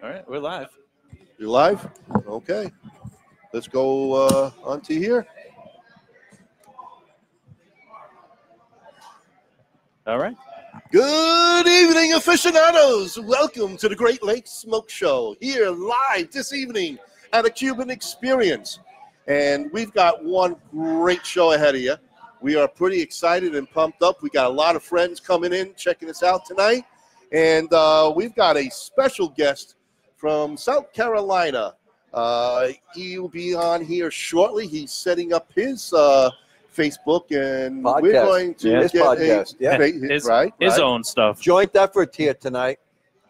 All right, we're live. You're live? Okay. Let's go on to here. All right. Good evening, aficionados. Welcome to the Great Lakes Smoke Show here live this evening at a Cuban Experience. And we've got one great show ahead of you. We are pretty excited and pumped up. We got a lot of friends coming in, checking us out tonight. And we've got a special guest from South Carolina. He will be on here shortly. He's setting up his Facebook, and podcast. We're going to his get podcast. His own stuff. Joint effort here tonight.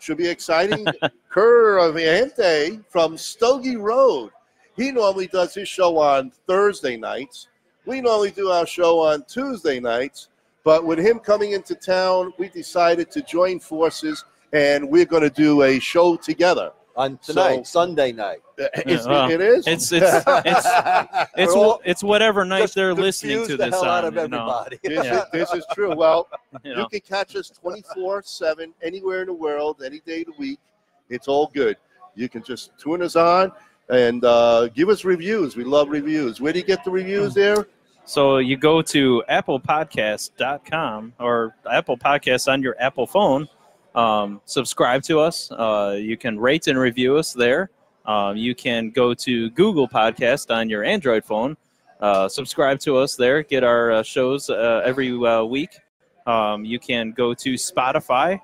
Should be exciting. Kerr of Viajante from Stogie Road. He normally does his show on Thursday nights. We normally do our show on Tuesday nights. But with him coming into town, we decided to join forces, and we're going to do a show together. On tonight, Sunday night. It is? It's whatever night they're listening to this hell out on. of everybody. This is true. Well, you can catch us 24/7 anywhere in the world, any day of the week. It's all good. You can just tune us on and give us reviews. We love reviews. Where do you get the reviews there? So you go to applepodcast.com or Apple Podcasts on your Apple phone. Subscribe to us. You can rate and review us there. You can go to Google Podcast on your Android phone. Subscribe to us there. Get our shows every week. You can go to Spotify.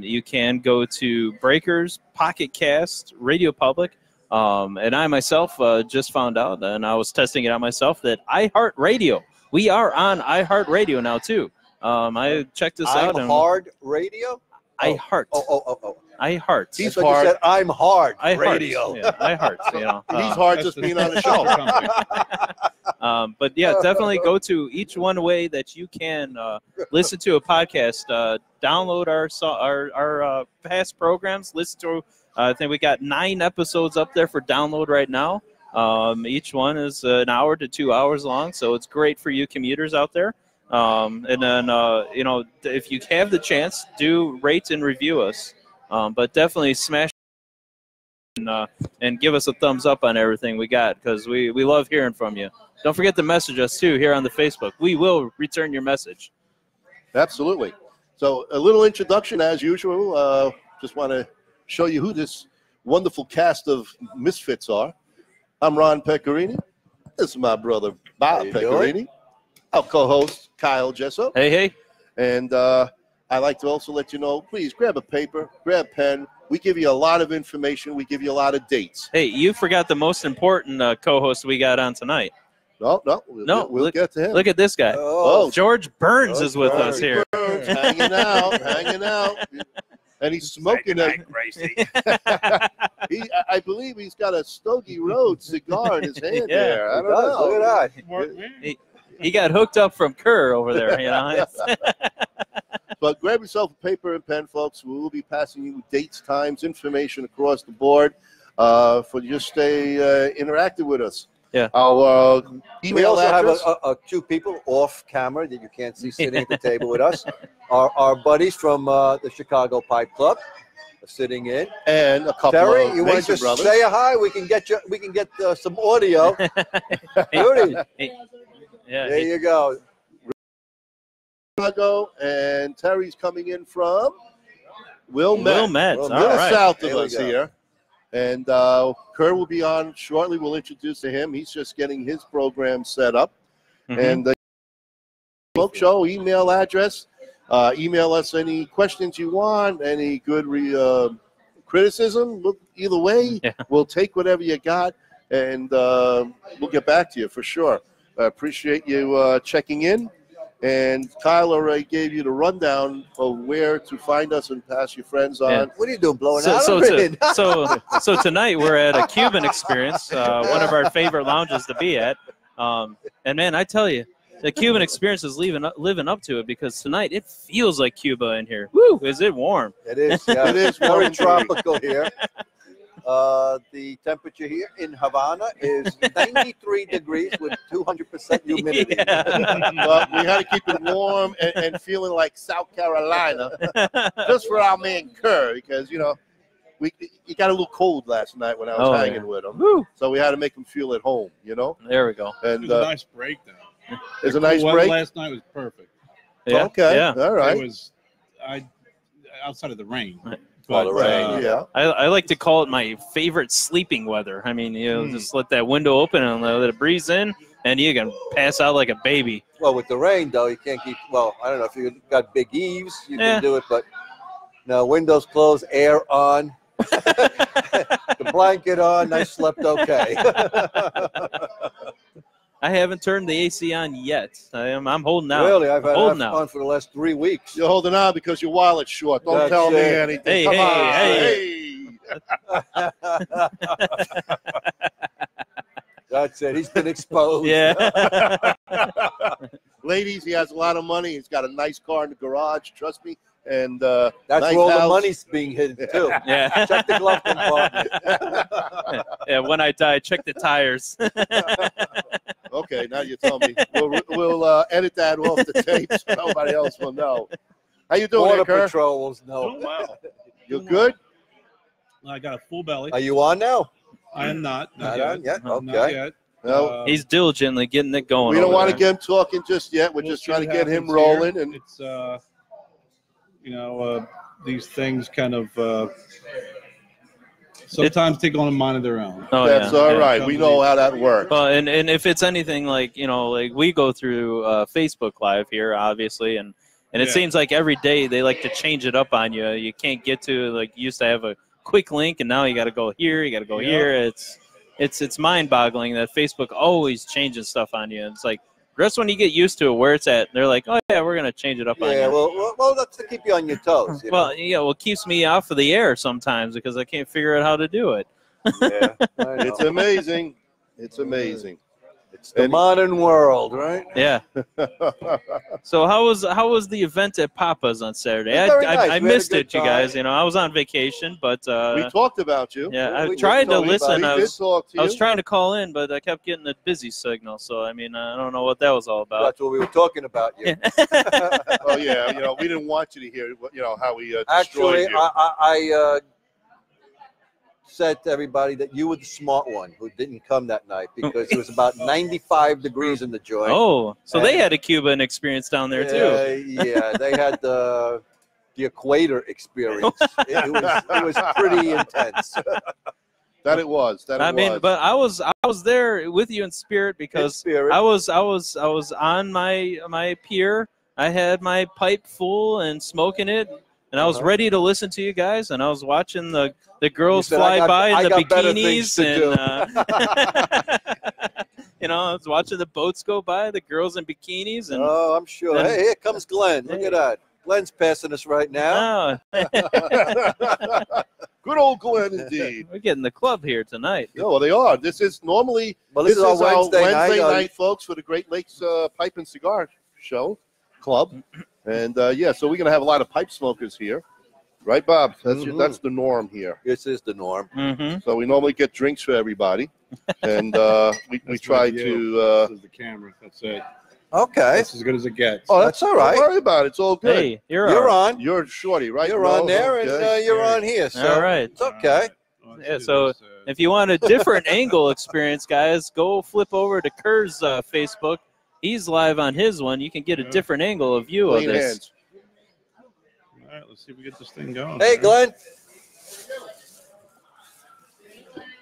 You can go to Breakers, Pocket Cast, Radio Public. And I myself just found out, and I was testing it out myself, that iHeartRadio. We are on iHeartRadio now, too. I checked this out. Hard Radio? iHeart. iHeart. He's hard. You said, I'm hard. Radio. Yeah, iHeart. You know, he's hard just being on the show. But yeah, definitely go to each one way that you can listen to a podcast. Download our past programs. Listen to. I think we got 9 episodes up there for download right now. Each one is an hour to 2 hours long, so it's great for you commuters out there. And then, if you have the chance, do rate and review us. But definitely smash and give us a thumbs up on everything we got, because we love hearing from you. Don't forget to message us, too, here on the Facebook. We will return your message. Absolutely. So a little introduction, as usual. Just want to show you who this wonderful cast of misfits are. I'm Ron Pecorini. This is my brother, Bob Pecorini. Our co-host, Kyle Jesso. Hey, hey. And I'd like to also let you know, please grab a paper, grab a pen. We give you a lot of information. We give you a lot of dates. Hey, you forgot the most important co-host we got on tonight. No, we'll get to him. Look at this guy. Oh, George Burns is with us here. Burns, hanging out. And he's smoking I believe he's got a Stogie Road cigar in his hand there. I don't know. Look at that. He got hooked up from Kerr over there, you know. But grab yourself a paper and pen, folks. We will be passing you dates, times, information across the board for you to stay interactive with us. Yeah. Our We email also address. have 2 people off camera that you can't see sitting at the table with us. Our buddies from the Chicago Pipe Club are sitting in. And a couple Terry, of you want to just brothers. say hi? We can get some audio. Beauty. There you go. Chicago, and Terry's coming in from Wilmette. Wilmette. All right. South of us here. And Kerr will be on shortly. We'll introduce to him. He's just getting his program set up. And the smoke show email address. Email us any questions you want, any good criticism. Look, either way, we'll take whatever you got, and we'll get back to you for sure. I appreciate you checking in. And Kyle already gave you the rundown of where to find us and pass your friends on. Yeah. What are you doing, blowing out? So tonight we're at a Cuban Experience, one of our favorite lounges to be at. And, man, I tell you, the Cuban Experience is living up to it, because tonight it feels like Cuba in here. Woo! Is it warm? It is. Yeah. It is very tropical here. The temperature here in Havana is 93 degrees with 200% humidity. Well, we had to keep it warm and feeling like South Carolina, just for our man Kerr, because, he got a little cold last night when I was hanging with him. Woo. So we had to make him feel at home, you know. There we go. And it was a nice break, though. It's a nice break. Last night was perfect. Yeah. Okay. Yeah. All right. It was outside of the rain. Well, the rain, Yeah. I like to call it my favorite sleeping weather. I mean, just let that window open and let it breeze in, and you can pass out like a baby. Well, with the rain, though, you can't keep. Well, I don't know if you got big eaves, you can do it, but no, windows closed, air on, the blanket on. I slept okay. I haven't turned the AC on yet. I'm holding out. Really, I've had holding it on for the last 3 weeks. You're holding on because your wallet's short. Don't That's tell me it. anything. Hey, Come hey, on. That's it. He's been exposed. Yeah. Ladies, he has a lot of money. He's got a nice car in the garage. Trust me. And That's nice where all the house. money's being hidden, too. Yeah. Check the glove compartment. Yeah. When I die, check the tires. Okay, now you tell me. We'll edit that off the tape so nobody else will know. How you doing, Border Kerr? patrols, Doing no. well. You good? I got a full belly. Are you on now? I am not. Not yet. on yet? Not Okay. yet. No. He's diligently getting it going. We don't over want to there. get him talking just yet. We're We'll just see trying to what get him happens rolling. here. And It's these things kind of sometimes take on a mind of their own. Oh, that's yeah. all Yeah. right. We know how that works. Well, and if it's anything like, like we go through Facebook Live here, obviously, and it seems like every day they like to change it up on you. You can't get to, like, you used to have a quick link, and now you got to go here, you got to go here. It's mind-boggling that Facebook always changes stuff on you. And it's like, just when you get used to it, where it's at, they're like, oh, yeah, we're going to change it up on you. Yeah, well, that's to keep you on your toes. You know? Well, yeah, it keeps me off of the air sometimes because I can't figure out how to do it. Yeah, I know. It's amazing. It's amazing. It's the modern world, right? Yeah. So how was the event at Papa's on Saturday? It was very nice. I We had a missed good it, you time. guys. I was on vacation, but We talked about you. yeah, we I did tried to talk about listen. you. I We did was talk to you. trying to call in, but I kept getting a busy signal. So I mean, I don't know what that was all about. That's what we were talking about. You. Oh, yeah. We didn't want you to hear, how we destroyed Actually, you. I said to everybody that you were the smart one who didn't come that night because it was about 95 degrees in the joint. Oh, so they had a Cuban experience down there too. Yeah, they had the equator experience. It was pretty intense. That it was. I mean, but I was there with you in spirit because spirit. I was on my pier. I had my pipe full and smoking it, and I was ready to listen to you guys. And I was watching the girls said, fly by in I the got better things bikinis, to and I was watching the boats go by, the girls in bikinis, and Oh, I'm sure. and- Hey, here comes Glenn. Look at that. Glenn's passing us right now. Good old Glenn, indeed. We're getting the club here tonight. No, well, they are. This is normally Well, this is our Wednesday night. night, folks, for the Great Lakes Pipe and Cigar Show Club. And, so we're going to have a lot of pipe smokers here. Right, Bob? That's the norm here. This is the norm. Mm-hmm. So we normally get drinks for everybody. And we try This to is the camera. That's it. Okay. That's as good as it gets. Oh, that's all right. Don't worry about it. It's all good. Hey, You're on. You're shorty, right? You're No? on there, Okay. and you're on here. So All right. it's okay. Yeah, so if you want a different angle experience, guys, go flip over to Kerr's Facebook. He's live on his one. You can get a different angle of view of Clean this. hands. All right, let's see if we get this thing going. Hey, Glenn.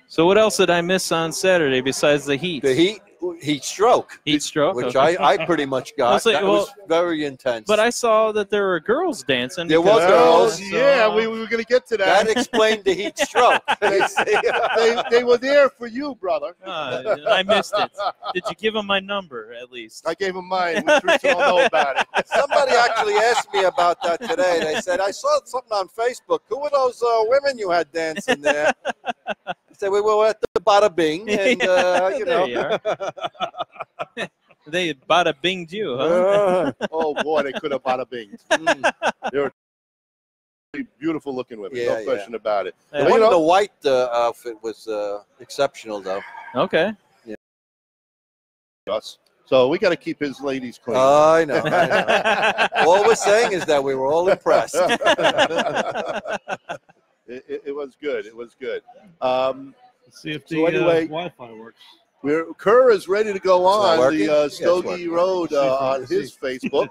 So what else did I miss on Saturday besides the heat? The heat stroke, Heat stroke, which okay. I pretty much got. was like, That was very intense. But I saw that there were girls dancing. There because- was girls. so- Yeah, we were going to get to that that. explained the heat stroke. they were there for you, brother. I missed it. Did you give him my number at least? I gave him mine. We truth don't know about it. Somebody actually asked me about that today. They said, I saw something on Facebook. Who were those women you had dancing there? I said, we were at the Bada Bing, and, you There know. you are. They bada binged you, huh? Oh, boy, they could have bada binged. They were beautiful looking women, Yeah, no question about it. Yeah. The one in the white outfit was exceptional, though. Okay. Us. So we got to keep his ladies clean. I know. All we're saying is that we were all impressed. It was good. Let's see if the anyway, Wi-Fi works. Kerr is ready to go on working? the Stogie Road on his Facebook.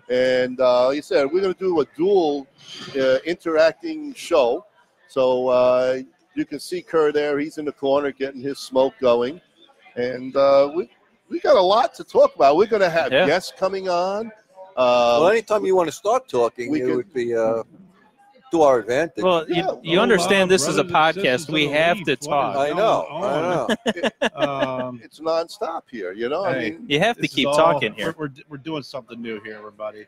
And like I said, we're going to do a dual interacting show. So you can see Kerr there. He's in the corner getting his smoke going. And we got a lot to talk about. We're going to have guests coming on. Well, anytime you want to start talking, would be to our advantage. Well, you understand this is a podcast. We have to talk. I know. It's nonstop here, you know. Hey, I mean, you have to keep talking here. We're doing something new here, everybody.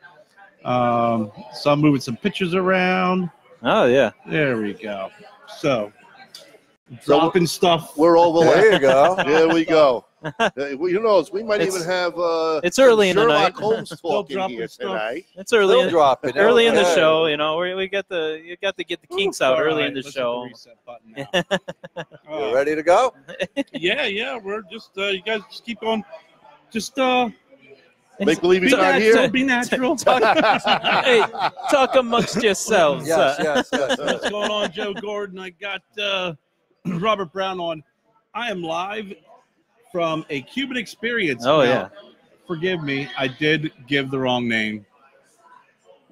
So I'm moving some pictures around. Oh yeah, there we go. So dropping stuff. We're over there. You go. There we go. Who knows? We might even have. It's early in the night. Sherlock Holmes talking here tonight. It's early. In the show. You know, you got to get the kinks out early in the show. You ready to go? Yeah. We're just you guys just keep on. Just make believe he's not here. Be natural. Hey, talk amongst yourselves. Yes. What's going on, Joe Gordon? I got Robert Brown on. I am live from a Cuban Experience. Oh, now, forgive me, I did give the wrong name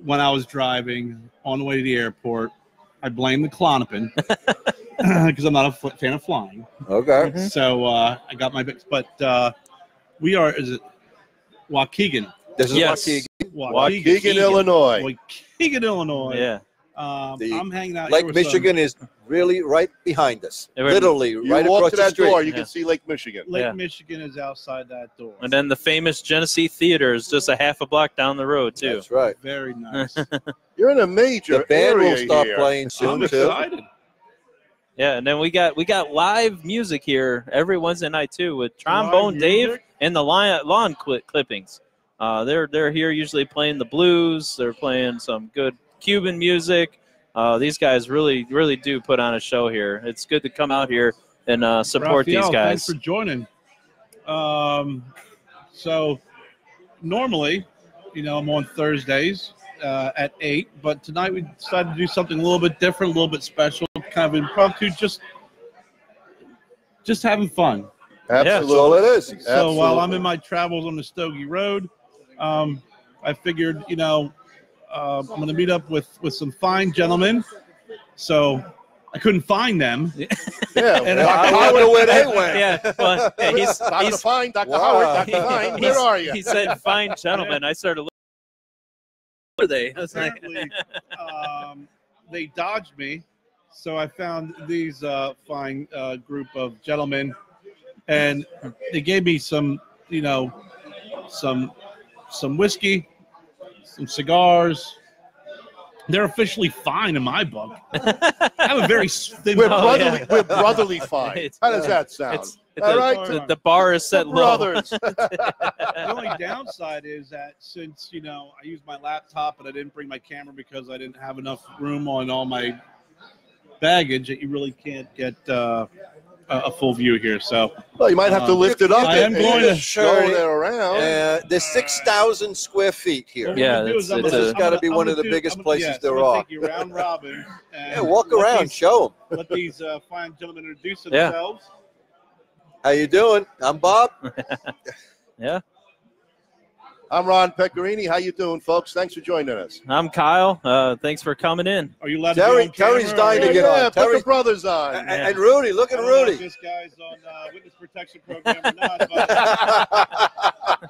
when I was driving on the way to the airport. I blame the Klonopin because I'm not a fan of flying. Okay. So I got my bits. But we are, is it Waukegan? This is Waukegan, Illinois. Waukegan, Illinois. Yeah. I'm hanging out Lake here with Michigan is really right behind us. Literally, you right walk across to the that street. door, you can see Lake Michigan. Lake Michigan is outside that door. And then the famous Genesee Theater is just a half a block down the road too. That's right. Very nice. You're in a major The band area will start here. playing soon I'm too. excited. Yeah, and then we got live music here every Wednesday night too with Trombone Dave and the lawn clippings. They're here usually playing the blues. They're playing some good Cuban music. These guys really do put on a show here. It's good to come out here and support Raphael, these guys. Thanks for joining. So normally, I'm on Thursdays at 8, but tonight we decided to do something a little bit different, a little bit special, kind of impromptu, just having fun. Absolutely. That's all it is. So while I'm in my travels on the Stogie Road, I figured, I'm going to meet up with some fine gentlemen. So I couldn't find them. Yeah, and I don't know where they went. Yeah, well, he's Dr. Fine, Dr. Howard, Dr. Fine, where are you? He said, "Fine gentlemen." I started looking. Where are they? I was like, they dodged me, so I found these fine group of gentlemen, and they gave me some whiskey, some cigars. They're officially fine in my book. I have a very thin. We're brotherly fine. How does that sound? All right. The bar is set low. Brothers. The only downside is that since I used my laptop and I didn't bring my camera because I didn't have enough room on all my baggage, that you really can't get a full view here. So, well, you might have to lift it up. I am going to show it around. There's 6,000 square feet here. Yeah, this has got to be one of the biggest places there are. Take you round robin. Yeah, walk around, show them. Let these fine gentlemen introduce themselves. How you doing? I'm Bob. Yeah. I'm Ron Pecorini. How you doing, folks? Thanks for joining us. I'm Kyle. Thanks for coming in. Are you allowed to be on Terry's dying to get on. on. Put the brothers on. And Rudy, look at Rudy. If this guy's on witness protection program or not. But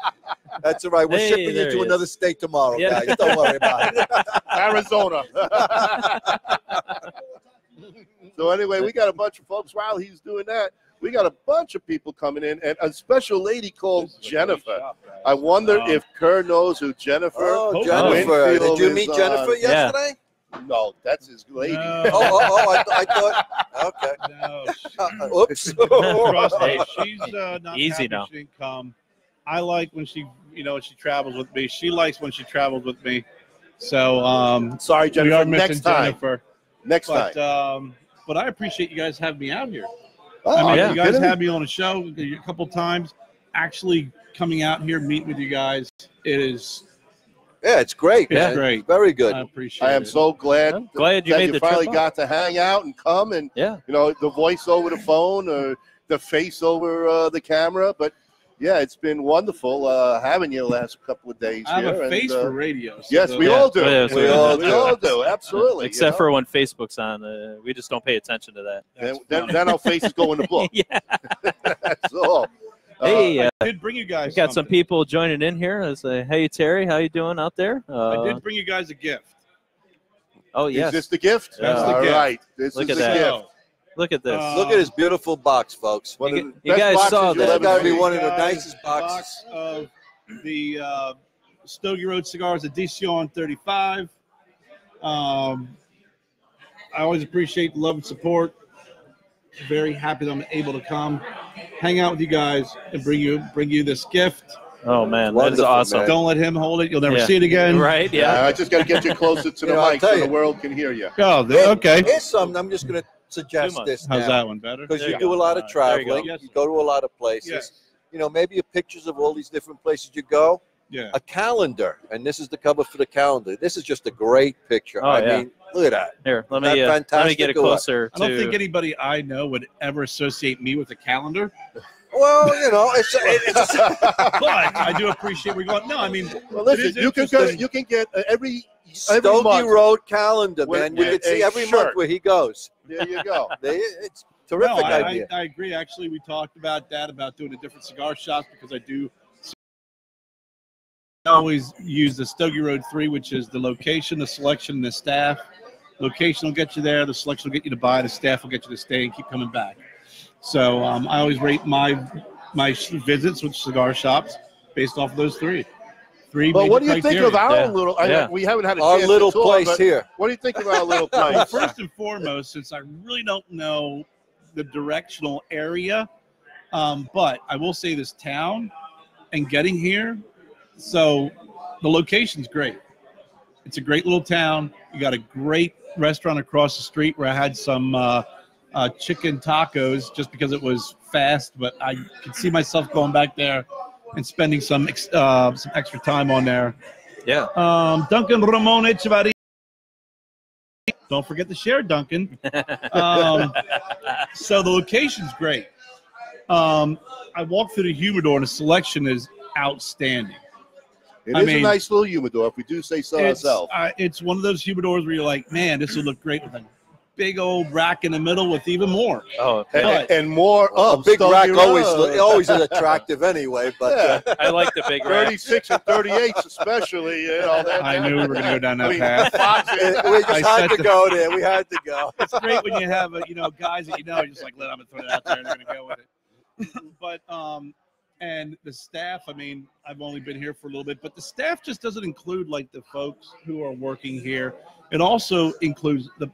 that's all right. We're shipping you to another state tomorrow, guys. Don't worry about it. Arizona. So anyway, we got a bunch of folks. While he's doing that, we got a bunch of people coming in, and a special lady called Jennifer. I wonder if Kerr knows who Jennifer. Oh, Jennifer. Winfield Did you meet Jennifer yesterday? No, that's his lady. No. I thought. Okay. No. Oops. Trust me, she's not Easy happy now. she didn't come. I like when she, she travels with me. She likes when she travels with me. So, sorry, Jennifer. We are missing next time. Jennifer. Next time. But I appreciate you guys having me out here. Oh, you guys had me on a show a couple times. Actually coming out here, meeting with you guys, it's Yeah, it's great. It's man. great. Very good. I appreciate it. I am so glad, I'm glad you that made you the finally trip up. got to hang out and come and, Yeah. you know, the voice over the phone or the face over the camera. But, yeah, it's been wonderful having you the last couple of days I have here. a face and, for radio. So yes, we Yeah, all do. yeah, We so- all do. Absolutely. Except for when Facebook's on. We just don't pay attention to that. then our faces go in the book. Yeah. That's all. Hey, I did bring you guys we got some something. people joining in here. I say, hey, Terry, how you doing out there? I did bring you guys a gift. Oh, yes. Is this the gift? That's the All gift. right. This Look is at the that. gift. Look at this. Look at his beautiful box, folks. One of the You best guys boxes saw you'll that. That's ever got to be see. one of the Guys, nicest box boxes. of the Stogie Road Cigars Edition 35. I always appreciate the love and support. Very happy that I'm able to come, hang out with you guys, and bring you this gift. Oh, man. That is Wonderful, awesome. man. Don't let him hold it. You'll never Yeah. see it again. Right? Yeah, Yeah. I just got to get you closer to the You know, I'll mic tell so you. the world can hear you. Oh, okay. Here's something I'm just going to suggest Too much. this How's now. that one better? Because There you you do a go. lot of There you go. traveling. Yes. You go to a lot of places. Yes. You know, maybe pictures of all these different places you go. Yeah. A calendar, and this is the cover for the calendar. This is just a great picture. Oh, I yeah. mean, look at that. Here, let Isn't me that let me fantastic get it or what? closer I don't to. think anybody I know would ever associate me with a calendar, Well, you know, it's but I do appreciate we're going. No, I mean, Well, it is listen, interesting. you can get every Stogie month. Road calendar, with- man. You with can see a every month shirt. where he goes. There you go. It's a terrific No, idea. I agree. Actually, we talked about that, about doing a different cigar shops, because I always use the Stogie Road 3, which is the location, the selection, and the staff. Location will get you there. The selection will get you to buy. The staff will get you to stay and keep coming back. So I always rate my visits with cigar shops based off of those three. But what do you think of our Yeah. little? Yeah. We haven't had a Our chance little to talk, place but here. What do you think of our little Well, place? first and foremost, since I really don't know the directional area, but I will say this town and getting here, so the location's great. It's a great little town. You got a great restaurant across the street where I had some chicken tacos just because it was fast, but I could see myself going back there and spending some extra time on there. Yeah. Duncan Ramon Echevarria. Don't forget to share, Duncan. So the location's great. I walked through the humidor, and the selection is outstanding. It I is mean, a nice little humidor, if we do say so ourselves. It's one of those humidors where you're like, man, this would look great with a big old rack in the middle with even more. Oh, But- And more A of big Stogie rack Road. always is attractive anyway, but Yeah. I like the big rack. 36 and 38s especially. You know, I knew we were going to go down that I mean, path. boxing. we just I had said to the- go there. We had to go. It's great when you have guys that you're just like, let them throw it out there and they're going to go with it. But and the staff, I mean, I've only been here for a little bit, but the staff just doesn't include like the folks who are working here. It also includes the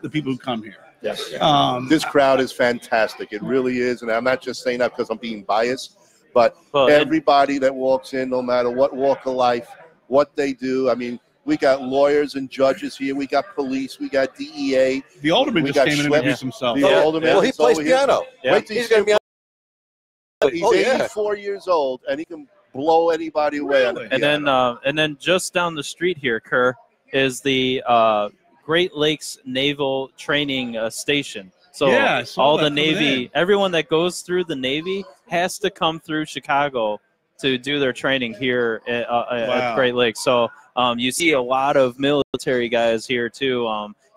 people who come here. Yes. This This crowd is fantastic. It really is. And I'm not just saying that because I'm being biased, but Well, everybody that walks in, no matter what walk of life, what they do. I mean, we got lawyers and judges here. We got police. We got DEA. the alderman We just got came in and Schlepp. introduced himself. The Yeah. alderman Well, he is plays over here. piano. Yeah. Wait till you He's going to see be on. He's Oh, yeah. 84 years old, and he can blow anybody away. On the Really? and then just down the street here, Kerr, is the Great Lakes Naval Training Station. So Yeah, I saw all that the coming Navy, in. everyone that goes through the Navy has to come through Chicago to do their training here at Wow. Great Lakes. So you see a lot of military guys here too.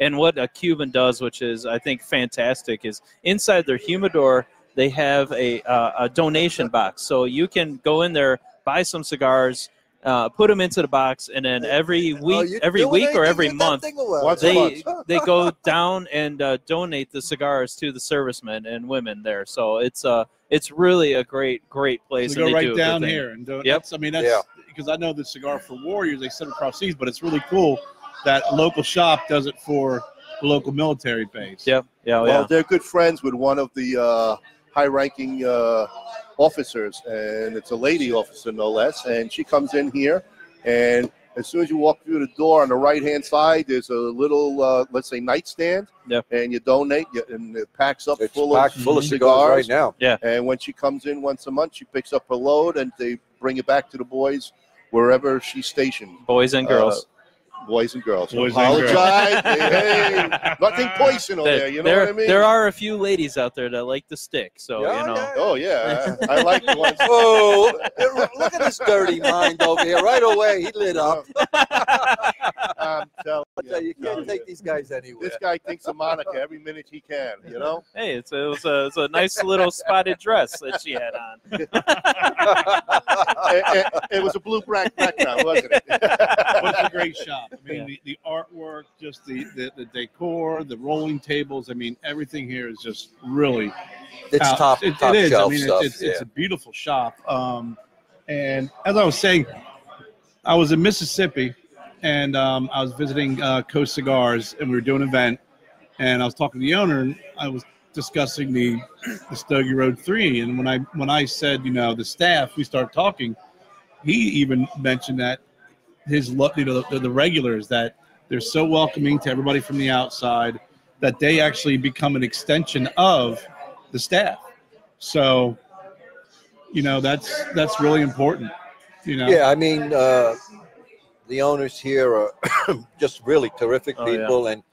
And what a Cuban does, which is I think fantastic, is inside their humidor they have a donation box. So you can go in there, buy some cigars, put them into the box, and then every week, or every month, Once a month. they go down and donate the cigars to the servicemen and women there. So it's really a great place. So and go they do right a good down thing. here and do it. Yep. That's because I know the Cigar for Warriors, they send across seas, but it's really cool that a local shop does it for the local military base. Yep. Yeah. Well, they're good friends with one of the high-ranking officers, and it's a lady officer, no less. And she comes in here, and as soon as you walk through the door on the right-hand side, there's a little, let's say, nightstand. Yep. And you donate, and it packs up It's full packed of full of cigars right now. And when she comes in once a month, she picks up her load, and they bring it back to the boys wherever she's stationed. Boys and girls. Boys and girls. Boys and Apologize. Hey, nothing personal there. You know what I mean? There are a few ladies out there that like the stick, so you know. Oh yeah, I like the ones. Oh, look at his dirty mind over here. Right away, he lit up. I'm telling You can't take these guys anywhere. This guy thinks of Monica every minute he can. You know. Hey, it's a nice little spotted dress that she had on. It was a blue background, wasn't it? But it's a great shop. I mean, the artwork, just the decor, the rolling tables. I mean, everything here is just really. It's top It top is. shelf I mean, stuff. it's a beautiful shop. And as I was saying, I was in Mississippi, and I was visiting Coast Cigars, and we were doing an event, and I was talking to the owner, and I was discussing the Stogie Road 3, and when I said, the staff, we started talking, he even mentioned that the regulars, that they're so welcoming to everybody from the outside that they actually become an extension of the staff. So, that's really important. Yeah, I mean, the owners here are just really terrific people, and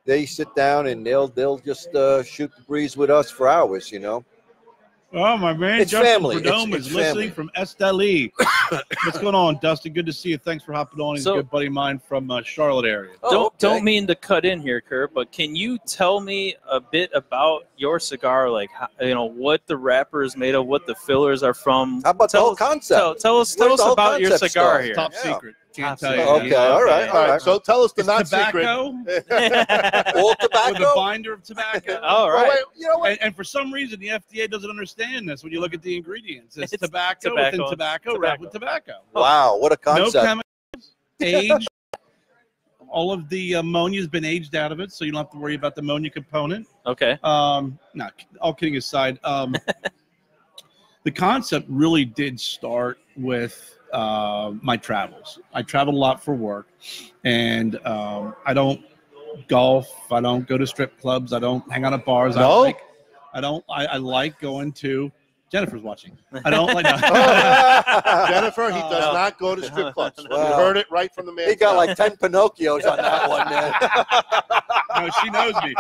they sit down and they'll just shoot the breeze with us for hours. Oh, my man, It's Justin family. Perdome It's is listening from Esteli. What's going on, Dustin? Good to see you. Thanks for hopping on. He's a good buddy of mine from Charlotte area. Don't mean to cut in here, Kerr, but can you tell me a bit about your cigar? Like, what the wrapper is made of, what the fillers are from. How about the whole concept? Tell us about your concept cigar stuff? here. Top secret. Can't tell you. Okay, all right. So tell us the It's not tobacco secret. All with a tobacco. binder of tobacco. All right. Wait, you know what? And for some reason, the FDA doesn't understand this when you look at the ingredients. It's It's tobacco within tobacco wrapped with tobacco. Wow, what a concept! No chemicals, aged. All of the ammonia has been aged out of it, so you don't have to worry about the ammonia component. Okay. No, all kidding aside, the concept really did start with my travels. I traveled a lot for work, and I don't golf. I don't go to strip clubs. I don't hang out at bars. No? I like going to. Jennifer's watching. I don't like. Jennifer, he does not go to strip clubs. Wow. You heard it right from the man. He got like 10 Pinocchios on that one, man. No, she knows me.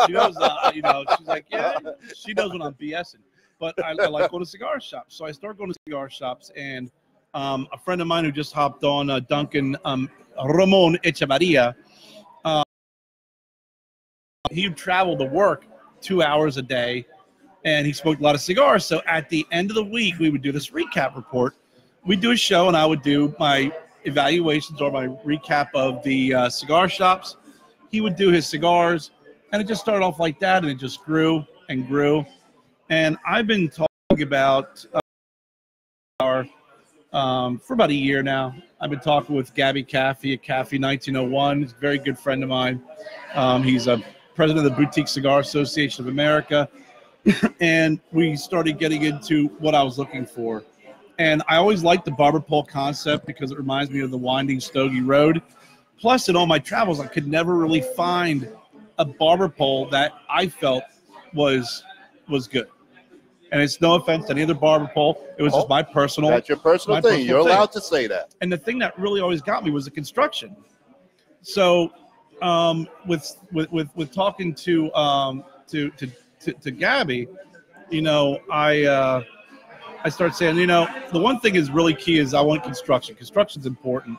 She knows. She's like, yeah. She knows when I'm BSing. But I like going to cigar shops. So I started going to cigar shops, and a friend of mine who just hopped on, Duncan Ramon Echevarria, he would travel to work 2 hours a day, and he smoked a lot of cigars. So at the end of the week, we would do this recap report. We'd do a show, and I would do my evaluations or my recap of the cigar shops. He would do his cigars, and it just started off like that, and it just grew and grew. And I've been talking about for about a year now. I've been talking with Gabby Caffey at Caffey 1901. He's a very good friend of mine. He's a president of the Boutique Cigar Association of America. And we started getting into what I was looking for. And I always liked the barber pole concept because it reminds me of the winding Stogie Road. Plus, in all my travels, I could never really find a barber pole that I felt was good. And it's no offense to any other barber pole. It was just my personal. That's your personal thing. You're allowed to say that. And the thing that really always got me was the construction. So, with talking to Gabby, I started saying, the one thing is really key is I want construction. Construction's important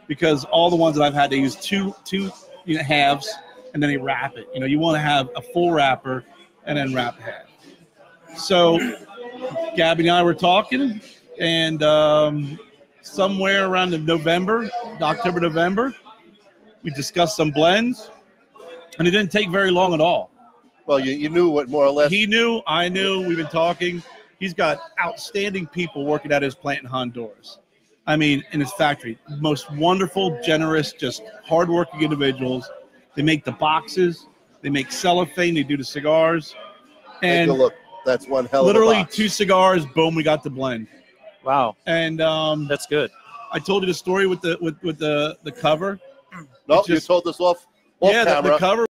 because all the ones that I've had, they use two halves and then they wrap it. You want to have a full wrapper and then wrap half. So Gabby and I were talking, and somewhere around October, November, we discussed some blends, and it didn't take very long at all. Well, you knew what more or less. He knew, I knew, we've been talking. He's got outstanding people working at his plant in Honduras. I mean, in his factory. Most wonderful, generous, just hardworking individuals. They make the boxes. They make cellophane. They do the cigars. And take a look. That's one hell of literally a box. 2 cigars, boom, we got the blend. Wow. And that's good. I told you the story with the cover. No, you told us off camera. The cover.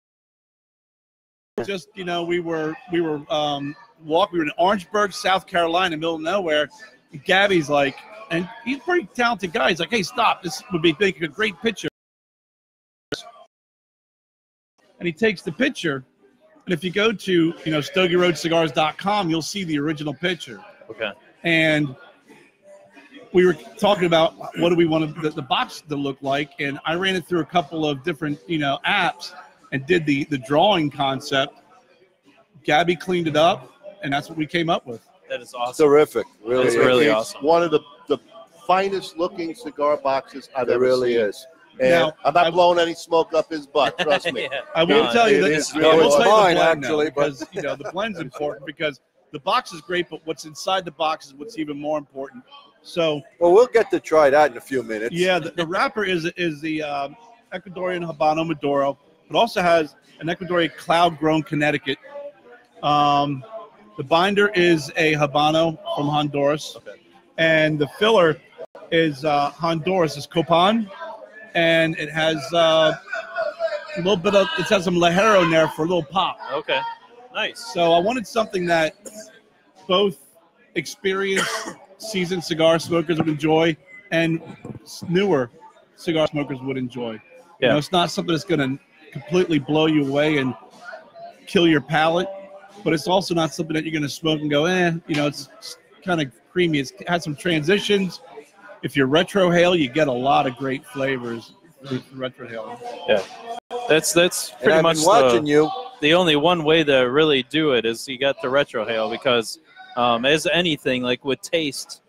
Just we were in Orangeburg, South Carolina, middle of nowhere. And Gabby's like, And he's a pretty talented guy. He's like, hey, stop. This would be making a great picture. And he takes the picture. And if you go to, StogieRoadCigars.com, you'll see the original picture. Okay. And we were talking about what do we want the box to look like. And I ran it through a couple of different, apps and did the drawing concept. Gabby cleaned it up, and that's what we came up with. That is awesome. Terrific. Really, That's really it's awesome. one of the finest looking cigar boxes I've ever really seen. is. And Now, I'm not blowing any smoke up his butt, trust me. Yeah. I will tell you it that is I really will tell you mine, the blend now, actually, but- because the blend's important because the box is great, but what's inside the box is what's even more important. So, Well, we'll get to try that in a few minutes. yeah, the wrapper is the Ecuadorian Habano Maduro. It also has an Ecuadorian cloud-grown Connecticut. The binder is a Habano from Honduras, and the filler is Honduras. It's Copan, and it has a little bit of it has some Lajero in there for a little pop. Okay. Nice. So I wanted something that both experienced seasoned cigar smokers would enjoy and newer cigar smokers would enjoy. Yeah. It's not something that's going to completely blow you away and kill your palate, but it's also not something that you're going to smoke and go, it's kind of creamy. It has some transitions. If you're retrohale, you get a lot of great flavors with retrohale. Yeah. That's And pretty I've much been watching you. the only one way to really do it is you got the retrohale because as anything, like with taste,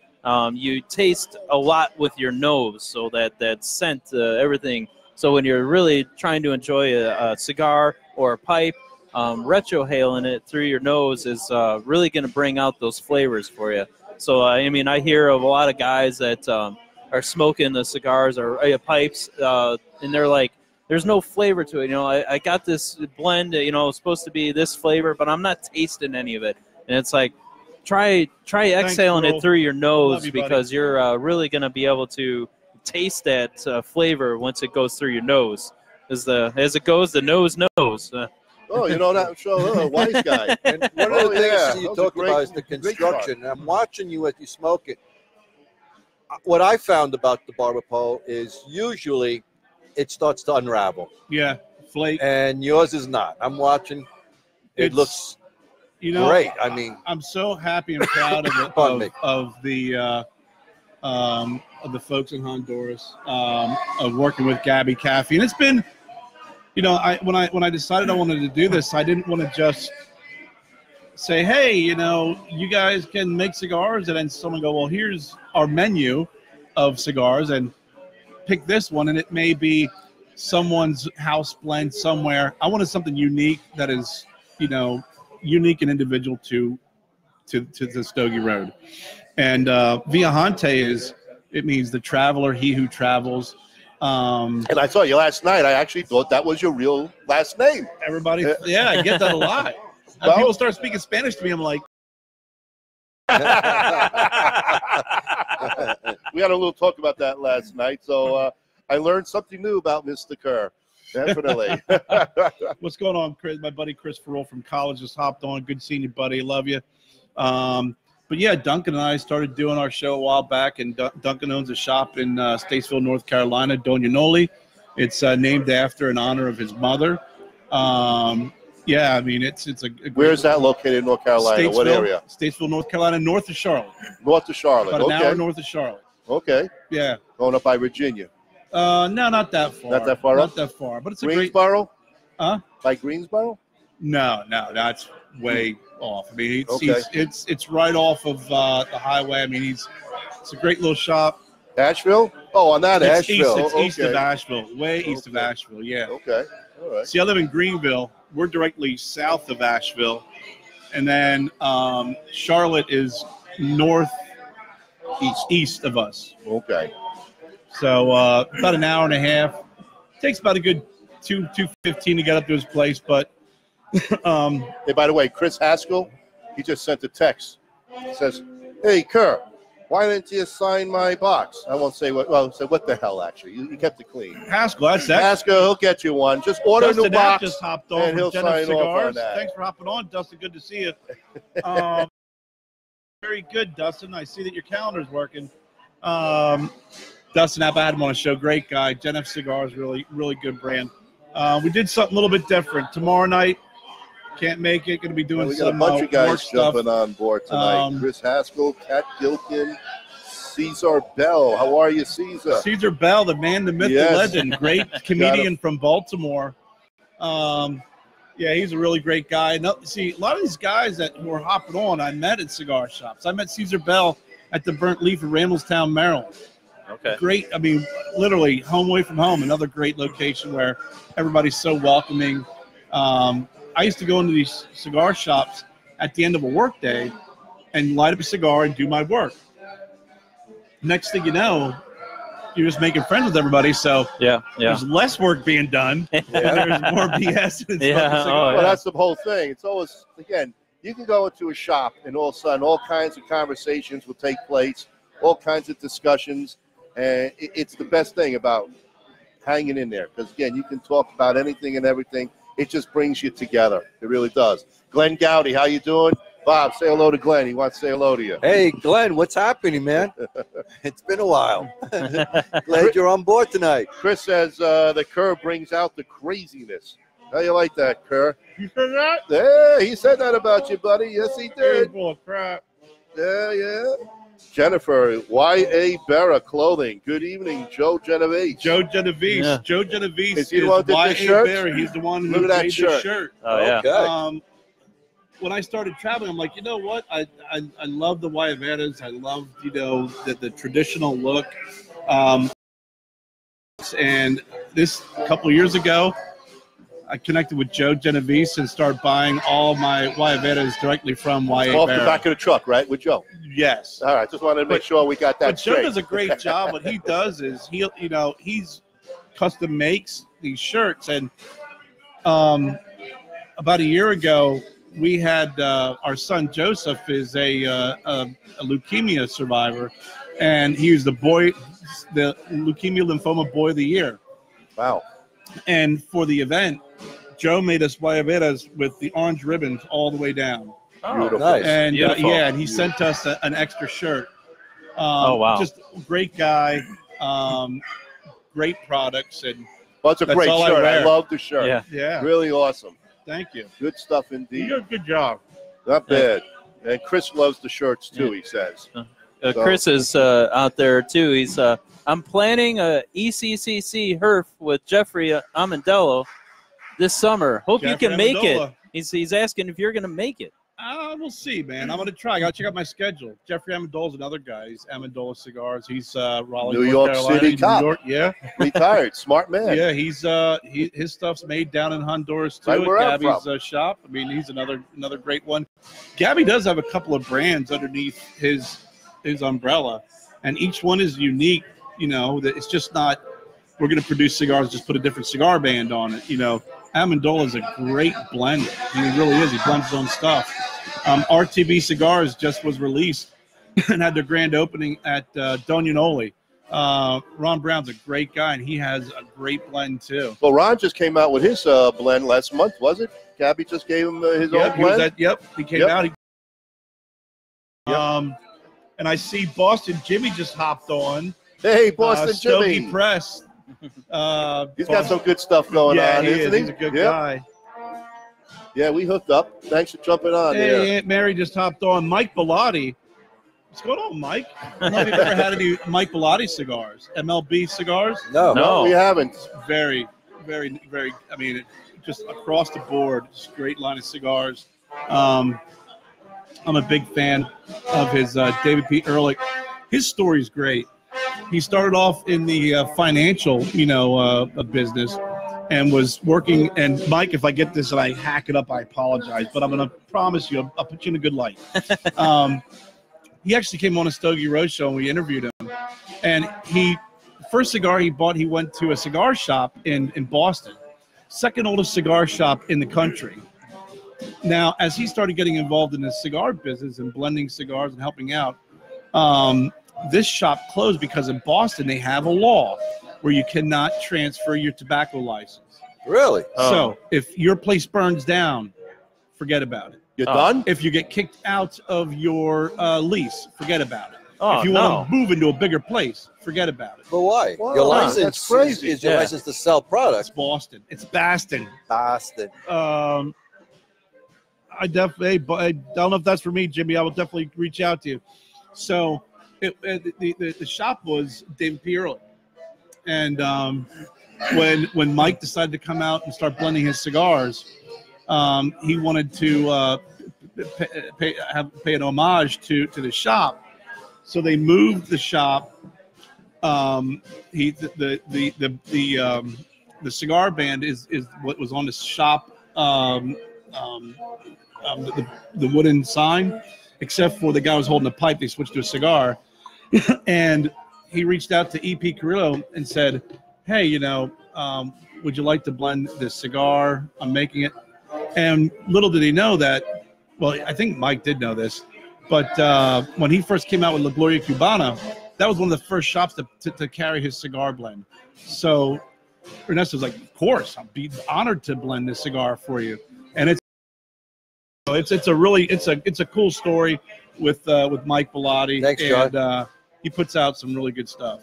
you taste a lot with your nose, so that scent, everything. So when you're really trying to enjoy a cigar or a pipe, retrohaling it through your nose is really going to bring out those flavors for you. So, I hear of a lot of guys that are smoking the cigars or pipes, and they're like, there's no flavor to it. I got this blend, it's supposed to be this flavor, but I'm not tasting any of it. And it's like, try exhaling it through your nose because you're really going to be able to taste that flavor once it goes through your nose. As it goes, the nose knows. Oh, that show, wise guy. And one of the things that you was a talked great- about is the great construction. And I'm watching you as you smoke it. What I found about the barber pole is usually it starts to unravel. Yeah, flake. And yours is not. I'm watching. It looks great. I'm so happy and proud of the folks in Honduras of working with Gabby Caffey, and it's been, when I decided I wanted to do this, I didn't want to just say, hey, you guys can make cigars, and then someone go, well, here's our menu of cigars, and pick this one, and it may be someone's house blend somewhere. I wanted something unique that is, unique and individual to the Stogie Road. And Viajante it means the traveler, he who travels. And I saw you last night. I actually thought that was your real last name. Everybody, yeah, I get that a lot. Well, people start speaking Spanish to me, I'm like, we had a little talk about that last night, so I learned something new about Mr. Kerr. Definitely. what's going on, Chris? My buddy Chris Farrell from college just hopped on. Good seeing you, buddy. Love you. But yeah, Duncan and I started doing our show a while back, and Duncan owns a shop in Statesville, North Carolina, Doña Noli. It's named after in honor of his mother. Yeah, it's a great. Where is that located in North Carolina? What area? Statesville, North Carolina, north of Charlotte. North of Charlotte. About an Okay. hour north of Charlotte. Okay. Yeah. Going up by Virginia. No, not that far. Not that far Not up? that far. But it's a great. Greensboro? Huh? By Greensboro? No, that's way off. Okay. It's right off of the highway. It's a great little shop. Asheville? Oh, on that It's Asheville. east of Asheville, way east of Asheville. Yeah. Okay. All right. See, I live in Greenville. We're directly south of Asheville, and then Charlotte is east of us. Okay. So about an hour and a half. Takes about a good 2:15 to get up to his place, but Hey, by the way, Chris Haskell, he just sent a text. He says, "Hey, Kerr, why didn't you sign my box?" I won't say what. Well, say what the hell. Actually, you kept it clean. Haskell, that's that. Haskell, he'll get you one. Just order a new Dustin App box, just hopped on and from he'll Jenna sign off on Cigars. that. Thanks for hopping on, Dustin. Good to see you. Very good, Dustin. I see that your calendar's working. Dustin App, I had him on a show. Great guy. Gen F Cigars, really, really good brand. We did something a little bit different. Tomorrow night, can't make it. Going to be doing we got some a bunch of guys jumping stuff. on board tonight. Chris Haskell, Kat Gilkin, Cesar Bell. How are you, Cesar? Cesar Bell, the man, the myth, the legend. Great comedian from Baltimore. Yeah, he's a really great guy. No, see, a lot of these guys that were hopping on, I met at cigar shops. I met Cesar Bell at the Burnt Leaf in Randallstown, Maryland. Okay. Great. I mean, literally home away from home, another great location where everybody's so welcoming. I used to go into these cigar shops at the end of a work day and light up a cigar and do my work. Next thing you know, you're just making friends with everybody. So there's less work being done. And there's more BS. Well, that's the whole thing. It's always, again, you can go into a shop and all of a sudden all kinds of conversations will take place, all kinds of discussions. And it's the best thing about hanging in there. Because, again, you can talk about anything and everything. It just brings you together. It really does. Glenn Gowdy, how you doing? Bob, say hello to Glenn. He wants to say hello to you. Hey, Glenn, what's happening, man? It's been a while. Glad you're on board tonight. Chris says the Kerr brings out the craziness. How you like that, Kerr? You said that? Yeah, he said that about you, buddy. Yes, he did. Bull crap. Yeah. Jennifer, Y.A. Berra Clothing. Good evening, Joe Genovese. Joe Genovese. Yeah. Joe Genovese is he the one that did the shirt? He's the one who Look at that made shirt. the shirt. Oh, yeah. Okay. When I started traveling, I'm like, you know what? I love the Viajantes. I love, the traditional look. And this a couple of years ago, I connected with Joe Genovese and started buying all my Viajantes directly from Y.A. Off the Berra. back of the truck, right, with Joe? Yes. All right, just wanted to make sure we got that But Joe straight. does a great job. What he does is he's custom makes these shirts. And about a year ago, we had our son Joseph is a leukemia survivor, and he was the leukemia lymphoma boy of the year. Wow. And for the event, Joe made us Viajantes with the orange ribbons all the way down. Oh, Beautiful. Nice. And Beautiful. he sent us an extra shirt. Oh, wow. Just great guy, great products, and Well, it's a That's great all I shirt. I wear. love the shirt. Yeah. yeah, Really awesome. thank you. Good stuff You indeed. did a good job. Not bad. And Chris loves the shirts, too, he says. Chris is out there, too. He's I'm planning a ECCC HERF with Jeffrey Amendola this summer. Hope you Jeffrey can make Amendola. it. He's asking if you're going to make it. We'll see, man. I'm going to try. I got to check out my schedule. Jeffrey Amendola's another guy. He's Amendola Cigars. He's Raleigh, New North York Carolina, City New cop. York. Yeah. Retired. Smart man. Yeah, he's his stuff's made down in Honduras too Right where at I'm Gabby's shop. I mean, he's another great one. Gabby does have a couple of brands underneath his umbrella, and each one is unique. That it's just not we're going to produce cigars, just put a different cigar band on it. Amendola is a great blender. He really is. He blends his own stuff. RTB Cigars just was released and had their grand opening at Donionoli. Ron Brown's a great guy, and he has a great blend too. Well, Ron just came out with his blend last month, was it? Gabby just gave him his own He was blend? he came out. And I see Boston Jimmy just hopped on. Hey, Boston Stogie Jimmy. Press. He's got some good stuff going on, he isn't is. he? He's a good Yep. guy. Yeah, we hooked up. Thanks for jumping on Hey, there. Aunt Mary just hopped on. Mike Bellotti. What's going on, Mike? I don't know if you've ever had any Mike Bellotti cigars. MLB cigars. No. No. We haven't. Very, very, very. I mean, just across the board, just great line of cigars. I'm a big fan of his David P. Ehrlich. His story's great. He started off in the financial, business, and was working. And Mike, if I get this and I hack it up, I apologize. But I'm going to promise you, I'll put you in a good light. He actually came on a Stogie Roadshow and we interviewed him. And first cigar he bought, he went to a cigar shop in Boston, second oldest cigar shop in the country. Now, as he started getting involved in the cigar business and blending cigars and helping out, this shop closed because in Boston they have a law where you cannot transfer your tobacco license. Really? So if your place burns down, forget about it. You done? If you get kicked out of your lease, forget about it. Oh, if you no. want to move into a bigger place, forget about it. But why? Wow, Your that's license crazy. is your Yeah. license to sell It's products. Boston. It's Boston. Boston. I definitely, but I don't know if that's for me, Jimmy. I will definitely reach out to you. So the shop was Dave Pierlo. And when Mike decided to come out and start blending his cigars, he wanted to pay an homage to the shop. So they moved the shop. The cigar band is what was on the shop. The wooden sign, except for the guy who was holding the pipe. They switched to a cigar, and he reached out to E.P. Carrillo and said, "Hey, would you like to blend this cigar? I'm making it." And little did he know that. Well, I think Mike did know this, but when he first came out with La Gloria Cubana, that was one of the first shops to carry his cigar blend. So Ernesto was like, "Of course, I'll be honored to blend this cigar for you." And it's a cool story with Mike Bellotti. Thanks, John. And he puts out some really good stuff.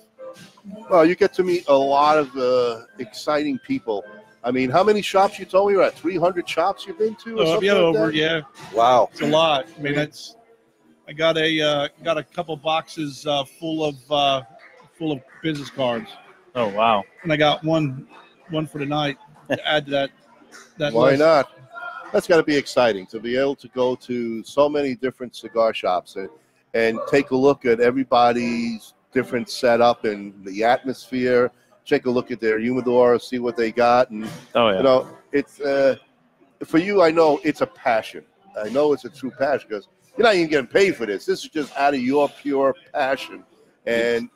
Well, you get to meet a lot of exciting people. I mean, how many shops you told me you're at? 300 shops you've been to? Or something like that? Yeah, Wow. it's a lot. I mean, I got a couple boxes full of business cards, Oh, wow. and I got one for tonight to add to that Why list. not? That's got to be exciting to be able to go to so many different cigar shops and take a look at everybody's different setup and the atmosphere. Take a look at their humidor, see what they got, and Oh, yeah. it's for you. I know it's a passion. I know it's a true passion because you're not even getting paid for this. This is just out of your pure passion, and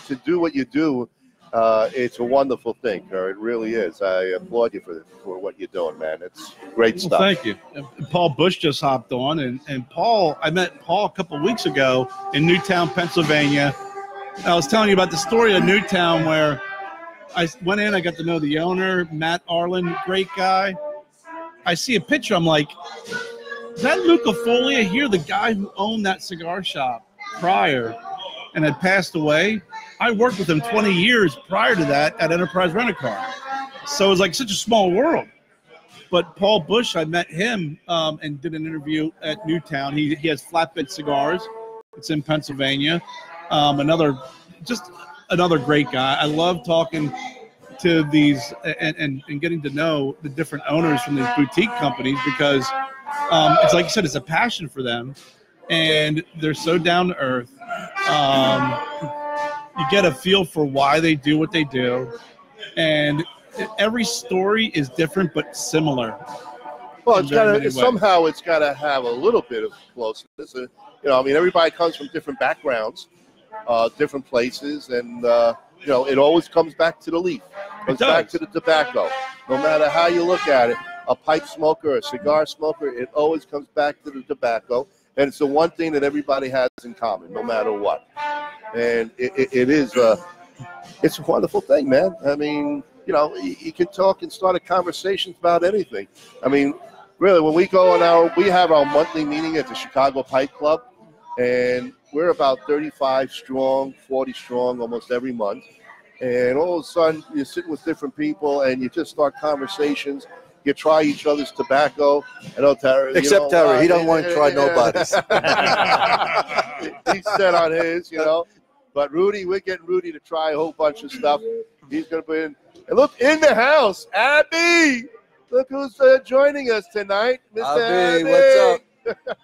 to do what you do. It's a wonderful thing, Kerr. It really is. I applaud you for what you're doing, man. It's great stuff. Well, thank you. And Paul Bush just hopped on, and Paul, I met Paul a couple of weeks ago in Newtown, Pennsylvania. I was telling you about the story of Newtown where I went in, I got to know the owner, Matt Arlen, great guy. I see a picture, I'm like, is that Luca Foglia here, the guy who owned that cigar shop prior and had passed away? I worked with him 20 years prior to that at Enterprise Rent-A-Car. So it was like such a small world. But Paul Bush, I met him and did an interview at Newtown. He has Flatbed Cigars. It's in Pennsylvania. Another great guy. I love talking to these and getting to know the different owners from these boutique companies because it's like you said, it's a passion for them. And they're so down to earth. You get a feel for why they do what they do, and every story is different but similar. Well, it's got to have a little bit of closeness. I mean, everybody comes from different backgrounds, different places, and it always comes back to the leaf. Comes back to the tobacco. No matter how you look at it, a pipe smoker, a cigar smoker, it always comes back to the tobacco. And it's the one thing that everybody has in common, no matter what. And it's a wonderful thing, man. I mean, you can talk and start a conversation about anything. I mean, really, when we go we have our monthly meeting at the Chicago Pipe Club, and we're about 35 strong, 40 strong almost every month. And all of a sudden, you're sitting with different people, and you just start conversations. You try each other's tobacco. I know Terry. Except Terry, he don't want to try nobody's. He's set on his, But Rudy, we're getting Rudy to try a whole bunch of stuff. He's going to be in. And look, in the house, Abby. Look who's joining us tonight, Mr. Abby. What's up?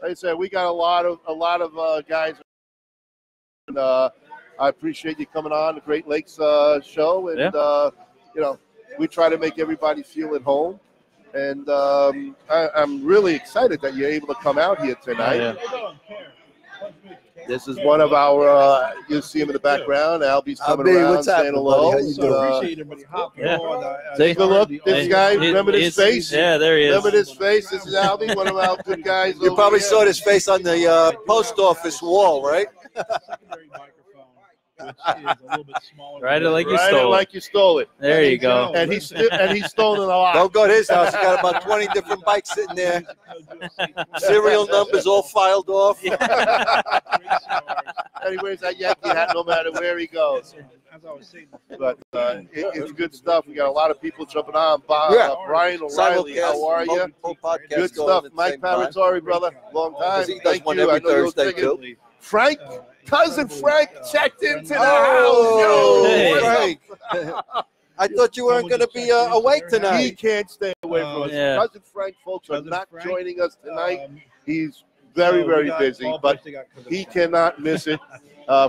Like I said, we got a lot of guys. And I appreciate you coming on the Great Lakes show, and we try to make everybody feel at home. And I'm really excited that you're able to come out here tonight. Yeah. This is one of our, you'll see him in the background. Albie's coming around what's saying hello. How you doing? Appreciate everybody hopping on. Take a look. This guy, remember this face? Yeah, there he is. Remember this face? This is Albie, one of our good guys. You probably saw this face on the post office wall, right? Secondary microphone. which is a little bit smaller. Write it like you Write it stole it. like you stole it. There you go. And he's stolen a lot. Don't go to his house. He got about 20 different bikes sitting there. Serial numbers all filed off. And he wears that Yankee hat no matter where he goes. As I was saying, But it's good stuff. We got a lot of people jumping on. Brian O'Reilly, how are you? Good stuff. Mike Paratori, brother. Long time. He does Thank one you. every I know you'll Thursday, dig it. too. Frank, cousin Frank checked into the Oh, house. Hey. Yo, Frank. I thought you weren't going to be awake he tonight. can't stay away from us. Yeah. Cousin Frank, folks, are Cousin not Frank, joining us tonight. He's so very, we very got busy, all but they got Cousin he Frank. cannot miss it.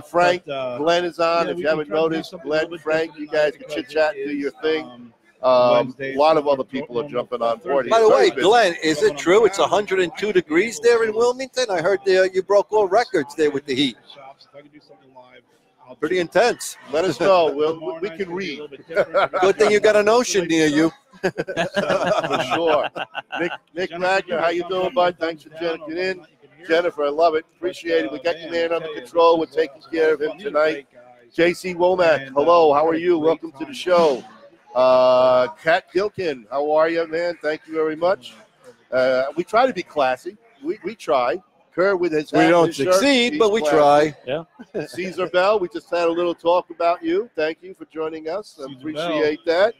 Frank, But, Glenn is on. yeah, If we you haven't tried to do noticed, something a Glenn, little bit Frank, you different guys tonight can chit because chat, it do is, your thing. A Wednesday, lot of so other we're people are going jumping on on board. By the way, He's very busy. Glenn, is it true it's 102 degrees there in Wilmington? I heard you broke all records there with the heat. Shops. If I could do something live, I'll Pretty do it. intense. Let us know. Tomorrow We night's can gonna be a read. little bit different. Good thing you got an ocean near you. For sure. Nick Magner, how you doing, bud? Thanks for checking in. Jennifer, I love it. Appreciate it. We got your man under control. We're taking care of him tonight. JC Womack, hello. How are you? Welcome to the show. Kat Gilkin, how are you, man? Thank you very much. We try to be classy. We try. Kerr with his hat We and don't his shirt, succeed, he's but we classy. try. Caesar Bell, we just had a little talk about you. Thank you for joining us. I appreciate that.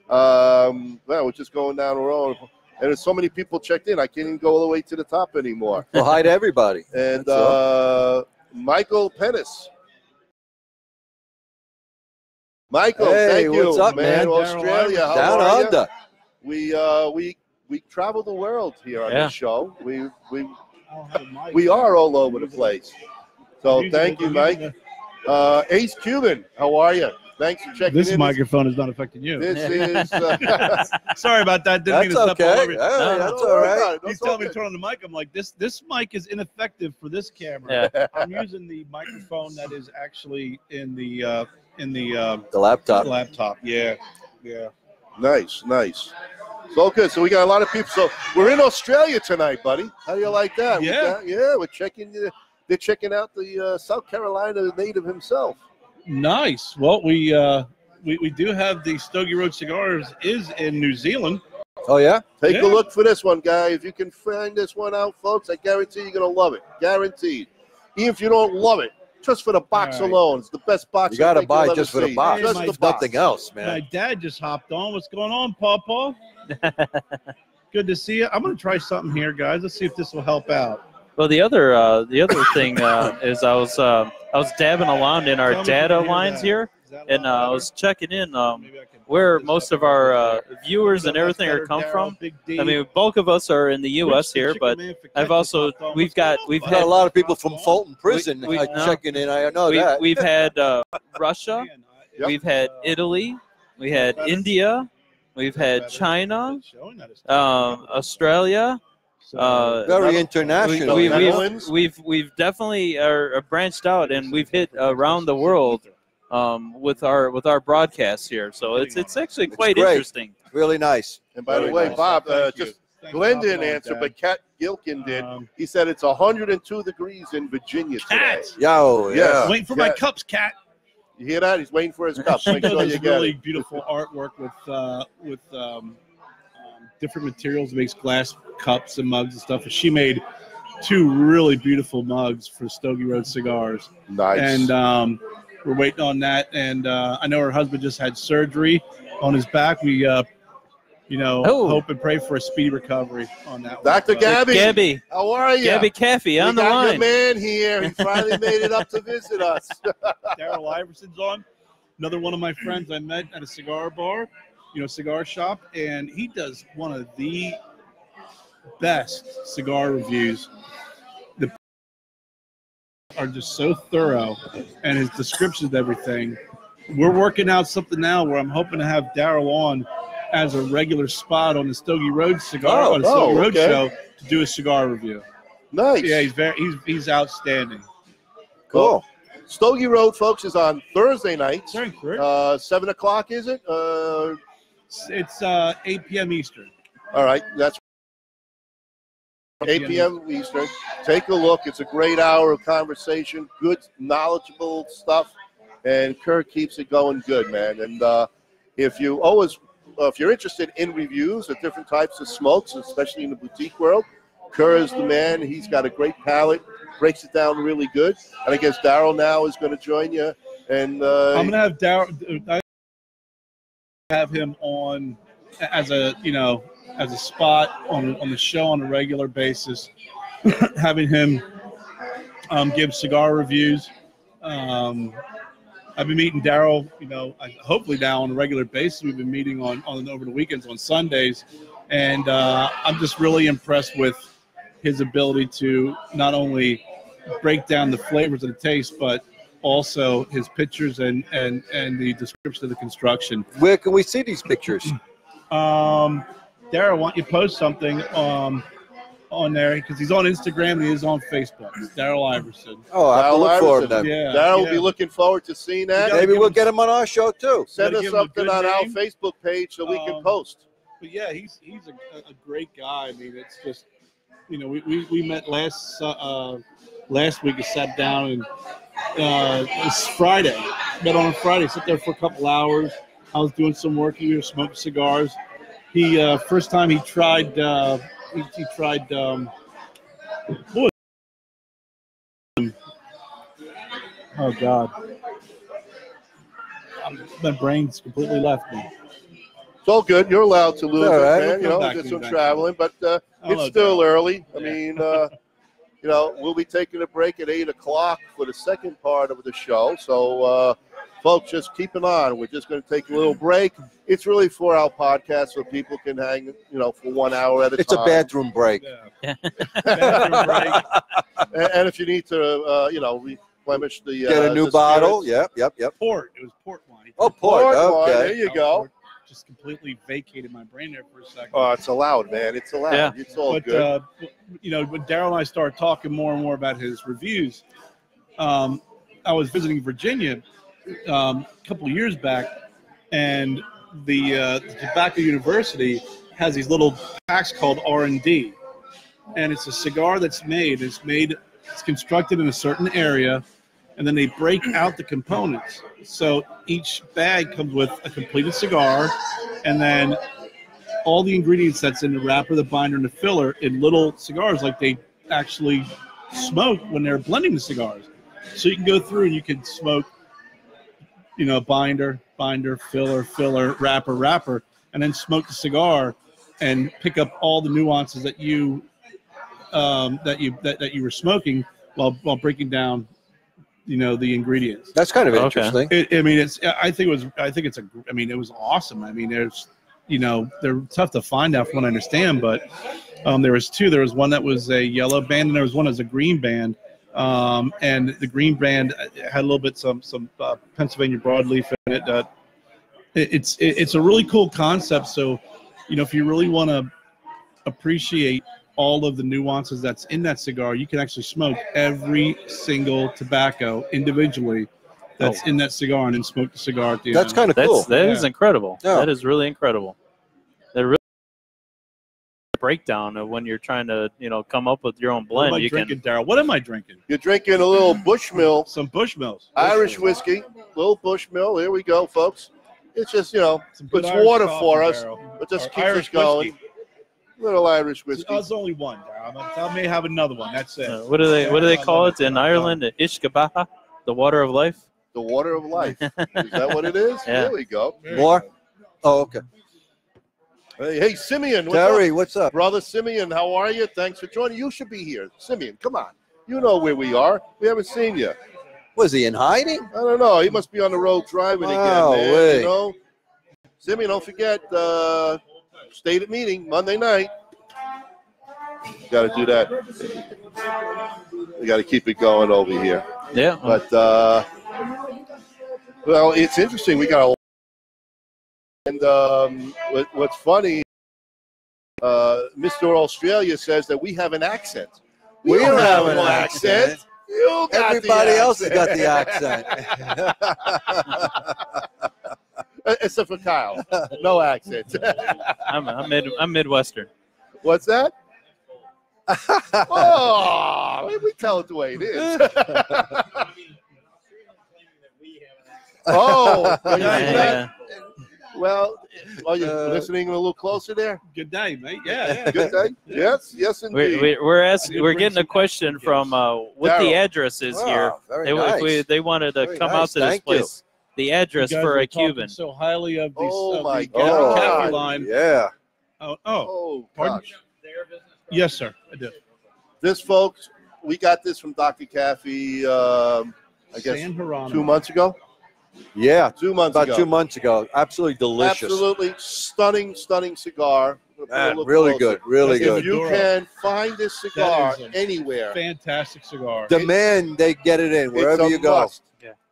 Well, we're just going down the road. And there's so many people checked in, I can't even go all the way to the top anymore. Well, hi to everybody. And That's all. Michael Pennis. Michael, Hey, thank you, what's up, man? Australia, how Down are under. you? We travel the world here on Yeah. this show. We are all over the place. So thank you, Mike. Ace Cuban, how are you? Thanks for checking This in. microphone is not affecting you. This is. Sorry about that. Didn't mean That's to step all okay. over you. Hey, that's all right. He's telling me to turn on the mic. I'm like, this mic is ineffective for this camera. Yeah. I'm using the microphone that is actually in the The laptop. laptop. Yeah. Nice. So good. So we got a lot of people. So we're in Australia tonight, buddy. How do you like that? Yeah. We're checking. They're checking out the South Carolina native himself. Nice. Well, we do have the Stogie Road Cigars is in New Zealand. Oh, yeah? Take Yeah. a look for this one, guy. If you can find this one out, folks, I guarantee you're going to love it. Guaranteed. Even if you don't love it, just for the box All right. alone. It's the best box. You got to I think you'll buy ever just for the see. box. Just Hey, the There's box. nothing else, My man. dad just hopped on. What's going on, Pawpaw? Good to see you. I'm going to try something here, guys. Let's see if this will help out. Well, the other thing is I was dabbing along in our Tell me if you data can hear lines that. here, Is that and loud I was checking in better? Maybe I can where put this most up of our a viewers little and bit. everything are Better, come Daryl, from. Big D. I mean, bulk of us are in the U.S. Rich the here, Chicken but Man for I've catching also popped on. we've What's going got on, we've We got a had lot of people from Fulton Prison we- checking in. I know that. we've had Russia, Man, Yep. we've had Italy, we had better? India, we've had better? China, It's showing that it's- Australia. So, Very We- international. we- you know? Netherlands. We've definitely are branched out, and we've hit around the world with our broadcasts here. So it's actually It's quite great. interesting. Really nice. And by the Very way, nice. Bob, Thank you. just Thanks Glenn for didn't hopping on, answer, Dad. but Kat Gilkin did. Um, He said it's 102 degrees in Virginia today. Cat. Yo, Yes. yeah. Waiting for my Cat. cups, Cat. You hear that? He's waiting for his cup. She Make does sure this you get really it. beautiful artwork with different materials. Makes glass cups and mugs and stuff. And she made 2 really beautiful mugs for Stogie Road Cigars. Nice. And we're waiting on that. And I know her husband just had surgery on his back. We, Oh. hope and pray for a speedy recovery on that one. Dr. But- Gabby, how are you? Gabby Caffey on we the got your line. man here. He finally made it up to visit us. Daryl Iverson's on. Another one of my friends I met at a cigar bar, cigar shop, and he does one of the best cigar reviews. The are just so thorough, and his descriptions of everything. We're working out something now where I'm hoping to have Daryl on as a regular spot on the Stogie Road cigar on the Stogie Road okay. show to do a cigar review. Nice. Yeah, he's outstanding. Cool. Stogie Road, folks, is on Thursday nights. Sorry, Kurt. 7 o'clock, is it? It's 8 p.m. Eastern. All right. That's 8 p.m. Eastern. Take a look. It's a great hour of conversation. Good, knowledgeable stuff. and Kerr keeps it going good, man. And if you're interested in reviews of different types of smokes, especially in the boutique world, Kerr is the man. He's got a great palate, breaks it down really good. And I guess Daryl now is going to join you. And I'm going to have Daryl. I have him on as a spot on the show on a regular basis, having him give cigar reviews. I've been meeting Daryl, hopefully now on a regular basis. We've been meeting on over the weekends on Sundays, and I'm just really impressed with his ability to not only break down the flavors and the taste, but also his pictures and the description of the construction. Where can we see these pictures? Daryl, why don't you post something on there, because he's on Instagram and he is on Facebook. It's Daryl Iverson. Oh, I have to look for him then. Yeah, Daryl will be looking forward to seeing that. Maybe we'll get him on our show too. Send us something on our Facebook page so we can post. But yeah, he's a great guy. I mean, it's just, we met last week. We sat down and it's Friday. Met on a Friday. Sat there for a couple hours. I was doing some work. We were smoking cigars. He first time he tried. He tried. Oh God, my brain's completely left me. It's all good. You're allowed to lose it, man. We'll Did some traveling, but it's still early. I mean, we'll be taking a break at 8 o'clock for the second part of the show. So, folks, just keep it on. We're just going to take a little break. It's really for our podcast so people can hang, for 1 hour at a time. It's a bathroom break. Yeah. Bathroom break. And if you need to, replenish the get a new bottle. Yep. Port. It was port wine. Oh, port. Okay. There you go. Just completely vacated my brain there for a second. Oh, it's allowed, man. It's allowed. Yeah. It's all But, good. when Daryl and I started talking more and more about his reviews, I was visiting Virginia a couple of years back, and the Tobacco University has these little packs called R&D, and it's a cigar that's made. It's constructed in a certain area, and then they break out the components. So each bag comes with a completed cigar, and then all the ingredients that's in the wrapper, the binder, and the filler in little cigars like they actually smoke when they're blending the cigars. So you can go through and you can smoke, binder, filler, wrapper, and then smoke the cigar and pick up all the nuances that you were smoking while breaking down, the ingredients. That's kind of interesting. It was awesome. I mean, they're tough to find out from what I understand, but there was two. There was one that was a yellow band, and there was one that was a green band. And the green band had a little bit some Pennsylvania broadleaf in it. It's a really cool concept. So, if you really want to appreciate all of the nuances that's in that cigar, you can actually smoke every single tobacco individually that's in that cigar, and then smoke the cigar at the end. That's kind of cool. That is incredible. Yeah. That is really incredible. That really breakdown of when you're trying to, come up with your own blend. What am I drinking, Daryl? What am I drinking? You're drinking a little Bushmill. Some Bushmills. Irish whiskey. Little Bushmill. Here we go, folks. It's just, it's Irish water coffee, for us. Daryl. But just Or keeps Irish us going. whiskey. Little Irish whiskey. There's only one, Daryl. I may have another one. That's it. What do they call it in Ireland? Ishkabaha, the water of life. The water of life. Is that what it is? Yeah. There we go. More? Oh, okay. Hey, Simeon. Terry, what's up? Brother Simeon, how are you? Thanks for joining. You should be here. Simeon, come on. You know where we are. We haven't seen you. Was he in hiding? I don't know. He must be on the road driving again, man. Way. Simeon, don't forget, state at meeting Monday night. Got to do that. We got to keep it going over here. Yeah. But, well, it's interesting. We got a and what's funny, Mr. Australia says that we have an accent. We don't have an accent. You got Everybody the else has got accent. the accent. Except for Kyle. No accent. I'm Midwestern. What's that? Oh, we tell it the way it is. Oh, Yeah. Well, are you listening a little closer there? Good day, mate. Yeah. Good day. Yes, indeed. We're getting a question from what the address is here. Very nice. They wanted to Very come nice. out to this Thank you. place. The address You guys for were a talking Cuban. so highly of these. Oh, my the God. Cafe line. Yeah. Oh, Oh, pardon? gosh. Yes, sir. I did. This, folks, we got this from Dr. Caffey, I guess, San Geronimo. 2 months ago. Yeah. 2 months About ago. 2 months ago. Absolutely delicious. Absolutely stunning cigar. Really good. Really If good. you can find this cigar That is a anywhere, Fantastic cigar. Demand they get it in wherever it's a you go. must.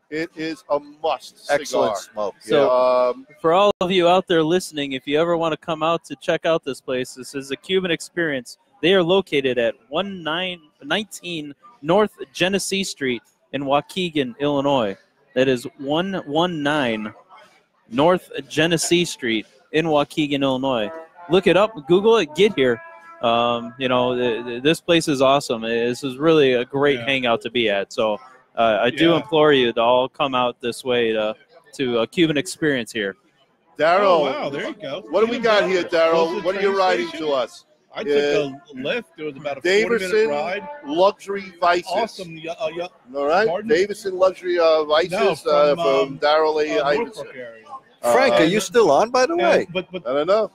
It is a must cigar. Excellent smoke. So for all of you out there listening, if you ever want to come out to check out this place, this is the Cuban Experience. They are located at 19 North Genesee Street in Waukegan, Illinois. That is 119 North Genesee Street in Waukegan, Illinois. Look it up, Google it, get here. This place is awesome. This is really a great hangout to be at. So I do implore you to all come out this way to a Cuban Experience here. Daryl, Oh, wow, there you go. what do we got here, Daryl? What are you writing to us? I took a lift. It was about a 40-minute Davison ride. Luxury Vices. Awesome. All right. Pardon? Davison Luxury Vices No, from Daryl A. Iverson. Norfolk area. Frank, are you still on, by the way? But I don't know.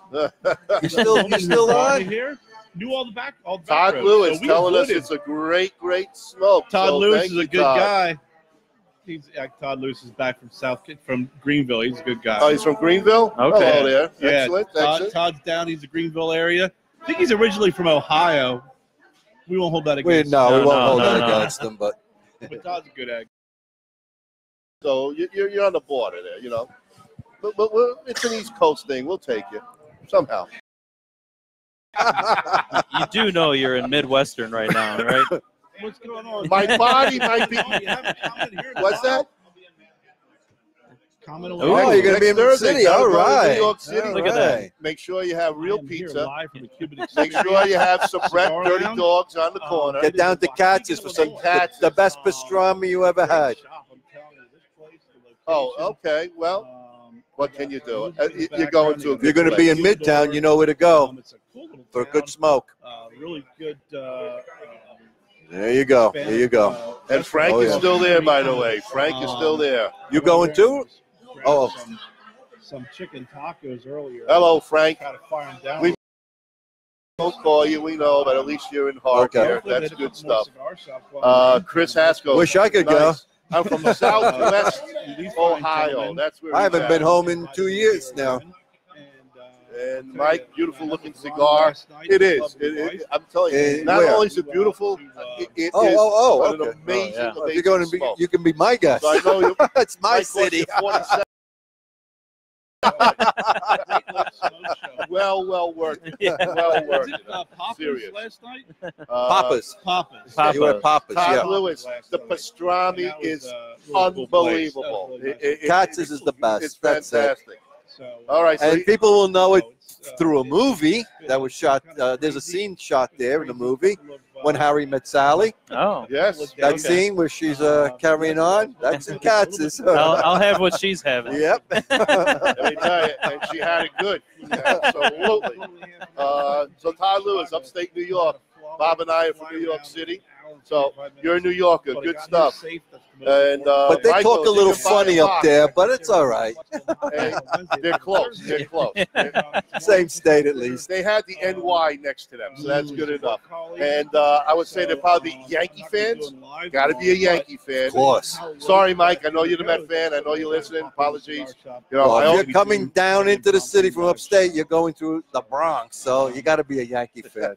You still on? Here? Knew all the back Todd roads. Lewis So we telling us avoided. it's a great smoke. Todd So Lewis thank is a you, good Todd. guy. Todd Lewis is back from Greenville. He's a good guy. Oh, he's from Greenville? Okay. Hello there. Yeah, Excellent. Todd's down. He's the Greenville area. I think he's originally from Ohio. We won't hold that against him. We won't hold no, that no. against them, but Todd's a good egg. So you're on the border there, But it's an East Coast thing. We'll take you somehow. You do know you're in Midwestern right now, right? What's going on? My body might be. Oh, you haven't commented here. What's that? Comment Oh, away. you're going to be in the Thursday, city. gotta All go to right. New York City. All Look at that. right. Make sure you have real I am here pizza. live from the Cuban Make Experience. sure you have some Brett Cigar Dirty Lounge. Dogs on the corner. Get down to Katz's for some the best pastrami you ever had. Oh, okay. Well, what can you do? You're going to a If you're going to be in Midtown, you know where to go It's a cool little for a town. good smoke. Really good. There you go. There you go. And Frank Oh, is yeah. still there, by the way. Frank is still there. You going too? Oh. Some chicken tacos earlier. Hello, Frank. Try to fire 'em down. We won't call you, we know, but at least you're in heart Okay. here. Hopefully That's they good put more stuff. cigar shops while Chris Haskell. Wish I could Nice. I'm from Southwest These fine Ohio. gentlemen. That's where I he's haven't at. been home in 2 years now. And Mike, beautiful looking cigar. It is. I'm telling you, not Where? only is it beautiful, it is Oh, an okay. amazing, yeah. If you're amazing going to be, smoke. you can be my guest. So I know you. It's my Mike cost you city. 47. Well worth it. Yeah. Well worth it. Papa's Serious. last night? Papa's. Papa's. Papa's. You had Papa's, Todd yeah. Lewis, the pastrami That was is a really cool place. unbelievable. That was really nice. Katz's is the best. It's That's it. fantastic. So, All right, so And people will know it it's, through a movie that was shot. There's a scene shot there in the movie when Harry met Sally. Oh, yes. That Okay. scene where she's carrying on, that's in Katz's. I'll have what she's having. Yep. Let me tell you, and she had it good. Absolutely. So Todd Lewis, upstate New York. Bob and I are from New York City. So you're a New Yorker. Good stuff. And But they Michael, talk a you little can buy funny a up box. there, but it's all right. Hey, they're close. They're close. Same state at least. They had the NY next to them, so that's good enough. And I would say they're probably Yankee fans. Got to be a Yankee fan. Of course. Sorry, Mike. I know you're the Met fan. I know you're listening. Apologies. You know, I Well, if hope you're coming down into the city from upstate, you're going through the Bronx, so you got to be a Yankee fan.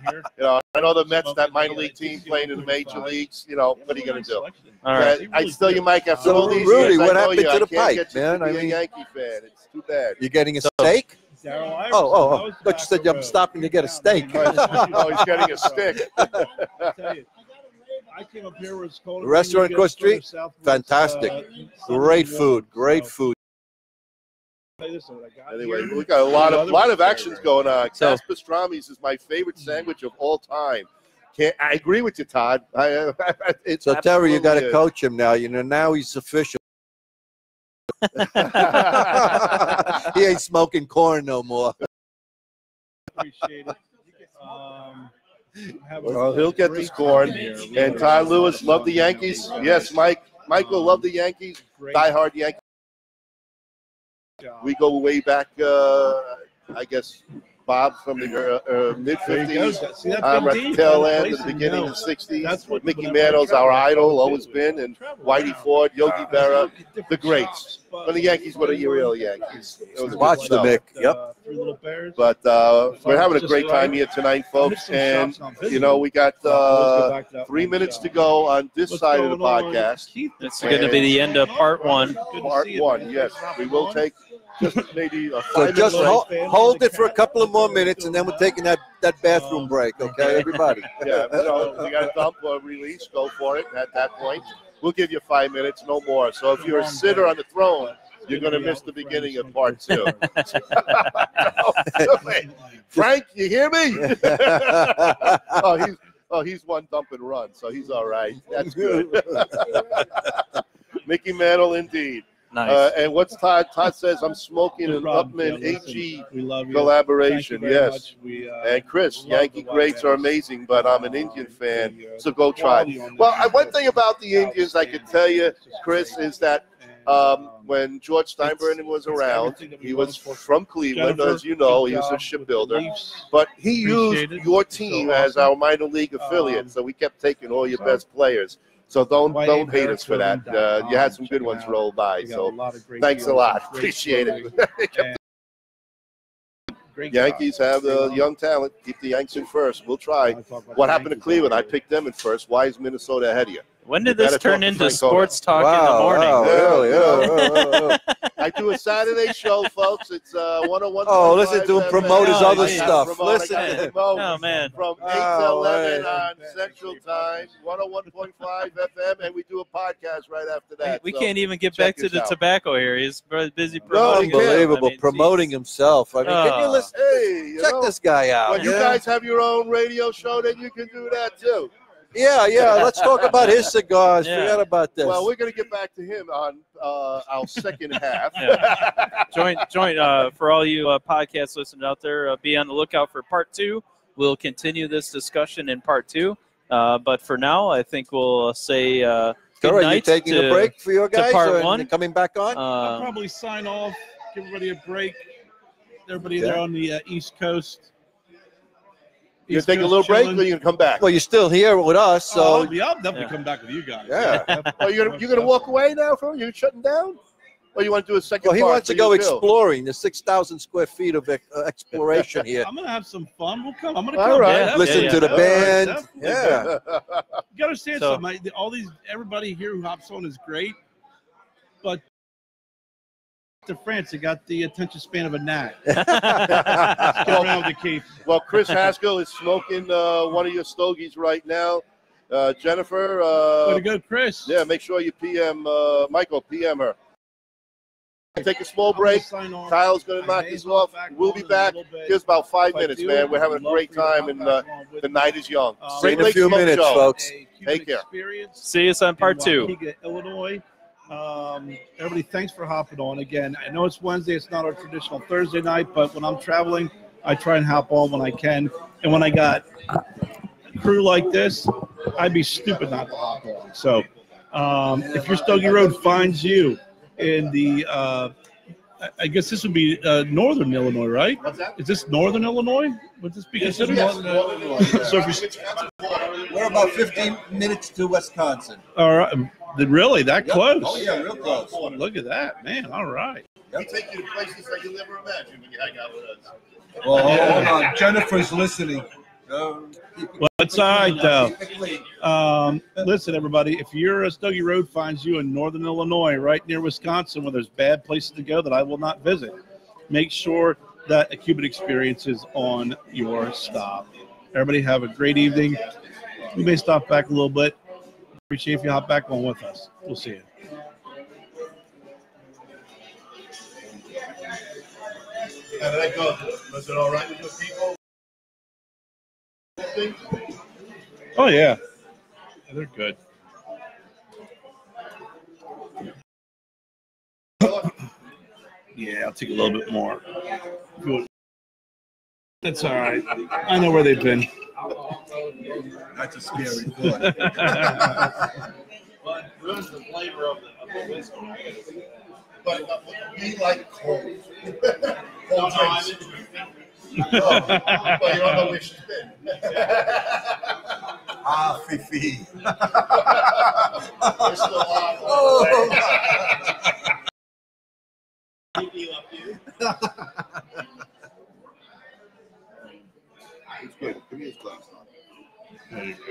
you know, I know the Mets, that minor league team playing in the major leagues. You know, what are you going to do? All right. I tell you, Mike, after So, all these Rudy, years, I what know happened you. to I the can't pipe, get you man? to I be a mean- Yankee fan. It's too bad. You're getting a steak? Oh, I thought you said I'm stopping to get a steak. Oh, he's getting a stick. I came up here where it's cold. The restaurant across the street, fantastic. Great food, great food. Anyway, we got a lot of actions going on. Cass Pastrami's is my favorite sandwich of all time. I agree with you, Todd. It's So Terry, you got absolutely to is. coach him now. You know, now he's official. He ain't smoking corn no more. Appreciate it. Well, he'll get the scoring. And Ty Lewis, love the Yankees. Yes, Michael, love the Yankees. Diehard Yankees. We go way back, I guess, Bob, from the mid-50s. I'm at the tail end of the beginning of the 60s. Mickey Mantle's our idol, always been. And Whitey Ford, Yogi Berra, the greats. When the Yankees were the real Yankees. Watch the Mick. Yep. But we're having a great time here tonight, folks. And, you know, we got 3 minutes to go on this side of the podcast. It's going to be the end of part 1. Part 1, yes. We will take just maybe a 5 So minute just break. hold it for a couple of more minutes, and then we're taking that bathroom break, okay, everybody? Yeah, so we got a dump or release, go for it at that point. We'll give you 5 minutes, no more. So if you're a sitter on the throne, you're going to miss the beginning of part 2. Frank, you hear me? He's one dump and run, so he's all right. That's good. Mickey Mantle, indeed. Nice. And what's Todd? Todd says, I'm smoking an Upman AG collaboration. Yes. And Chris, Yankee greats are amazing, but I'm an Indian fan, so go try. Well, one thing about the Indians I can tell you, Chris, is that when George Steinbrenner was around, he was from Cleveland, as you know, he was a shipbuilder, but he used your team as our minor league affiliate, so we kept taking all your best players. So don't hate us for that. You had some good ones roll by. So thanks a lot. Appreciate it. Yankees have the young talent. Keep the Yanks in first. We'll try. What happened to Cleveland? I picked them in first. Why is Minnesota ahead of you? When did this turn into sports talk in the morning? Really? I do a Saturday show, folks. It's 101. Oh, listen to him promote his other stuff. Listen to him. Oh, man. From 8 to 11 on Central Time, 101.5 FM, and we do a podcast right after that. We can't even get back to the tobacco here. He's busy promoting. Unbelievable, promoting himself. I mean, can you listen? Hey, check this guy out. When you guys have your own radio show, then you can do that too. Yeah. Let's talk about his cigars. Yeah. Forget about this. Well, we're going to get back to him on our second half. Join for all you podcast listeners out there. Be on the lookout for part 2. We'll continue this discussion in part 2. But for now, I think we'll say good night. Are you taking a break for your guys? Part 1. Coming back on? I'll probably sign off. Give everybody a break. Everybody there on the East Coast. You take a little break, or you can come back. Well, you're still here with us, so I'll definitely come back with you guys. Yeah. Oh, you're gonna walk away now from you shutting down, or you want to do a second? Well, he wants to go exploring the 6,000 square feet of exploration here. I'm gonna have some fun. We'll come. I'm gonna come. All right. Listen to the band. Right, yeah. You gotta understand something. Everybody here who hops on is great, but to France, they got the attention span of a gnat. Get around the cape. Well, Chris Haskell is smoking one of your stogies right now. Jennifer. Way to go, Chris. Yeah, make sure you PM Michael. PM her. Take a small break. Kyle's going to knock this off. We'll be back. Here's about 5 minutes, man. We're having a great time, and the night is young. See you in a few minutes, folks. Take care. See us on part 2. Illinois. Everybody, thanks for hopping on again. I know it's Wednesday. It's not our traditional Thursday night, but when I'm traveling, I try and hop on when I can. And when I got a crew like this, I'd be stupid not to hop on. So if your Stogie Road finds you in the, I guess this would be northern Illinois, right? What's that? Is this northern Illinois? Would this be considered? Yes, northern Illinois. So if We're about 15 minutes to Wisconsin. all right. Really? That close? Oh, yeah, real close. Look at that, man. All right. We take you to places that you never imagined when you hang out with us. Well, hold on. Jennifer's listening. Well, it's all right, though. Listen, everybody, if your Stogie Road finds you in northern Illinois, right near Wisconsin, where there's bad places to go that I will not visit, make sure that a Cuban Experience is on your stop. Everybody have a great evening. We may stop back a little bit. Appreciate if you hop back on with us. We'll see you. How did that go? Was it all right with your people? Oh, yeah. They're good. Yeah, I'll take a little bit more. Good. That's all right. I know where they've been. That's a scary thought. But ruins the flavor of the whiskey. But we like cold. No, Cold no, I'm drinks. interested. Oh, but you don't know where she's been. Ah, Fifi. We're still on. Oh. Fifi up you. It's good. Give me his glass. There you go.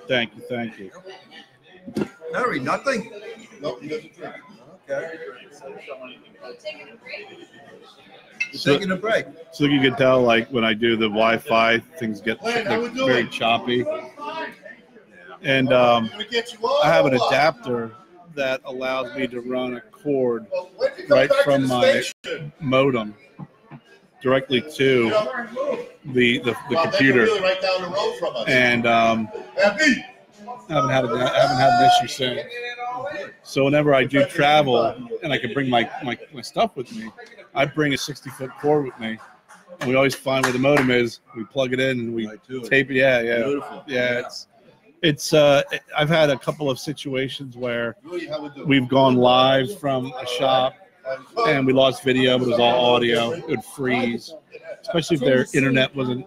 Thank you. Harry, nothing? No, he doesn't drink. Okay. Taking a break. So you can tell, like, when I do the Wi-Fi, things get Len, how we like, doing? very choppy. And I'm gonna get you all I have an up. adapter that allows me to run a cord Well, when you come right back to from the my station, modem directly you to know, the well, they can computer. really right down the road from us. And Happy. I haven't had an issue since. So whenever I do travel and I can bring my stuff with me, I bring a 60-foot cord with me, and we always find where the modem is. We plug it in and we tape it. Yeah. Beautiful. Yeah. It's I've had a couple of situations where Louis, how we doing? we've gone live from a shop and we lost video, but it was all audio. It would freeze, especially if their internet wasn't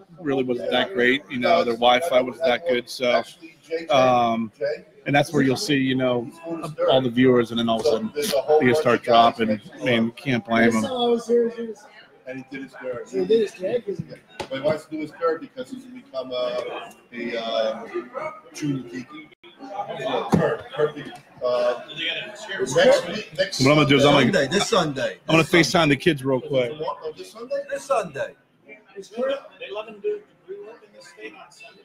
that great. You know, their Wi-Fi wasn't that good. So. Actually, JJ, And that's where you'll see, you know, all the viewers, and then all of a sudden there's a whole they just bunch start of guys dropping. next door. Man, can't blame them. And he did his dirt. So it is, yeah, 'cause- But he wants to do his dirt because he's become a junior geeky. Kerr, next week, next What I'm gonna do is Sunday, this Sunday. I'm gonna FaceTime the kids real quick. This Sunday? This Sunday. They let him do work in the state on Sunday.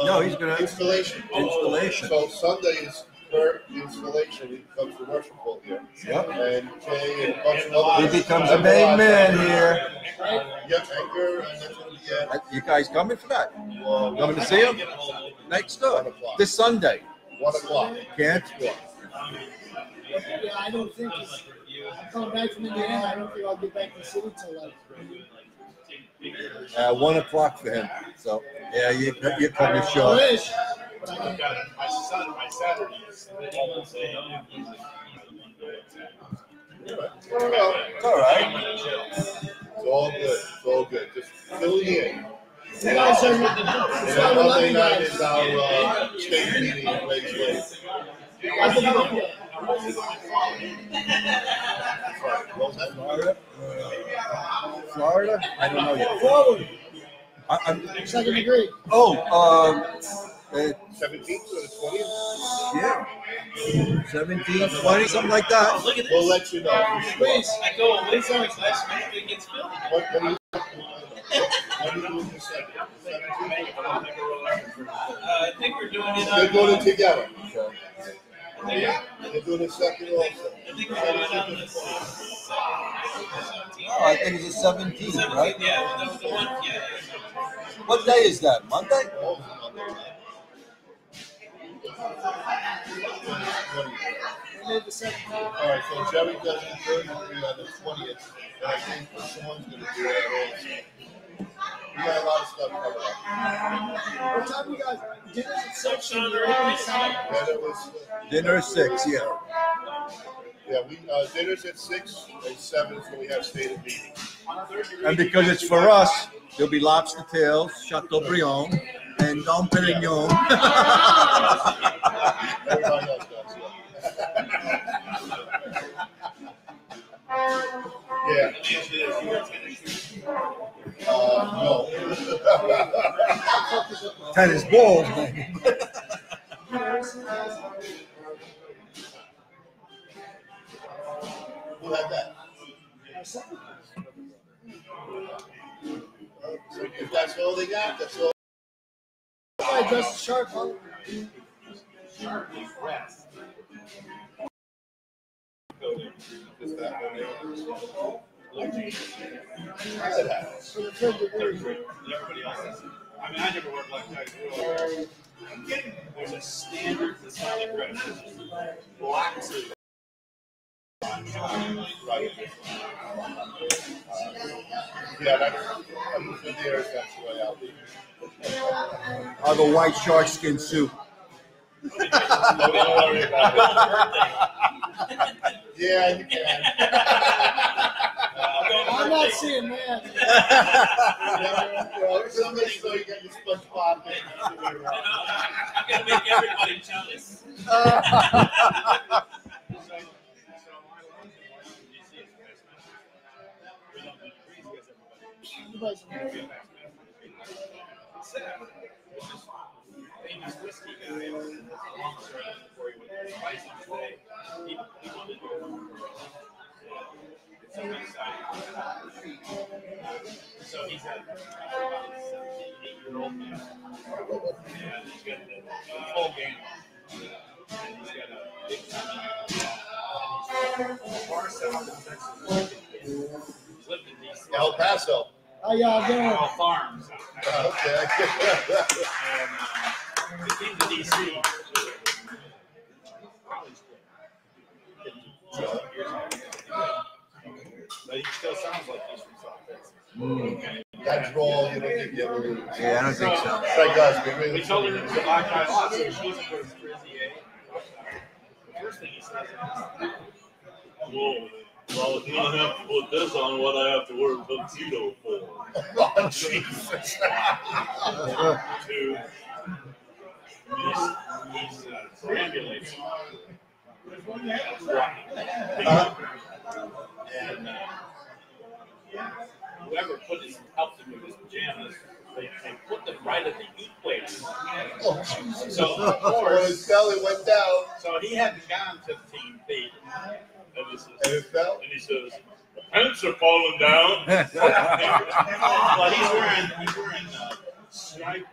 No, he's gonna- installation. Installation. So Sunday is Kerr installation. He becomes the worshipful here. Yep. And Jay and a bunch of other. He becomes the main man here. Yep, Edgar, and that's gonna be You guys coming for that? Coming to see him? Next door. 1 o'clock. This Sunday. 1 o'clock. Can't? Yeah, I don't think I'm coming back from Indiana. I don't think I'll get back to the city till like. 1 o'clock for him. So, yeah, you come to I show. wish. My Saturdays. It's all right. It's all good. It's all good. Just fill you in. You guys are. And then Monday night is our state meeting in Lake Lake. I think I'm okay. What was that? Florida? I don't know yet. Forward. I'm, Second degree. 17th or the 20th? yeah. 17, 20, something like that. Look at this. We'll let you know. Please. I go away from it last minute, it gets filled. What are you doing this second? 17th? I think we're doing it They're on. doing it together. Yeah. They're doing it second also. I think we're doing it on the Oh, I think it's the 17th, right? Yeah, that was the one. Yeah. What day is that? Monday? We made the second. All right, so Jerry does the third degree on the 20th, and I think someone's going to do that also. We got a lot of stuff coming up. What time you guys? Dinner's at 6 and you're open at 7. And it was, Dinner at 6, yeah. we dinner's at 6 and 7 is when we have state of meeting. And because it's for us, there'll be lobster tails, Chateaubriand, and Dom Perignon. Everybody else does. Yeah. No. Tennis balls, man. Who had that? If that's all they got, that's all. I dressed the shark, huh? For the third degree. Everybody else. I mean, I never worked like that. There's a standard Masonic rite. Black suit. Right. Yeah, I'm the there. That's the way I'll be. I'll go white shark skin soup. Don't worry about it. Yeah, you can. I'm not seeing that. Somebody so you get your sponge pop. I'm gonna make everybody jealous. Famous whiskey guy, almost right before he went to spice today. He wanted to do so he's a 78-year-old man. And he's got the full game. And he's got a big and he's far south in Texas. He's lived in D.C. El Paso. How y'all doing? All farms. Okay. And he came to D.C. But he still sounds like he's from South Texas. That drawl, you don't think you ever lose. Yeah, I don't think so. It's like us. We told her it was a black guy lot, so she was for his frizzy, eh? The first thing he says is, Whoa. Well, if I have to put this on, what I have to wear a tuxedo for? Oh, Jesus. Two, he's perambulating. And whoever helped him with his pajamas, they put them right at the equator. Oh, Jesus. So, of When course, his belly went down, so he hadn't gotten 15 feet. and it fell. And he says, the pants are falling down. Well, he's wearing striped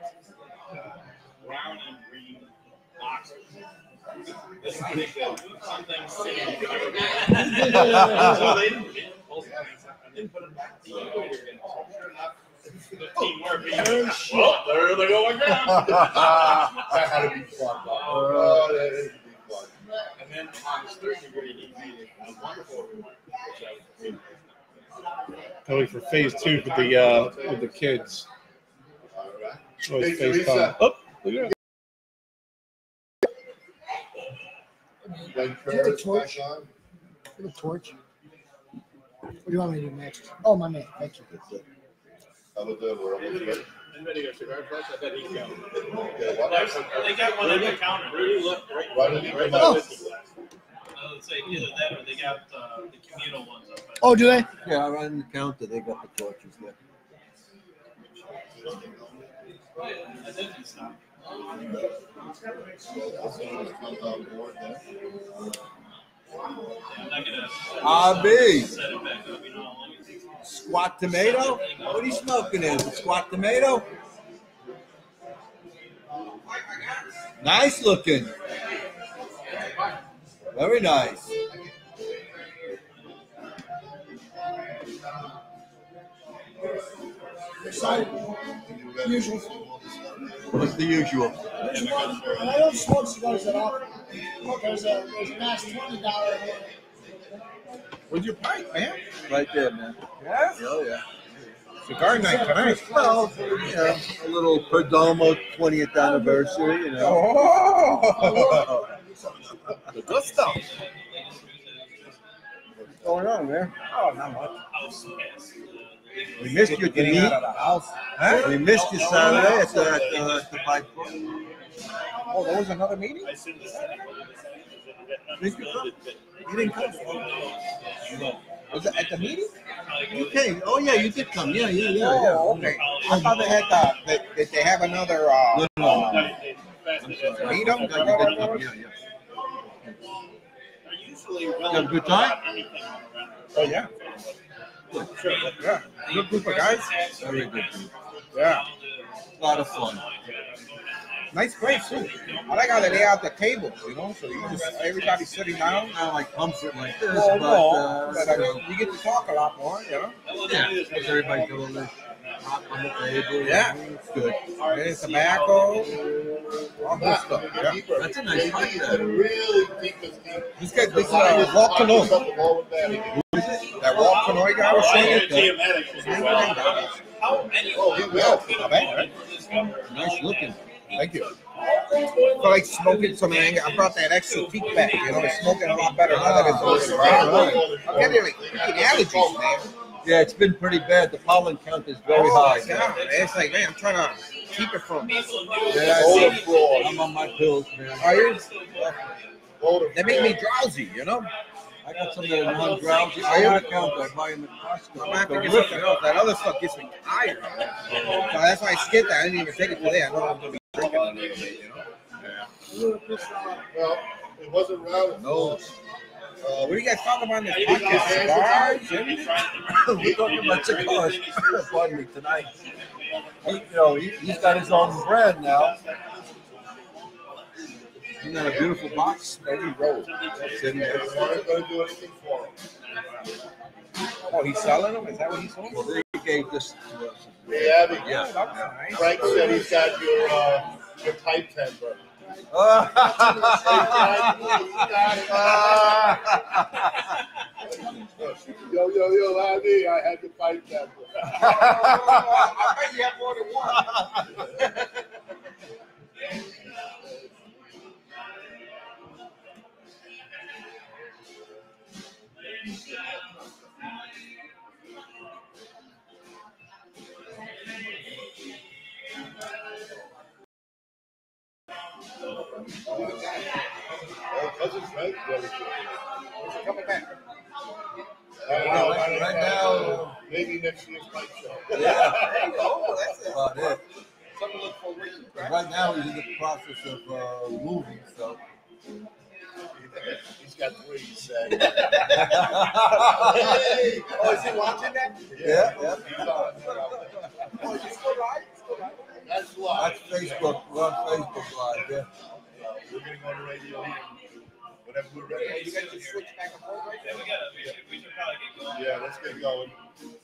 brown and green boxers. This is something silly. So they didn't pull the pants up and then put them back to the equator again. So sure enough, 15 more feet. Well, there they go again. That had to be fun. Oh, that is fun. And then on his third degree, he made a wonderful remark, which Can't wait for phase 2 with the kids. All right. Oh, Hey, it's phase Teresa. 5. Oh, look at that. When Do you have a Kerr's torch? back on, Get a torch. What do you want me to do next? Oh, my man. Thank you. how about that? We're almost ready. anybody got cigar butts? I bet he's got one. Okay, what? They got one at the counter. Rudy, look, right Right by Oh. the whiskey glass. Let's say either that or they got the communal ones up at Oh, do they? Yeah, right on the counter, they got the torches there. that didn't stop. I'm not gonna RB. set it back up, you know. Squat tomato? What are you smoking there? Is it squat tomato? Nice looking. Very nice. Excited. Usual. What's the usual? And I don't smoke cigars that often. There's a nice $20. Where's your pipe, man? Right there, man. Yeah? Oh, yeah. Cigar night tonight. Well, you know, a little Perdomo 20th anniversary, you know. Oh! The good stuff. What's going on, man? Oh, not much. House pass. We missed you, Getting out of the house. Huh? We missed you Saturday at the bike club. Oh, there was another meeting? Did you come? You didn't come? Was it at the meeting? You came. Oh, yeah, you did come. Yeah. Oh, okay. I thought they had that they have another No. meet up. Yeah. Usually You have a good time? Oh yeah. Yeah. Good group of guys. Very good. Yeah. A lot of fun. Nice place too. I like how they lay out the tables, you know, so you just everybody's sitting down. Not like comfort like this, Well, but no, but I mean, you get to talk a lot more, you know. yeah, because everybody's a little top on the table. Yeah. It's good. There's tobacco, all good stuff. Yeah. That's a nice pipe there. Really deep as deep. This guy, this Walt Canoy. That Walt Canoy guy was saying it. Oh, he will. Not bad, right? Nice looking. Thank you. I feel like smoking some anger. I brought that extra teak back. You know, it's smoking a lot better now that it's over. I'm getting like freaking allergies, man. Yeah, it's been pretty bad. The pollen count is very high. Yeah, it's like, man, I'm trying to keep it from. Yeah, I'm on my pills, man. Are you? They make me drowsy, you know? I got some that are non-drowsy. Are you? I count. I buy them at Costco. I'm gonna have to get something else. That other stuff gets me tired. So that's why I skipped that. I didn't even take it today. I know I'm gonna be drinking a little bit, you know? Well, it wasn't round. No. What do you guys talk about in this podcast? Cigars? We're talking about cigars. Pardon me, tonight. He's got his own brand now. Isn't that a beautiful box? Every roll. Sitting there. We're going to do anything for him. Oh, he's selling them? Is that what he's selling? Well, they gave this to us. Yeah, Yeah, that's nice. Frank said he's got your pipe temper. Yo, Andy, I had your pipe temper. I bet you have more than one. Cousin Frank, Coming back. right now, maybe next year's pipe show. Yeah. Oh, that's it. About it. Something to look forward to. Right now, he's in the process of moving, so. He's got three, he said. Hey! Oh, is he watching that? Yeah. He's on. Oh, is he still live? That's live. That's Facebook. We're on Facebook Live, yeah. We're going to go on the radio here. Whenever we're ready. You guys just switch back and forth right there? We should probably get going. Yeah, let's get going.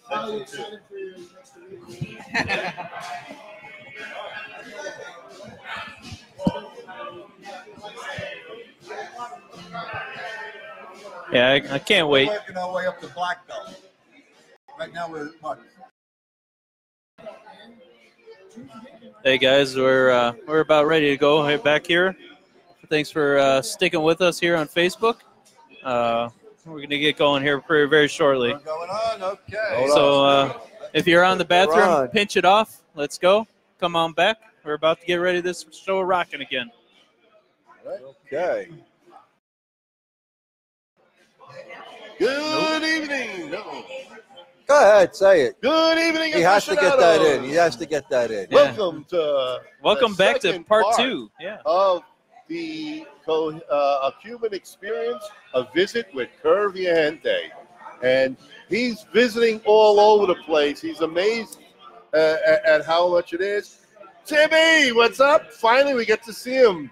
Section 2. Yeah, I can't wait. We're working our way up to black belt. Right now, we're what? Hey guys, we're about ready to go right back here. Thanks for sticking with us here on Facebook. We're going to get going here very, very shortly. We're going on, okay. So if you're on the bathroom, on. pinch it off. Let's go. Come on back. We're about to get ready. This show rocking again. Okay. Good evening. No. Go ahead, say it. Good evening. He has to get that in. He has to get that in. Welcome to Welcome the back to second part 2. Yeah. of the a Cuban Experience, a visit with Kerr Viajante. And he's visiting all over the place. He's amazed at how much it is. Timmy, what's up? Finally, we get to see him.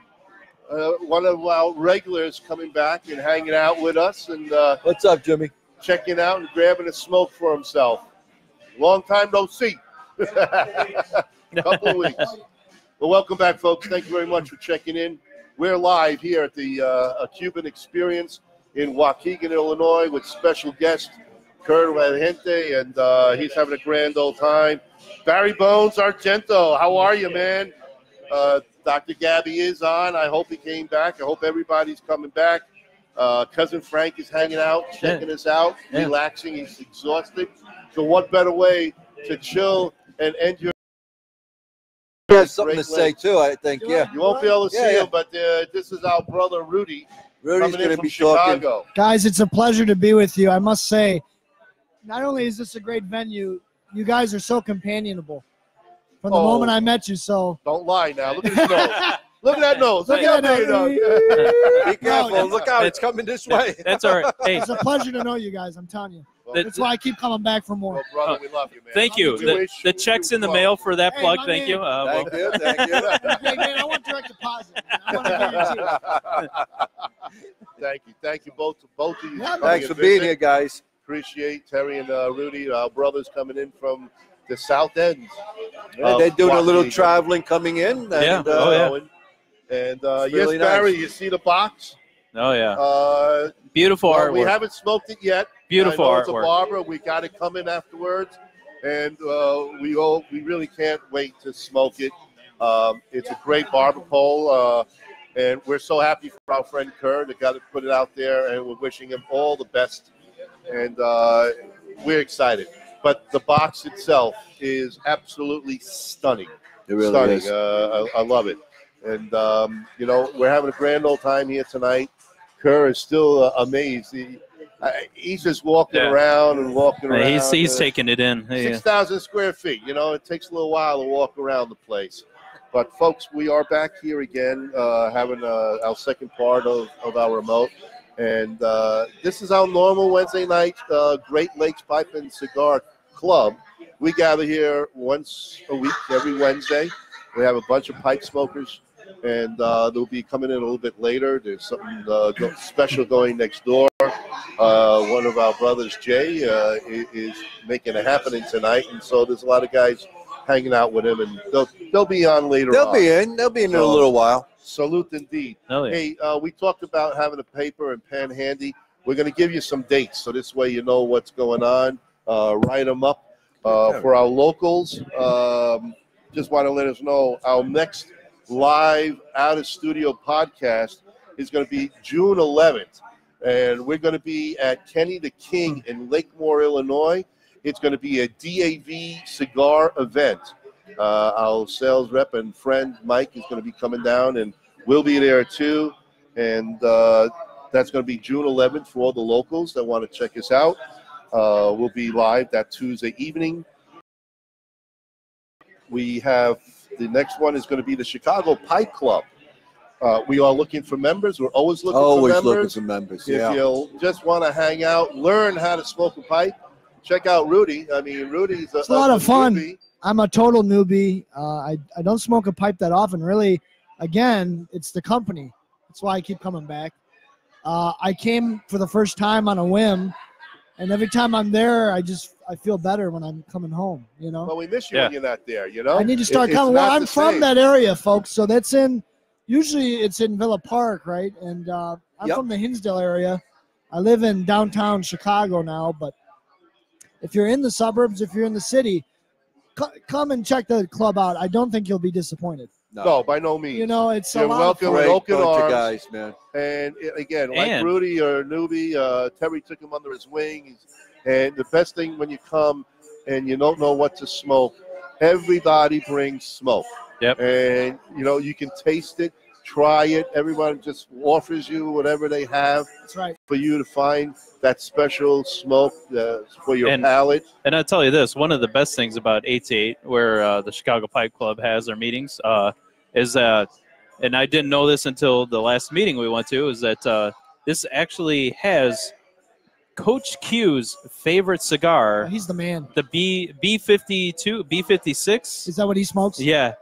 One of our regulars coming back and hanging out with us and What's up, Jimmy? checking out and grabbing a smoke for himself. Long time no see. Couple of weeks. Well, welcome back, folks. Thank you very much for checking in. We're live here at the Cuban Experience in Waukegan, Illinois, with special guest Kerr Viajante, and he's having a grand old time. Barry Bones Argento, how are you, man? Dr. Gabby is on. I hope he came back. I hope everybody's coming back. Cousin Frank is hanging out, checking us out, relaxing. He's exhausted. So what better way to chill and end your He has something to say, too, I think, yeah. You won't be able to see Yeah. him, but this is our brother Rudy. Rudy's coming in going to from be talking. Chicago. Guys, it's a pleasure to be with you. I must say, not only is this a great venue, you guys are so companionable from the moment I met you. So Don't lie now. Look at his nose. Look at that nose. Look Look at at that nose. Be careful. Look out. It's coming this way. That's all right. Hey, it's a pleasure to know you guys. I'm telling you. the- That's why I keep coming back for more. Well, brother, we love you, man. thank you. We The wish- check's in the mail for that Hey, plug. my Thank man. you. Thank you. Thank you. Hey, man, I want direct deposit. Man. I want to guarantee it. Thank you both of you. Yeah, coming Thanks and for being visit. here, guys. Appreciate Terry and Rudy, our brothers coming in from the south end. Yeah, they're doing a little traveling coming in. And, And yes, really Barry, you see the box? Oh yeah. Beautiful artwork. We haven't smoked it yet. Beautiful I know artwork. It's a barber. We got to come in afterwards, and we really can't wait to smoke it. It's a great barber pole, and we're so happy for our friend Kerr that got to put it out there, and we're wishing him all the best. And we're excited. But the box itself is absolutely stunning. It really is. I love it. And, we're having a grand old time here tonight. Kerr is still amazed. He's just walking around and walking around. He's taking it in. 6,000 square feet. It takes a little while to walk around the place. But, folks, we are back here again having our second part of our remote. And this is our normal Wednesday night Great Lakes Pipe and Cigar Club. We gather here once a week, every Wednesday. We have a bunch of pipe smokers, and they'll be coming in a little bit later. There's something special going next door. One of our brothers, Jay, is making it happening tonight, and so there's a lot of guys hanging out with him, and they'll be on later. They'll be in in a little while. Salute indeed. Yeah. Hey, we talked about having a paper and pen handy. We're going to give you some dates, so this way you know what's going on. Write them up for our locals. Just want to let us know our next live out-of-studio podcast is going to be June 11th, and we're going to be at Kenny the King in Lakemore, Illinois. It's going to be a DAV cigar event. Our sales rep and friend Mike is going to be coming down, and we'll be there too. And that's going to be June 11th for all the locals that want to check us out. We'll be live that Tuesday evening. We have the next one is going to be the Chicago Pipe Club. We are looking for members. We're always looking for members. If you just want to hang out, learn how to smoke a pipe, check out Rudy. I mean, Rudy's it's a lot of fun. Newbie. I'm a total newbie. I don't smoke a pipe that often. Really, again, it's the company. That's why I keep coming back. I came for the first time on a whim, and every time I'm there, I feel better when I'm coming home, Well, we miss you when you're not there, I need to start coming. Well, I'm from that area, folks, so that's usually it's in Villa Park, right? And I'm from the Hinsdale area. I live in downtown Chicago now, but if you're in the suburbs, if you're in the city, come and check the club out. I don't think you'll be disappointed. No, by no means. It's You're a lot welcome of with fun. open arms, guys, man. And again, like Rudy or Newbie, Terry took him under his wing. And the best thing when you come and you don't know what to smoke, everybody brings smoke. Yep. And you can taste it, try it. Everyone just offers you whatever they have. That's right. For you to find that special smoke for your palate. And I'll tell you this, one of the best things about 8 to 8, where the Chicago Pipe Club has their meetings, is that, and I didn't know this until the last meeting we went to, is that this actually has Coach Q's favorite cigar. He's the man. The B52, B56. Is that what he smokes? Yeah.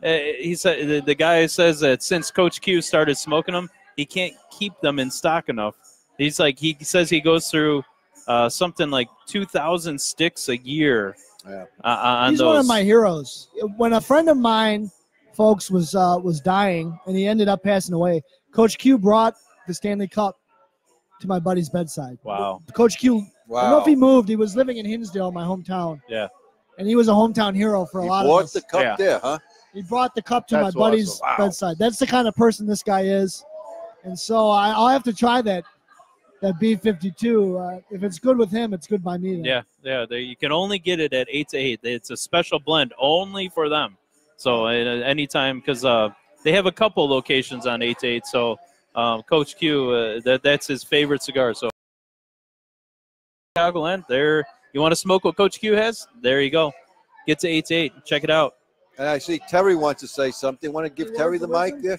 He said the guy says that since Coach Q started smoking them, he can't keep them in stock enough. He says he goes through something like 2,000 sticks a year. He's one of my heroes. When a friend of mine, folks, was dying and he ended up passing away, Coach Q brought the Stanley Cup to my buddy's bedside. Wow. Coach Q, I don't know if he moved. He was living in Hinsdale, my hometown. Yeah. And he was a hometown hero for a lot of us. He brought the cup there, huh? He brought the cup to my buddy's bedside. That's the kind of person this guy is. And so I'll have to try that B52. If it's good with him, it's good by me. Then. Yeah. You can only get it at 8 to 8. It's a special blend only for them. So anytime, because they have a couple locations on 8 to 8. So Coach Q, that's his favorite cigar. So Chicagoland, there. You want to smoke what Coach Q has? There you go. Get to 8 to 8. Check it out. And I see Terry wants to say something. Want to give Terry the mic there?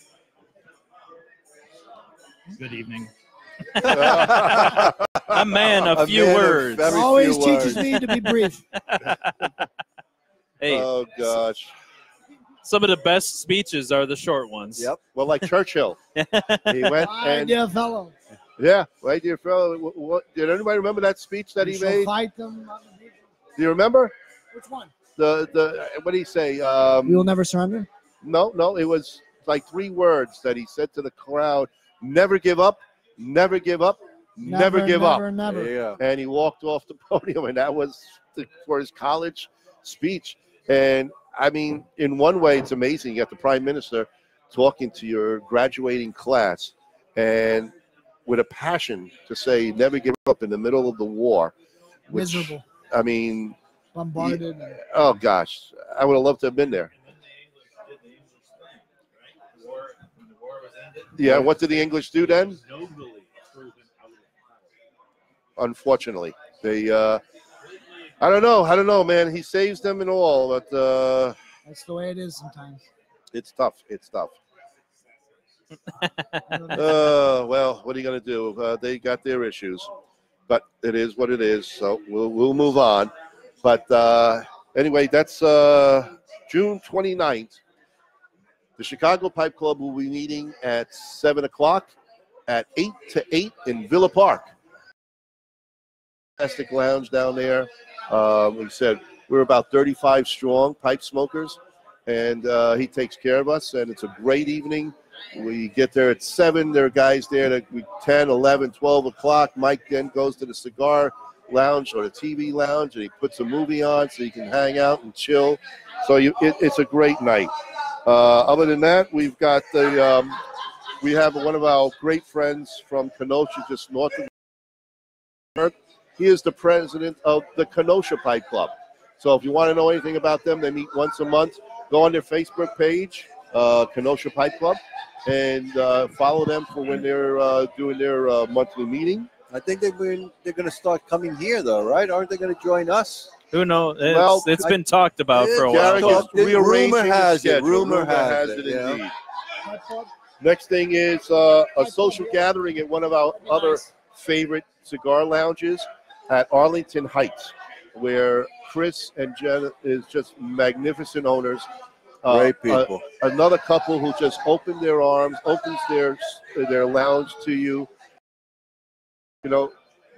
Good evening. A man, a few words. Always teaches me to be brief. Hey. Oh, gosh. Some of the best speeches are the short ones. Yep. Well, like Churchill. He went and dear fellow. Yeah, right, dear fellow. What, did anybody remember that speech that he made? Fight them. Do you remember? Which one? what did he say? We will never surrender. No, it was like 3 words that he said to the crowd: never give up, never give up, never give up. Never. Yeah. And he walked off the podium, and that was for his college speech. And I mean, in one way, it's amazing. You got the prime minister talking to your graduating class, and with a passion to say, never give up in the middle of the war. Which, Miserable. I mean, Bombarded. oh gosh, I would have loved to have been there. Yeah, what did the English do then? Unfortunately, they. I don't know, man. He saves them and all, but that's the way it is sometimes. It's tough. Well, what are you going to do? They got their issues, but it is what it is. So we'll move on. But anyway, that's June 29th. The Chicago Pipe Club will be meeting at 7 o'clock at 8 to 8 in Villa Park. Fantastic lounge down there. We said we're about 35 strong pipe smokers, and he takes care of us, and it's a great evening. We get there at 7. There are guys there at 10, 11, 12 o'clock. Mike then goes to the cigar lounge or the TV lounge, and he puts a movie on so you can hang out and chill. So it's a great night. Other than that, we've got we have one of our great friends from Kenosha, just north of Kerr. He is the president of the Kenosha Pipe Club. So if you want to know anything about them, they meet once a month. Go on their Facebook page, Kenosha Pipe Club, and follow them for when they're doing their monthly meeting. I think they're going to start coming here, though, right? Aren't they going to join us? Who knows? It's been talked about for a while. Rumor has it. Indeed. Next thing is a social gathering at one of our other favorite cigar lounges at Arlington Heights, where Chris and Jen is just magnificent owners. Great people. Another couple who just opened their arms, opens their lounge to you. You know,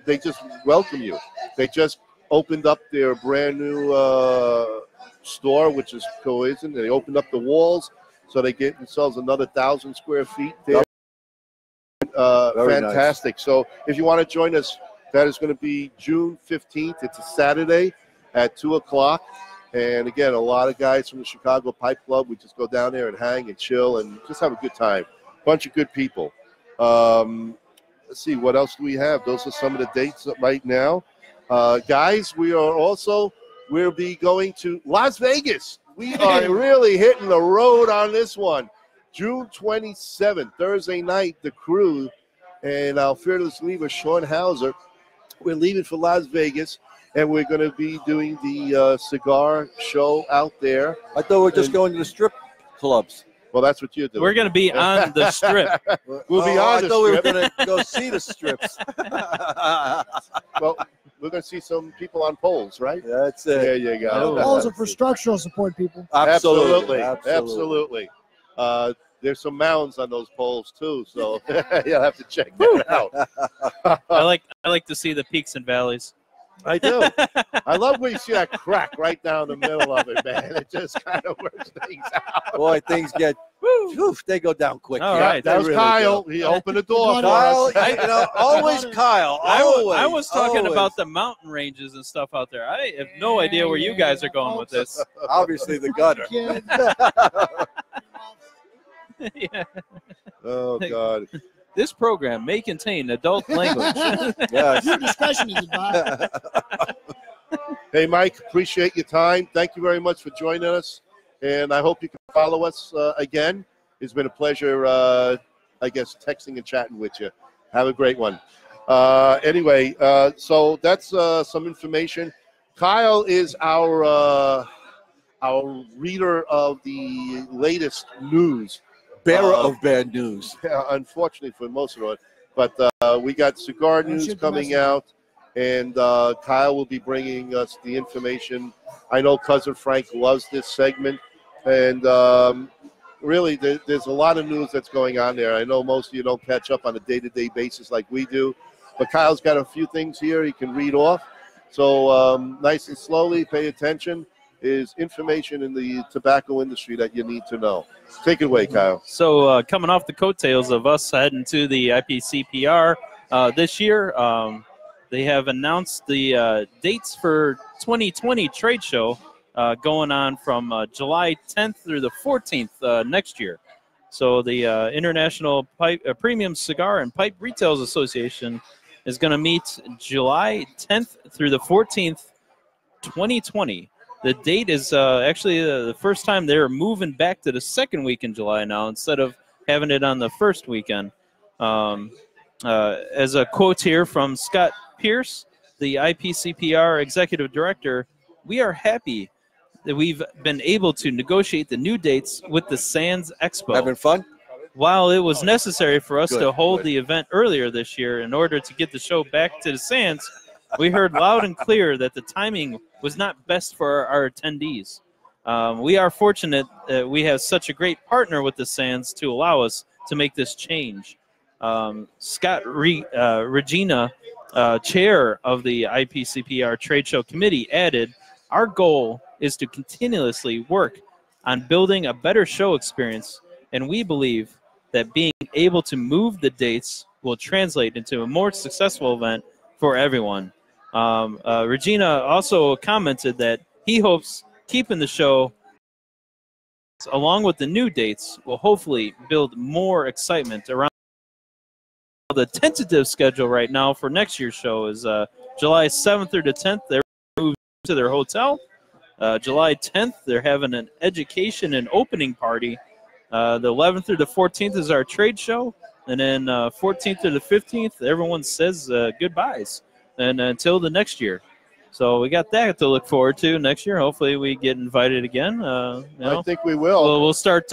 they just welcome you. They just opened up their brand new store, which is coincident. They opened up the walls, so they get themselves another 1,000 square feet there. Fantastic. Nice. So if you want to join us, that is going to be June 15th. It's a Saturday at 2 o'clock. And again, a lot of guys from the Chicago Pipe Club. We just go down there and hang and chill and just have a good time. Bunch of good people. Let's see, what else do we have? Those are some of the dates right now. Guys, we'll be going to Las Vegas. We are really hitting the road on this one. June 27th, Thursday night, the crew and our fearless leader, Sean Hauser, we're leaving for Las Vegas, and we're going to be doing the cigar show out there. I thought we were just going to the strip clubs. Well, that's what you're doing. We're going to be on the strip. We'll be on the strip. I thought we were going to go see the strips. Well, we're going to see some people on poles, right? That's it. There you go. Poles are for structural support, people. Absolutely. There's some mounds on those poles too, so you'll have to check that out. I like to see the peaks and valleys. I do. I love when you see that crack right down the middle of it, man. It just kind of works things out. Boy, things get, they go down quick. All right. That was really Kyle. He opened the door. Kyle, always Kyle. Always. I was talking about the mountain ranges and stuff out there. I have no idea where you guys are going with this. Obviously, the gutter. Yeah. Oh, God. This program may contain adult language. Yes. Your discretion is advised. Hey, Mike, appreciate your time. Thank you very much for joining us, and I hope you can follow us again. It's been a pleasure, I guess, texting and chatting with you. Have a great one. Anyway, so that's some information. Kyle is our reader of the latest news. Bearer of bad news. Unfortunately for most of it. But we got cigar news coming out, and Kyle will be bringing us the information. I know Cousin Frank loves this segment, and really there's a lot of news that's going on there. I know most of you don't catch up on a day-to-day basis like we do, but Kyle's got a few things here he can read off. So nice and slowly, pay attention, is information in the tobacco industry that you need to know. Take it away, Kyle. So coming off the coattails of us heading to the IPCPR this year, they have announced the dates for 2020 trade show going on from July 10th through the 14th next year. So the International Premium Cigar and Pipe Retailers Association is going to meet July 10th through the 14th, 2020. The date is actually the first time they're moving back to the second week in July now instead of having it on the first weekend. As a quote here from Scott Pierce, the IPCPR Executive Director, "We are happy that we've been able to negotiate the new dates with the Sands Expo. Having fun? While it was necessary for us Good, to hold good. the event earlier this year in order to get the show back to the Sands, we heard loud and clear that the timing was not best for our attendees. We are fortunate that we have such a great partner with the Sands to allow us to make this change." Scott Regina, chair of the IPCPR Trade Show Committee, added, "Our goal is to continuously work on building a better show experience, and we believe that being able to move the dates will translate into a more successful event for everyone." Regina also commented that he hopes keeping the show along with the new dates will hopefully build more excitement around. The tentative schedule right now for next year's show is July 7th through the 10th. They're moved to their hotel. July 10th, they're having an education and opening party. The 11th through the 14th is our trade show. And then 14th through the 15th, everyone says goodbyes. And until the next year. So we got that to look forward to next year. Hopefully we get invited again. I think we will. We'll start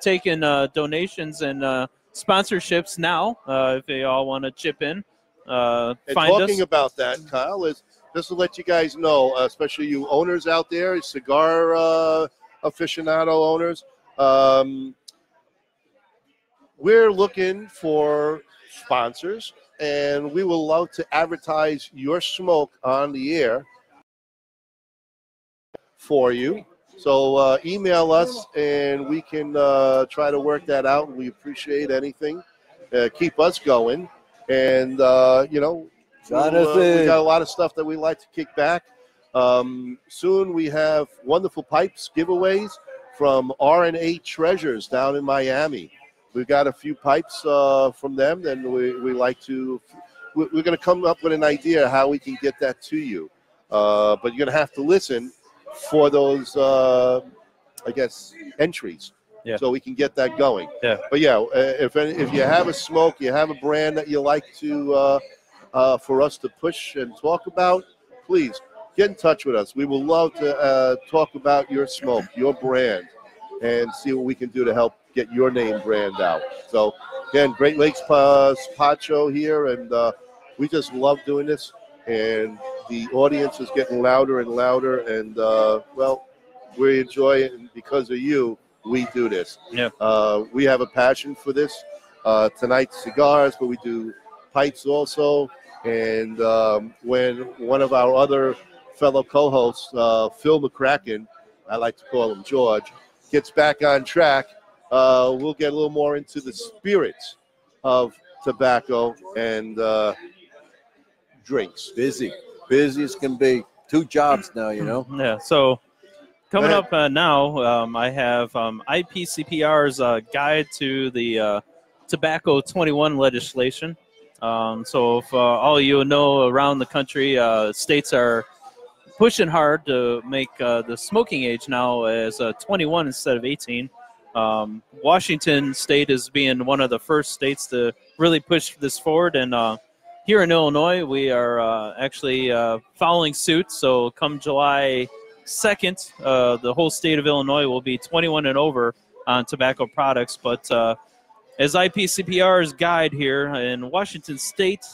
taking donations and sponsorships now if they all want to chip in. And Find talking us. about that, Kyle, is just to let you guys know, especially you owners out there, cigar aficionado owners, we're looking for sponsors, and we will love to advertise your smoke on the air for you. So email us, and we can try to work that out. We appreciate anything. Keep us going. And, you know, we got a lot of stuff that we like to kick back. Soon we have wonderful pipes giveaways from R&A Treasures down in Miami. We've got a few pipes from them, and we like to – we're going to come up with an idea how we can get that to you. But you're going to have to listen for those, I guess, entries. Yeah. So we can get that going. Yeah. But, yeah, if you have a smoke, you have a brand that you like to for us to push and talk about, please get in touch with us. We would love to talk about your smoke, your brand, and see what we can do to help get your name brand out. So, again, Great Lakes Pod Show here, and we just love doing this. And the audience is getting louder and louder, and, well, we enjoy it, and because of you, we do this. Yeah. We have a passion for this. Tonight, cigars, but we do pipes also. And when one of our other fellow co-hosts, Phil McCracken, I like to call him George, gets back on track, we'll get a little more into the spirits of tobacco and drinks. Busy as can be. 2 jobs now, you know. Yeah. So coming up now, I have IPCPR's guide to the Tobacco 21 legislation. So if all of you know, around the country, states are pushing hard to make the smoking age now as 21 instead of 18. Washington State is being one of the first states to really push this forward, and here in Illinois, we are actually following suit. So come July 2nd, the whole state of Illinois will be 21 and over on tobacco products. But as IPCPR's guide here in Washington State,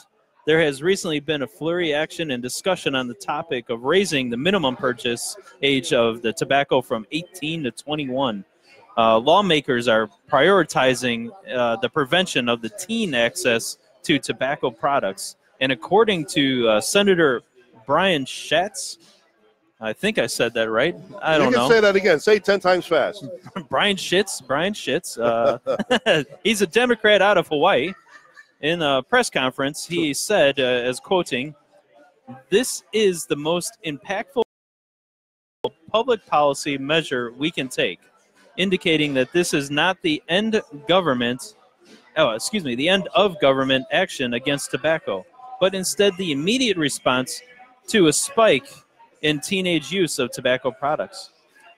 there has recently been a flurry action and discussion on the topic of raising the minimum purchase age of the tobacco from 18 to 21. Lawmakers are prioritizing the prevention of the teen access to tobacco products. And according to Senator Brian Schatz, I think I said that right. I don't know. You can say that again. Say it 10 times fast. Brian Schitz. He's a Democrat out of Hawaii. In a press conference, he said, as quoting, "This is the most impactful public policy measure we can take," indicating that this is not the end of government action against tobacco, but instead the immediate response to a spike in teenage use of tobacco products.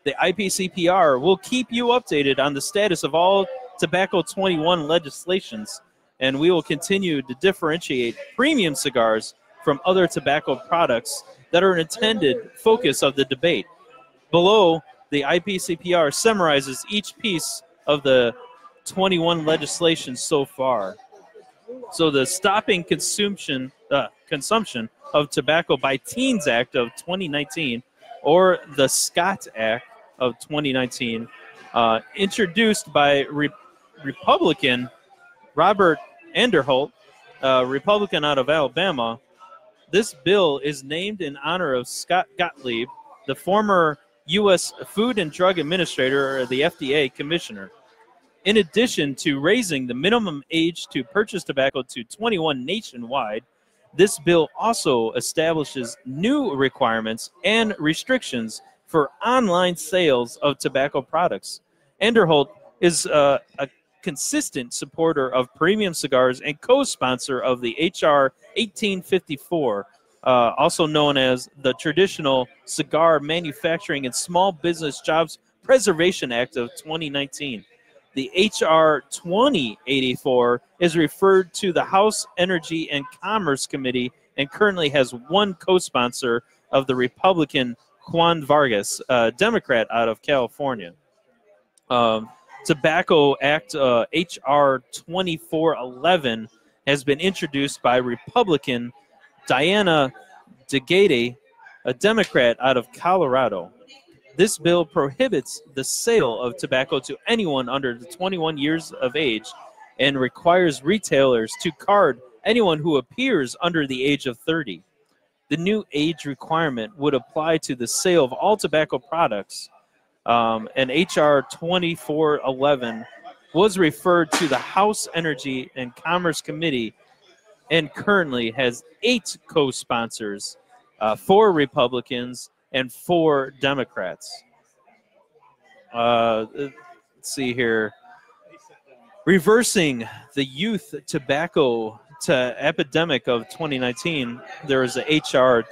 The IPCPR will keep you updated on the status of all Tobacco 21 legislations, and we will continue to differentiate premium cigars from other tobacco products that are an intended focus of the debate. Below, the IPCPR summarizes each piece of the 21 legislation so far. So the Stopping Consumption of Tobacco by Teens Act of 2019, or the Scott Act of 2019, introduced by Republican Robert Anderholt, Republican out of Alabama. This bill is named in honor of Scott Gottlieb, the former U.S. Food and Drug Administrator, or the FDA Commissioner. In addition to raising the minimum age to purchase tobacco to 21 nationwide, this bill also establishes new requirements and restrictions for online sales of tobacco products. Anderholt is a consistent supporter of premium cigars and co-sponsor of the H.R. 1854, also known as the Traditional Cigar Manufacturing and Small Business Jobs Preservation Act of 2019. The H.R. 2084 is referred to the House Energy and Commerce Committee and currently has one co-sponsor of the Republican Juan Vargas, a Democrat out of California. Tobacco Act H.R. 2411 has been introduced by Republican Diana DeGade, a Democrat out of Colorado. This bill prohibits the sale of tobacco to anyone under 21 years of age and requires retailers to card anyone who appears under the age of 30. The new age requirement would apply to the sale of all tobacco products, and H.R. 2411 was referred to the House Energy and Commerce Committee and currently has 8 co-sponsors, 4 Republicans and 4 Democrats. Let's see here. Reversing the youth tobacco epidemic of 2019, there is a H.R.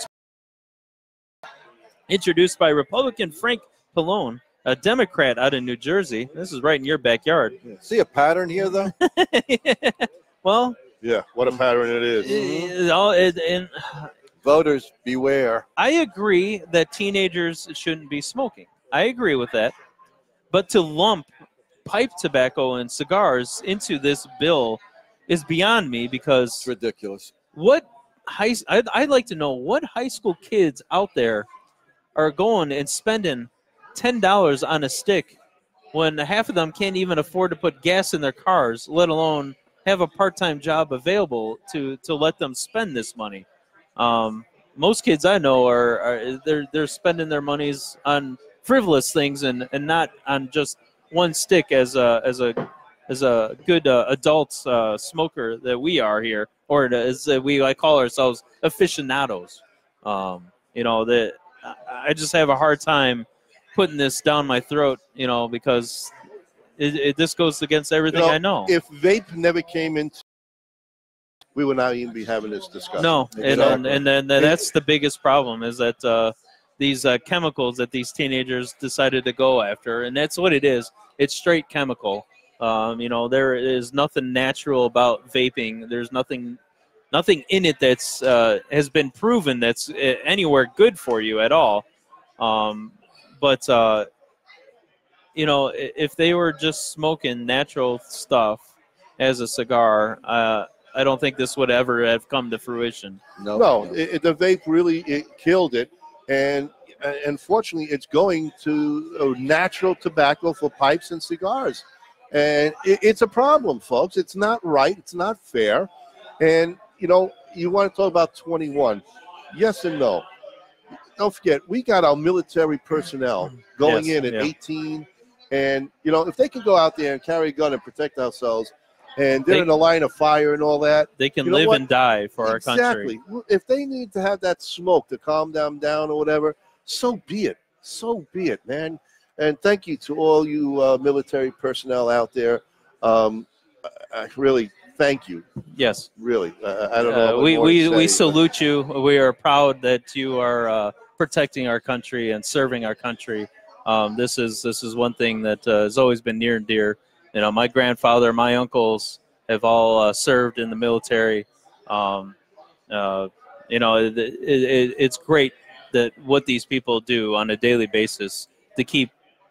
introduced by Republican Frank Pallone, a Democrat out of New Jersey. This is right in your backyard. See a pattern here, though? Well, yeah, what a pattern it is. Voters, beware. I agree that teenagers shouldn't be smoking. I agree with that. But to lump pipe tobacco and cigars into this bill is beyond me, because it's ridiculous. I'd like to know what high school kids out there are going and spending $10 on a stick when half of them can't even afford to put gas in their cars, let alone have a part-time job available to let them spend this money. Most kids I know they're spending their monies on frivolous things and not on just one stick as a good adult smoker that we are here, or as we like call ourselves, aficionados. That I just have a hard time putting this down my throat, because this goes against everything I know. If vape never came into, we would not even be having this discussion. No, Exactly. and then that's the biggest problem, is that these chemicals that these teenagers decided to go after, and that's what it is. It's straight chemical. There is nothing natural about vaping. There's nothing in it that's has been proven that's anywhere good for you at all. But if they were just smoking natural stuff as a cigar, I don't think this would ever have come to fruition. No, the vape really killed it, and unfortunately, it's going to natural tobacco for pipes and cigars, and it's a problem, folks. It's not right. It's not fair, and you want to talk about 21? Yes and no. don't forget, we got our military personnel going in at 18. And, you know, if they can go out there and carry a gun and protect ourselves, and they're in the line of fire and all that. They can live and die for our country. Exactly. If they need to have that smoke to calm them down or whatever, so be it. So be it, man. And thank you to all you military personnel out there. I really thank you. Yes. Really. I don't know. We salute you. We are proud that you are protecting our country and serving our country. This is one thing that has always been near and dear. You know, my grandfather, my uncles have all served in the military. You know, it's great that what these people do on a daily basis to keep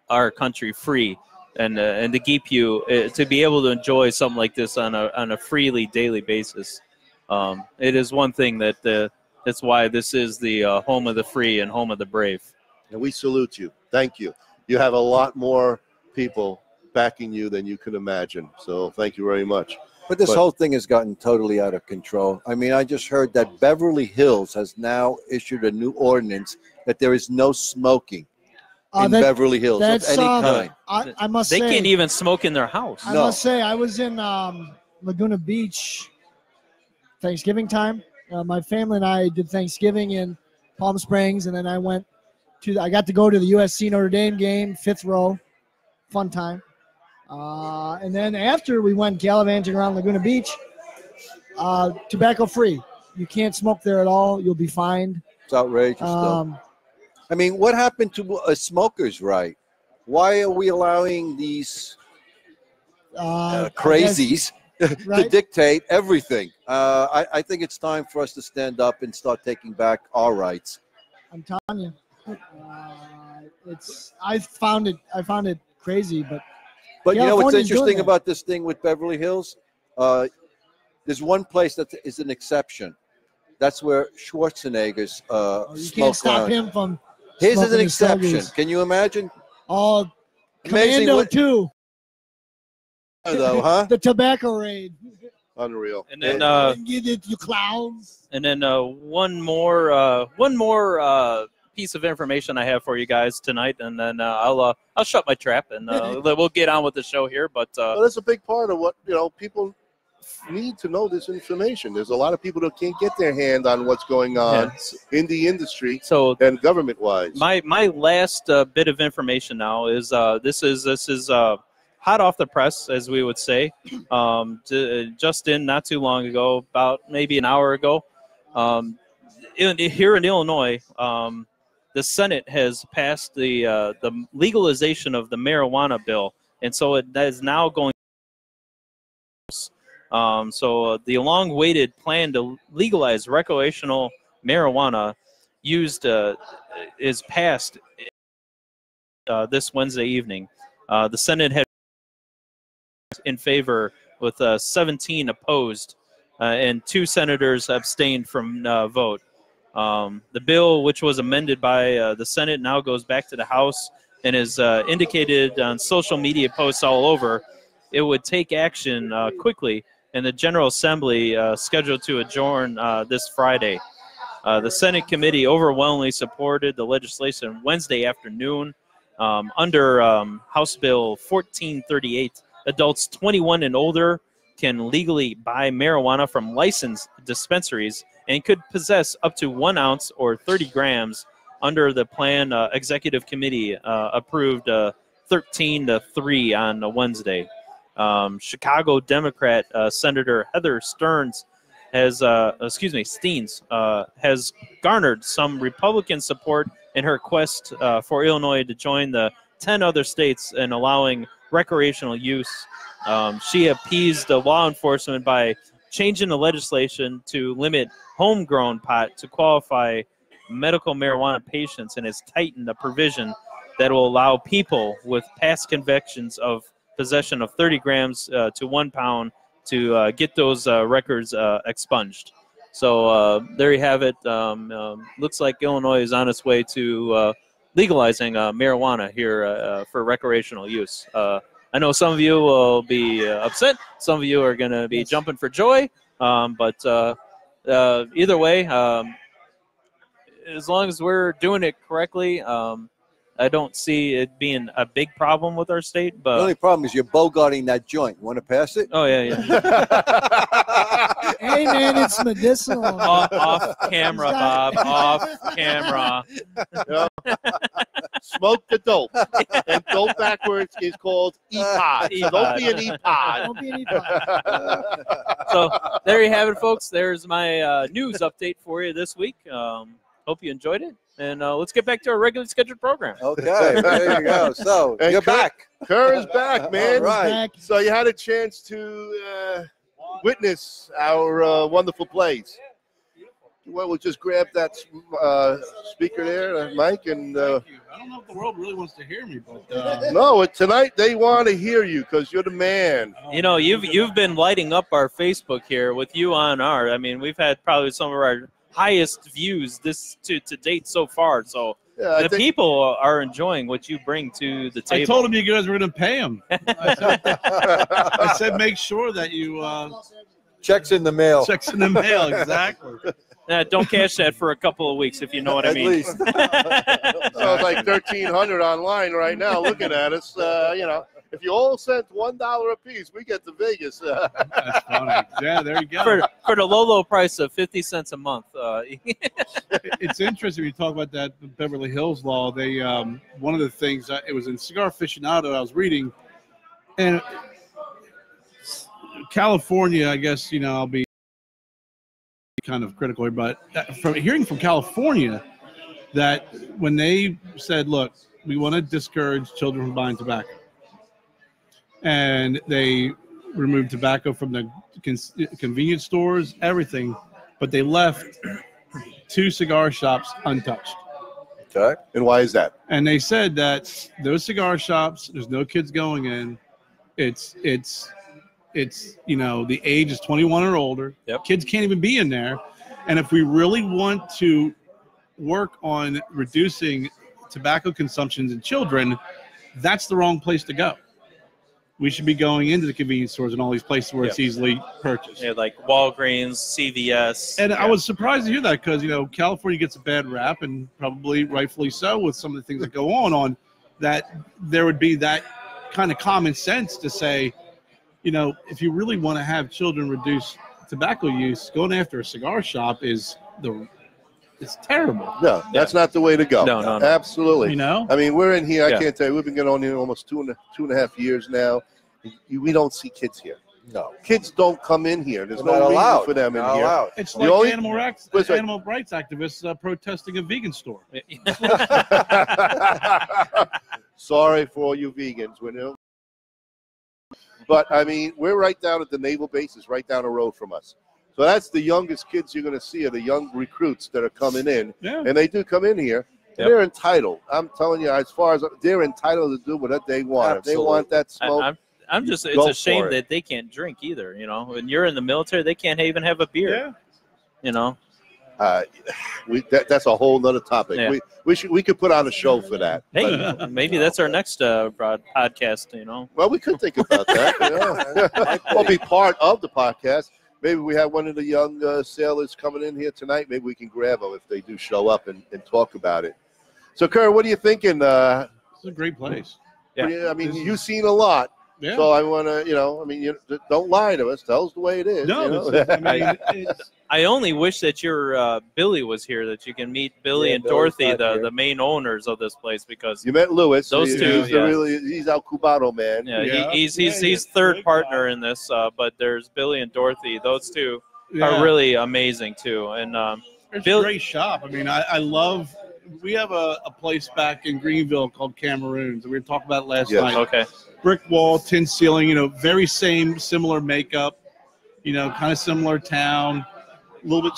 our country free and to keep you to be able to enjoy something like this on a freely daily basis. It is one thing that's why this is the home of the free and home of the brave. And we salute you. Thank you. You have a lot more people backing you than you can imagine. So thank you very much. But this whole thing has gotten totally out of control. I mean, I just heard that Beverly Hills has now issued a new ordinance that there is no smoking in Beverly Hills of any kind. I must say, they can't even smoke in their house. I must say, I was in Laguna Beach Thanksgiving time. My family and I did Thanksgiving in Palm Springs, and then I got to go to the USC Notre Dame game, 5th row. Fun time. And then after we went gallivanting around Laguna Beach, tobacco free. You can't smoke there at all. You'll be fined. It's outrageous, though. I mean, what happened to a smoker's right? Why are we allowing these crazies to dictate everything? I think it's time for us to stand up and start taking back our rights. I'm telling you, I found it crazy, but you know what's interesting about this thing with Beverly Hills? There's one place that is an exception. That's where Schwarzenegger's you can't stop him from. His is an exception. Can you imagine? Oh, Commando 2. Though, huh? The tobacco raid. Unreal. And then you clowns. And then one more piece of information I have for you guys tonight, and then I'll shut my trap and we'll get on with the show here. But well, that's a big part of what people need to know. This information. There's a lot of people that can't get their hand on what's going on in the industry, and government-wise. My last bit of information now is this is hot off the press, as we would say. Just in not too long ago, about maybe an hour ago, here in Illinois. The Senate has passed the legalization of the marijuana bill, and so it is now going. So the long-awaited plan to legalize recreational marijuana is passed this Wednesday evening. The Senate had in favor with 17 opposed, and 2 senators abstained from vote. The bill, which was amended by the Senate, now goes back to the House and is indicated on social media posts all over. It would take action quickly, and the General Assembly scheduled to adjourn this Friday. The Senate committee overwhelmingly supported the legislation Wednesday afternoon. Under House Bill 1438, adults 21 and older can legally buy marijuana from licensed dispensaries and could possess up to 1 ounce or 30 grams under the plan. Executive committee approved 13-3 on Wednesday. Chicago Democrat Senator Heather Stearns has garnered some Republican support in her quest for Illinois to join the 10 other states in allowing recreational use. She appeased the law enforcement by changing the legislation to limit homegrown pot to qualify medical marijuana patients, and has tightened the provision that will allow people with past convictions of possession of 30 grams to 1 pound to get those records expunged. So there you have it. Looks like Illinois is on its way to legalizing marijuana here for recreational use. I know some of you will be upset. Some of you are going to be jumping for joy. But either way, as long as we're doing it correctly, I don't see it being a big problem with our state. But the only problem is you're bogarting that joint. Want to pass it? Oh yeah. Hey man, it's medicinal. Off camera, Bob. Off camera. Yeah. Smoke the dope. And dope backwards is called e-pod. So don't be an e-pod. Don't be an e-pod. So there you have it, folks. There's my news update for you this week. Hope you enjoyed it. And let's get back to our regularly scheduled program. Okay, there you go. So And you're back. Kerr is back, man. All right. Back. So you had a chance to witness our wonderful plays. Well, we'll just grab that speaker there, Mike, and Thank you. I don't know if the world really wants to hear me, but no, tonight they want to hear you because you're the man. You know, you've been lighting up our Facebook here with you on our. I mean, we've had probably some of our highest views to date so far. So Yeah, the people are enjoying what you bring to the table. I told him you guys were going to pay him. I said make sure that you Checks in the mail. checks in the mail. Exactly. Don't cash that for a couple of weeks if you know what I At mean. least. So it's like 1,300 online right now looking at us. You know, if you all sent $1 a piece, we get to Vegas. That's funny. Yeah, there you go. for the low price of 50 cents a month. It's interesting when you talk about that Beverly Hills law. They one of the things it was in Cigar Aficionado I was reading, and California. I guess I'll be kind of critical here, but from hearing from California that when they said, "Look, we want to discourage children from buying tobacco," and they removed tobacco from the convenience stores, everything, but they left 2 cigar shops untouched. Okay. And why is that? And they said that those cigar shops, there's no kids going in. It's the age is 21 or older. Yep. Kids can't even be in there. And if we really want to work on reducing tobacco consumptions in children, that's the wrong place to go. We should be going into the convenience stores and all these places where it's easily purchased. Yeah, like Walgreens, CVS. And I was surprised to hear that because, California gets a bad rap, and probably rightfully so with some of the things that go on that there would be that kind of common sense to say, if you really want to have children reduce tobacco use, going after a cigar shop it's terrible. No, that's not the way to go. No. Absolutely. I mean, we're in here. I Yeah. can't tell you. We've been going on here almost two and a half years now. We don't see kids here. No. Kids don't come in here. There's They're no not reason allowed. for them in Not here. allowed. It's The like only- animal rights activists protesting a vegan store. Sorry for all you vegans. But, I mean, we're right down at the naval base. It's right down the road from us. So that's the youngest kids you're going to see are the young recruits that are coming in. Yeah. And they do come in here. Yep. They're entitled. I'm telling you, as far as they're entitled to do whatever they want. If they want that smoke, I'm just, it's Go a shame for it. that they can't drink either. When you're in the military, they can't even have a beer. that's a whole nother topic. Yeah. We could put on a show for that. Hey, maybe that's our next podcast. Well, we could think about that. We'll be part of the podcast. Maybe we have one of the young sailors coming in here tonight. Maybe we can grab them if they do show up and talk about it. So, Kerr, what are you thinking? It's a great place. Yeah. I mean, you've seen a lot. Yeah. So I want to, don't lie to us. Tell us the way it is. No, I only wish that your Billy was here, that you can meet Billy and Billy's Dorothy, not here. the main owners of this place, because You met Lewis. Those two, He's our Cubano man. he's third partner in this, but there's Billy and Dorothy. Those two Yeah. are really amazing too. And It's Bill- a great shop. I mean, I love. We have a place back in Greenville called Cameroons, and we were talking about it last Yes. night. okay, Brick wall, tin ceiling. Very similar makeup. Kind of similar town. A little bit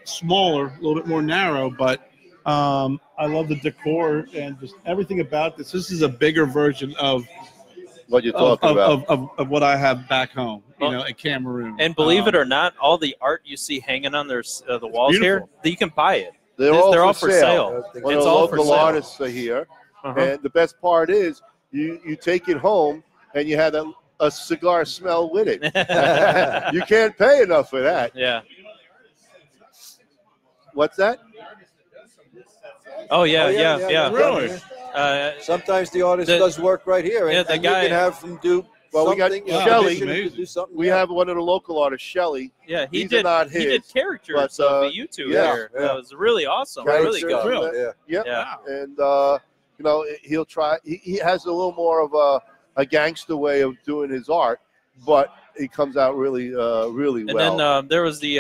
smaller, a little bit more narrow, but I love the decor and just everything about this. This is a bigger version of What you're talking about. of what I have back home. At Cameroon. and believe it or not, all the art you see hanging on the walls here, beautiful. you can buy it. They're all for sale. One It's of the all for local sale. artists are here. Uh-huh. And the best part is you take it home and you have a cigar smell with it. You can't pay enough for that. Yeah. What's that? Oh yeah, Oh, yeah. Really? Sometimes the artist does work right here, and, Yeah, the and guy- you can have them do Well, we got something. Shelley. commission him to do something. We have one of the local artists, Shelley. Yeah, he These are did. not He did his, characters but, of the U2 yeah, here. yeah. That was really awesome. Characters Really good. and that- Yeah. Yep. Yeah. And you know, he'll try. He has a little more of a gangster way of doing his art, but he comes out really, really And well. then there was the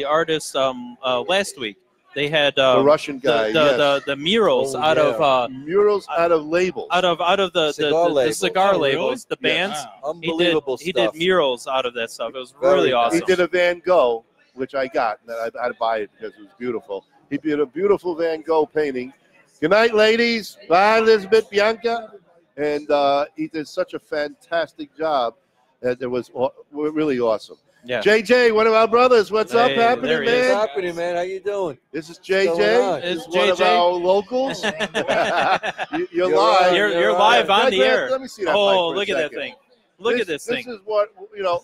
artist last week. They had the Russian guy, the murals Oh, out yeah. of murals out of labels. out of the Cigar the labels. cigar Oh, really? labels, the bands. Wow. Unbelievable He stuff. did murals out of that stuff. It was Very really nice. awesome. He did a Van Gogh, which I got, and I had to buy it because it was beautiful. He did a beautiful Van Gogh painting. Good night, ladies. Bye, Elizabeth, Bianca. And he did such a fantastic job that it was really awesome. Yeah. JJ, one of our brothers. What's up, Hey, happening, there he What's is. man? happening, man? How you doing? This is What's going JJ. on? This It's is one of JJ. our locals. You're You're live. on. You're All live right. on the air. Let me see that. Oh, mic for a look at that second. thing. Look at this thing. This is what, you know,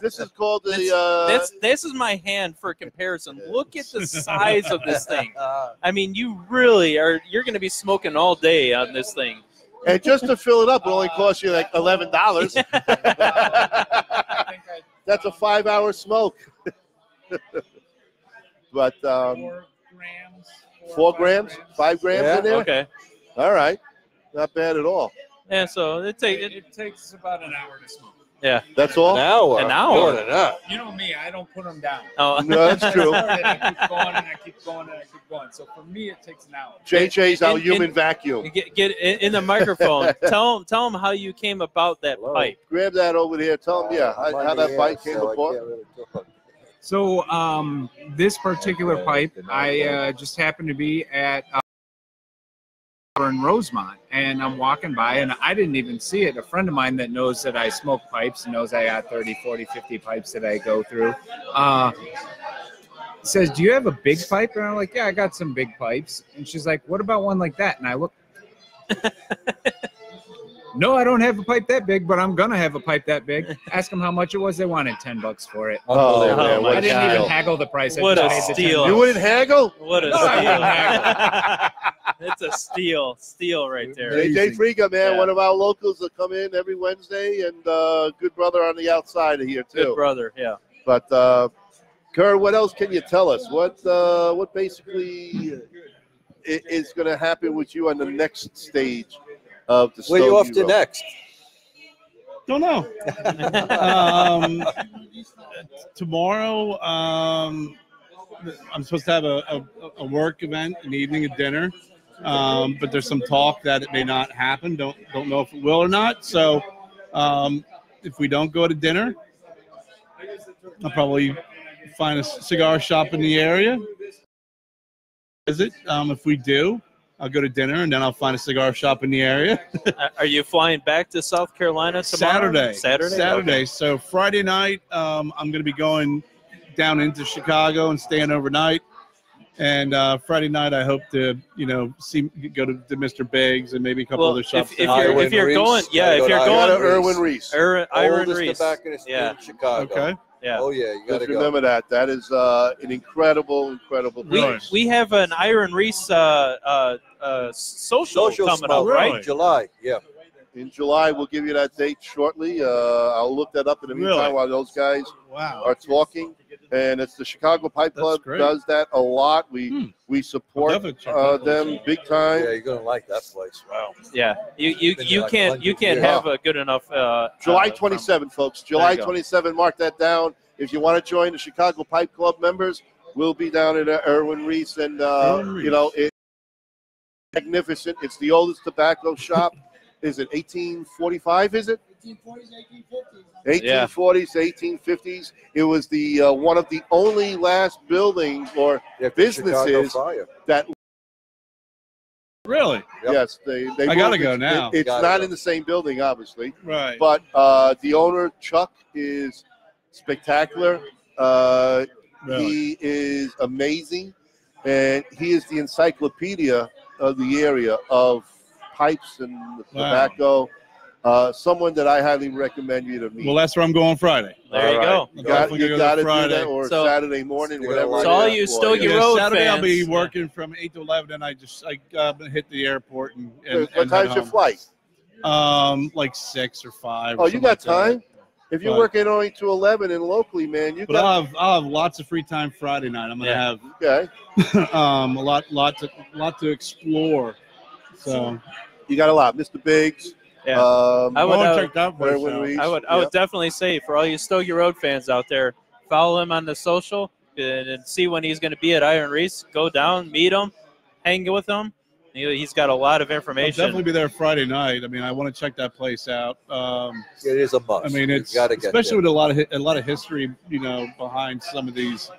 this is called the. This is my hand for comparison. Look at the size of this thing. I mean, you really are. You're going to be smoking all day on this thing. And just to fill it up, it only costs you like $11. That's a 5-hour smoke. But 4 grams, 5 grams Yeah, in there. Okay. All right, not bad at all. Yeah. So It takes about an hour to smoke. Yeah. That's all. An hour. An hour? More than that. You know me, I don't put them down. Oh. No, that's true. I keep going and I keep going and I keep going. So for me, it takes an hour. JJ's our In- human vacuum. Get in the microphone. Tell him how you came about that Hello. pipe. Grab that over there. Tell him, yeah, I'm on how the that air, bike came so I about. can't really talk. So this particular pipe, I just happened to be at in Rosemont, and I'm walking by, and I didn't even see it. A friend of mine that knows that I smoke pipes, knows I got 30, 40, 50 pipes that I go through, says, do you have a big pipe? And I'm like, yeah, I got some big pipes. And she's like, what about one like that? And I look, no, I don't have a pipe that big, but I'm going to have a pipe that big. Ask them how much it was. They wanted $10 for it. Oh, Oh, man, my what I a didn't God. even steal. haggle the price. I What just a paid the steal. You wouldn't haggle? What a No, I steal! It's a steal right there. JJ Friga, man, Yeah. one of our locals that come in every Wednesday, and good brother on the outside here too. Good brother. Yeah. But Kerr, what else can you tell us? What basically is going to happen with you on the next stage of the Where you off Stogie to Road? next? Don't know. Tomorrow, I'm supposed to have a work event, an evening, a dinner. But there's some talk that it may not happen. Don't know if it will or not. So if we don't go to dinner, I'll probably find a cigar shop in the area. Visit. If we do, I'll go to dinner and then I'll find a cigar shop in the area. Are you flying back to South Carolina tomorrow? Saturday. Okay. So Friday night, I'm going to be going down into Chicago and staying overnight. And Friday night, I hope to, go to Mr. Biggs and maybe a couple Well, other shops. if Irwin you're Reese. going, yeah, Gotta if go you're to Go to going, Irwin Reese. Iron Oldest Reese. tobacconist Yeah. in Chicago. Okay. Yeah. Oh yeah, you gotta Just go. remember that is an incredible place. We have an Iron Reese social coming smoke, up, right? July. Yeah. In July, we'll give you that date shortly. I'll look that up in the meantime Really? while those guys Wow. are talking. And it's the Chicago Pipe That's Club great. does that a lot. We support I'll definitely check that them place out. big time. Yeah, you're gonna like that place. Wow. Yeah. You Been there like can't 100 have a good enough. July from- 27, folks. July you go. 27. Mark that down. If you want to join the Chicago Pipe Club members, we'll be down at Irwin Reese, and Irwin Reese. it's magnificent. It's the oldest tobacco shop. Is it 1845? Is it 1840s, 1850s. 1840s, 1850s? It was the one of the only last buildings or Yeah, businesses Chicago Fire. that. Really? Yep. Yes, they. I gotta moved go it. now. It's Gotta not go. in the same building, obviously. Right. But the owner, Chuck, is spectacular. Really? He is amazing, and he is the encyclopedia of the area of pipes and Wow. tobacco. someone that I highly recommend you to meet. Well, that's where I'm going Friday. There you go. You got to do Friday. that, or So- Saturday morning, whatever. So all you Stogie Road Saturday fans, I'll be working from 8 to 11, and I hit the airport and What head time's your home. flight? Like 6 or 5. Oh, or you something got like that. time. If you're But- working only to 11 and locally, man, you But got. I'll have lots of free time Friday night. I'm gonna have Okay. a lot to explore. So You got a lot, Mr. Biggs. Yeah. I want to check that place Erwin out. Reese, I would definitely say for all you Stogie Road fans out there, follow him on the social and see when he's going to be at Iron Reese. Go down, meet him, hang with him. He's got a lot of I'll information. definitely be there Friday night. I mean, I want to check that place out. It is a must. I mean, it's gotta get especially there. with a lot of history, behind some of these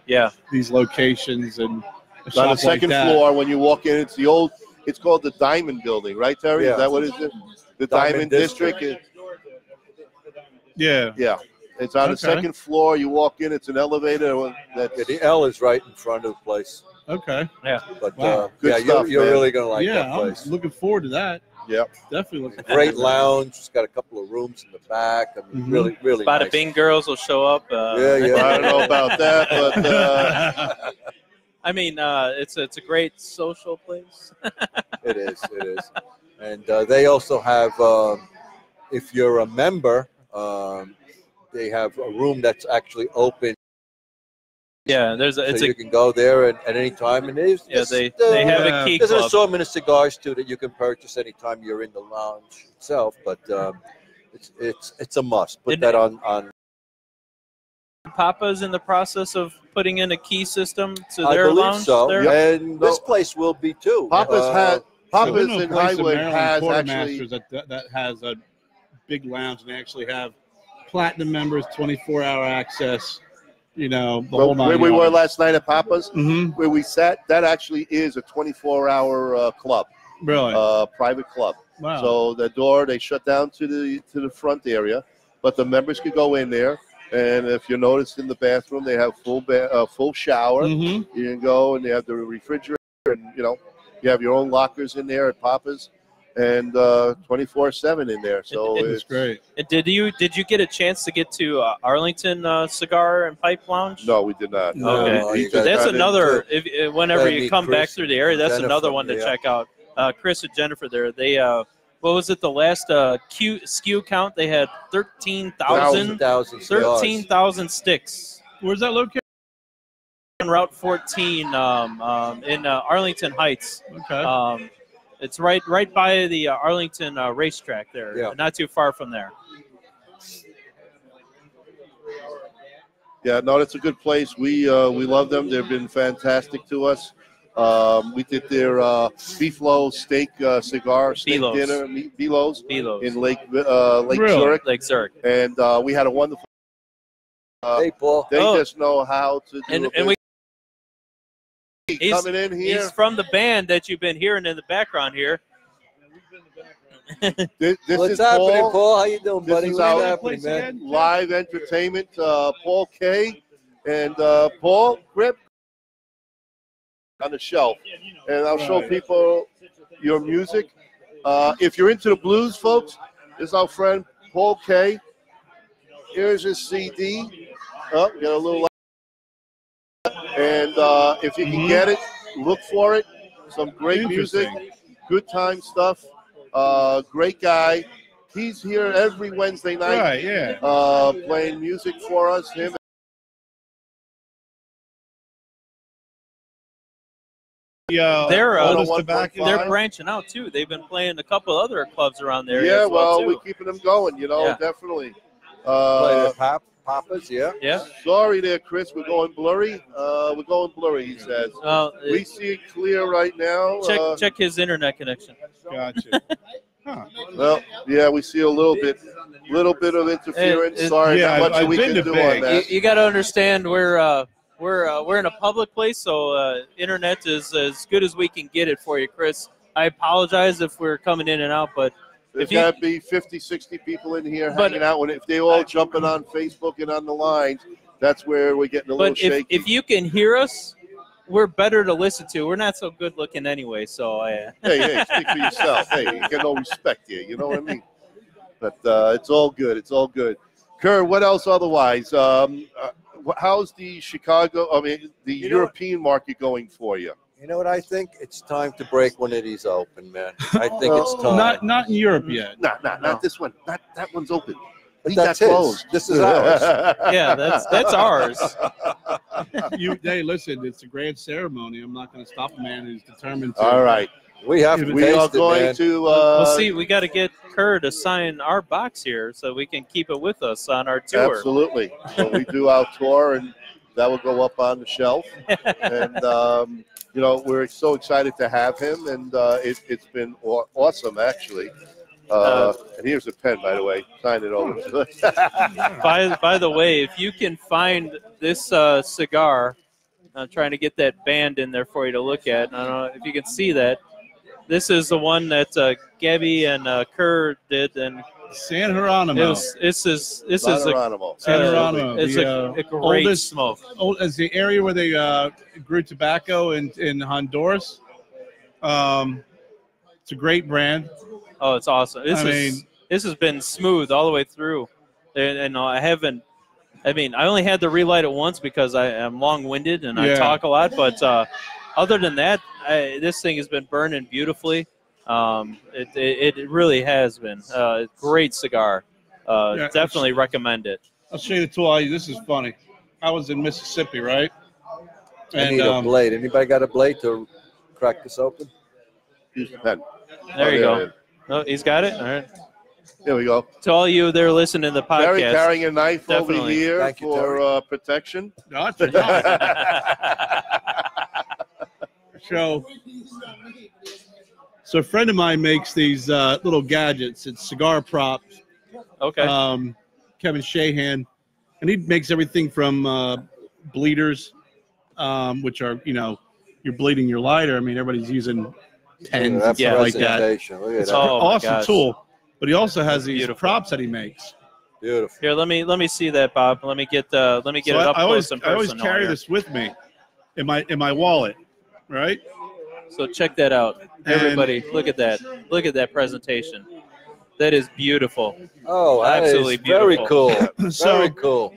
locations and a On shop the second like that. floor, when you walk in, it's called the Diamond Building, right, Terry? Yeah. Is that what it is? The Diamond District. Yeah. Yeah. It's on the Okay. second floor. You walk in, it's an elevator. That's The L is right in front of the place. Okay. Yeah. But Wow. Good yeah, stuff, you're man. really gonna like yeah, that I'm place. looking forward to that. Yeah. Definitely looking forward Great to that. lounge. It's got a couple of rooms in the back. I mean, Mhm. really Bada nice. Bing girls will show up. Yeah. I don't know about that, but I mean, it's a great social place. It is. And they also have, if you're a member, they have a room that's actually open. Yeah, So you can go there at any time. And they have a key There's an club. assortment of cigars too that you can purchase anytime you're in the lounge itself. But it's a must. Put that on. Papa's in the process of putting in a key system to I their believe lounge. so. There. And this place will be too. Papa's So Papa's I know a in place Highwood Maryland, has Quartermasters actually. that has a big lounge, and they actually have platinum members, 24-hour access. The whole Where nine we were yards. last night at Papa's, Mhm. where we sat, that actually is a 24-hour club, Really? private club. Wow. So the door they shut down to the front area, but the members could go in there. And if you notice in the bathroom, they have full shower. Mhm. You can go and they have the refrigerator, and you have your own lockers in there at Papa's, and 24/7 in there. So It's great. And did you get a chance to get to Arlington Cigar and Pipe Lounge? No, we did not. Okay, No, you so gotta that's cut another. into Whenever Gotta you meet come back Chris through the area, that's Jennifer, another one to yeah. check out. Chris and Jennifer there. They what was it? The last SKU count they had 13,000 1,000 13,000 sticks. Where's that located? On Route 14 in Arlington Heights. Okay. It's right by the Arlington racetrack there. Yeah. Not too far from there. Yeah, no, that's a good place. We love them. They've been fantastic to us. We did their beefalo steak cigar steak Belos. dinner, Belos, Belos. in Lake Really? Zurich, Lake Zurich. and we had a wonderful. Hey, Paul. They Oh. just know how to do And it. we Coming in here. He's from the band that you've been hearing in the background here. This What's is happening, Paul. Paul? How you doing, This buddy? is What's our happening, man? live entertainment. Paul K. and Paul Grip on the shelf, and I'll show people your music. If you're into the blues, folks, this is our friend Paul K. Here's his CD. Oh, got a little. And if you can get it, look for it. Some great music, good time stuff. Great guy. He's here every Wednesday night, Right. Yeah. playing music for us. Him. They're branching out too. They've been playing a couple other clubs around there. Yeah, as well, too. we're keeping them going. Yeah. Definitely. Play the Papa's, yeah. Yeah. Sorry there, Chris. We're going blurry. We're going blurry, he says. We see it clear right now. Check his internet connection. Gotcha. Well, yeah, we see a little bit of interference. Sorry, yeah, not much I've we been can to do Big. on that. You got to understand we're in a public place, so internet is as good as we can get it for you, Chris. I apologize if we're coming in and out, but There's if you got to be 50, 60 people in here hanging out. If they all jumping on Facebook and on the lines, that's where we're getting a little shaky. if you can hear us, we're better to listen to. We're not so good looking anyway, so Hey, speak for yourself. Hey, you get no respect here. You know what I mean? But it's all good. It's all good. Kerr, what else otherwise? How's the European market going for you? You know what I think? It's time to break one of these open, man. I think it's time. Not in Europe yet. Not this one. Not that one's open. But that's closed. This is ours. Yeah, that's ours. Hey, listen, it's a grand ceremony. I'm not going to stop a man who's determined to. All right. We have to We are going to. We'll see. We got to get Kerr to sign our box here so we can keep it with us on our tour. Absolutely. So we do our tour, and that will go up on the shelf. And we're so excited to have him, and it's been awesome, actually. And here's a pen, by the way. Sign it over. By the way, if you can find this cigar, I'm trying to get that band in there for you to look at. I don't know if you can see that. This is the one that Gabby and Kerr did, and San Geronimo. This is San Geronimo. It's a great smoke. It's the area where they grew tobacco in Honduras. It's a great brand. Oh, it's awesome. This has been smooth all the way through, and I only had to relight it once because I am long-winded and I talk a lot, but other than that, this thing has been burning beautifully. It really has been. Great cigar. Definitely recommend it. I'll show you the tool I use. This is funny. I was in Mississippi, right? I need a blade. Anybody got a blade to crack this open? Use the pen. There you go. Oh, he's got it? All right. There we go. To all you that are listening to the podcast. Terry carrying a knife over here Thank you, for protection. No, it's not. So a friend of mine makes these little gadgets. It's cigar props. Okay. Kevin Shahan, and he makes everything from bleeders, which are, you're bleeding your lighter. I mean, everybody's using pens and stuff like that. It's an awesome tool. But he also has these props that he makes. Beautiful. Here, let me see that, Bob. Let me get it up close and personal. I always carry this with me in my wallet, right? So check that out, everybody. Look at that. Look at that presentation. That is beautiful. Oh, absolutely beautiful. Very cool. Very cool.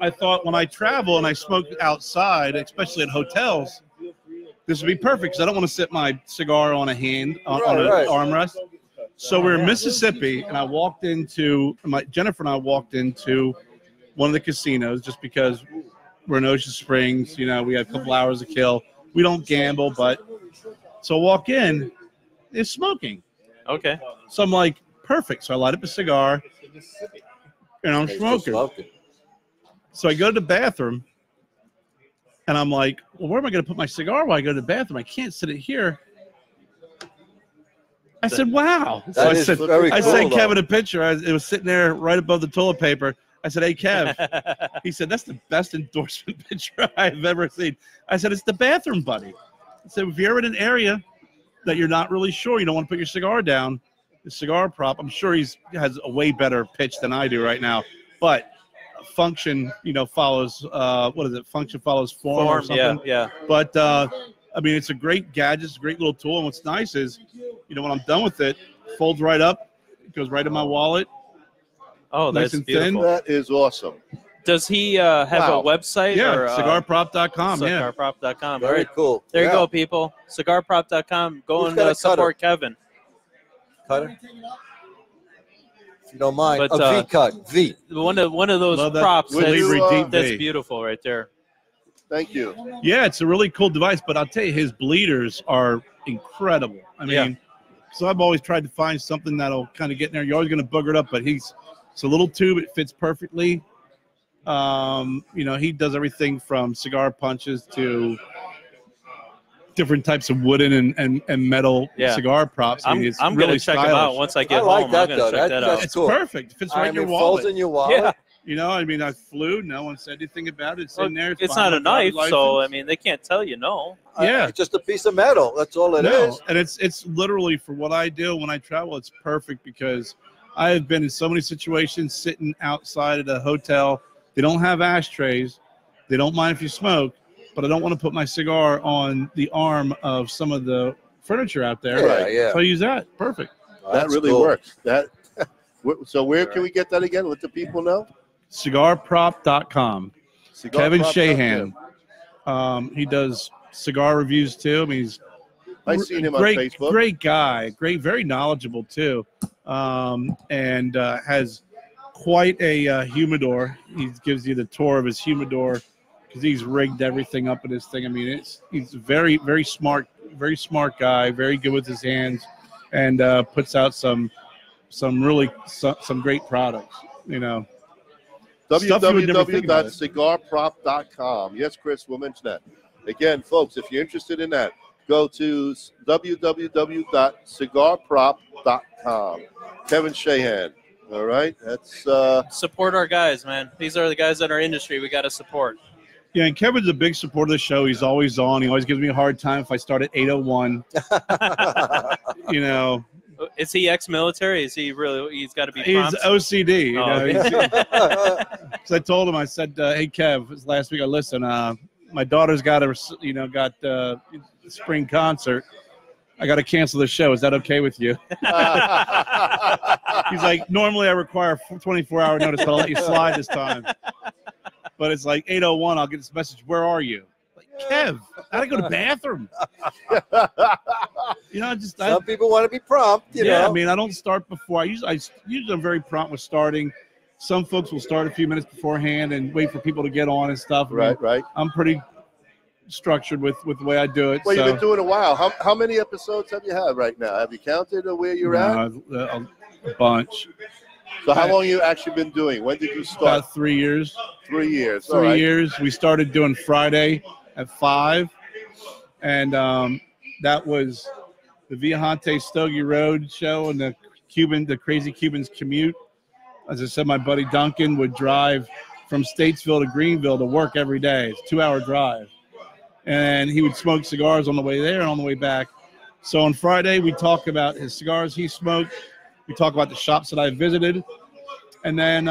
I thought when I travel and I smoke outside, especially at hotels, this would be perfect because I don't want to sit my cigar on a hand on an armrest. So we're in Mississippi, and Jennifer and I walked into one of the casinos just because we're in Ocean Springs. We have a couple hours to kill. We don't gamble, so I walk in, it's smoking. Okay. So I'm like, perfect. So I light up a cigar, and I'm smoking. So I go to the bathroom, and I'm like, well, where am I going to put my cigar while I go to the bathroom? I can't sit it here. I said, wow. So I sent Kevin a picture. It was sitting there right above the toilet paper. I said, hey, Kev. He said, that's the best endorsement picture I've ever seen. I said, it's the bathroom buddy. I said, if you're ever in an area that you're not really sure, you don't want to put your cigar down, the cigar prop, I'm sure he has a way better pitch than I do right now. But function, follows, function follows form or something. Yeah. But, it's a great gadget. It's a great little tool. And what's nice is, when I'm done with it, folds right up. It goes right in my wallet. Oh, nice that's and beautiful. thin. That is awesome. Does he have a website? Yeah, or, cigarprop.com. Cigarprop.com. Very cool. There you go, people. Cigarprop.com. Go and support Kevin. Cutter? If you don't mind. But, a V-cut. V. One of those props. That's beautiful right there. Thank you. Yeah, it's a really cool device, but I'll tell you, his bleeders are incredible. So I've always tried to find something that'll kind of get in there. You're always going to booger it up, but it's a little tube. It fits perfectly. He does everything from cigar punches to different types of wooden and metal cigar props. I'm really going to check them out once I get home. I'm going to check that out. It's perfect. It fits right in your wallet. Folds in your wallet. Yeah. I flew. No one said anything about it. It's in there. It's not a knife, so they can't tell you no. Yeah, it's just a piece of metal. That's all it is. And it's literally, for what I do when I travel, it's perfect because I have been in so many situations sitting outside at a hotel. They don't have ashtrays. They don't mind if you smoke, but I don't want to put my cigar on the arm of some of the furniture out there. Yeah. So I use that. Perfect. That really works. So where can we get that again? Let the people know. Cigarprop.com. Kevin Cigarprop.com. Shahan. He does cigar reviews too. I mean, I've seen him great, on Facebook. Great guy. Great, very knowledgeable too. And has quite a humidor. He gives you the tour of his humidor because he's rigged everything up in his thing. I mean, he's very, very smart guy, very good with his hands, and puts out some great products. You know, www.cigarprop.com. Yes, Chris, we'll mention that. Again, folks, if you're interested in that, go to www.cigarprop.com. Kevin Shahan. All right, that's support our guys, man. These are the guys in our industry we got to support. Yeah, and Kevin's a big supporter of the show. He's always on. He always gives me a hard time if I start at 8:01. You know, is he ex-military? Is he really? He's got to be. He's OCD. You know, because I told him, I said, "Hey, Kev, last week I listened. My daughter's got spring concert. I got to cancel the show. Is that okay with you?" He's like, normally I require 24-hour notice, but I'll let you slide this time. But it's like 8:01. I'll get this message. Where are you? Like, Kev, I gotta go to the bathroom. You know, some people want to be prompt. You know, I mean, I don't start before. I usually I'm very prompt with starting. Some folks will start a few minutes beforehand and wait for people to get on and stuff. Right. I'm pretty structured with the way I do it. Well, you've been doing it a while. How many episodes have you had right now? Have you counted where you're at? A bunch. So how long have you actually been doing? When did you start? About 3 years. 3 years. 3 years. We started doing Friday at 5, and that was the Viajante Stogie Road show and the Crazy Cubans commute. As I said, my buddy Duncan would drive from Statesville to Greenville to work every day. It's a 2-hour drive. And he would smoke cigars on the way there and on the way back. So on Friday, we talk about his cigars he smoked. We talk about the shops that I visited. And then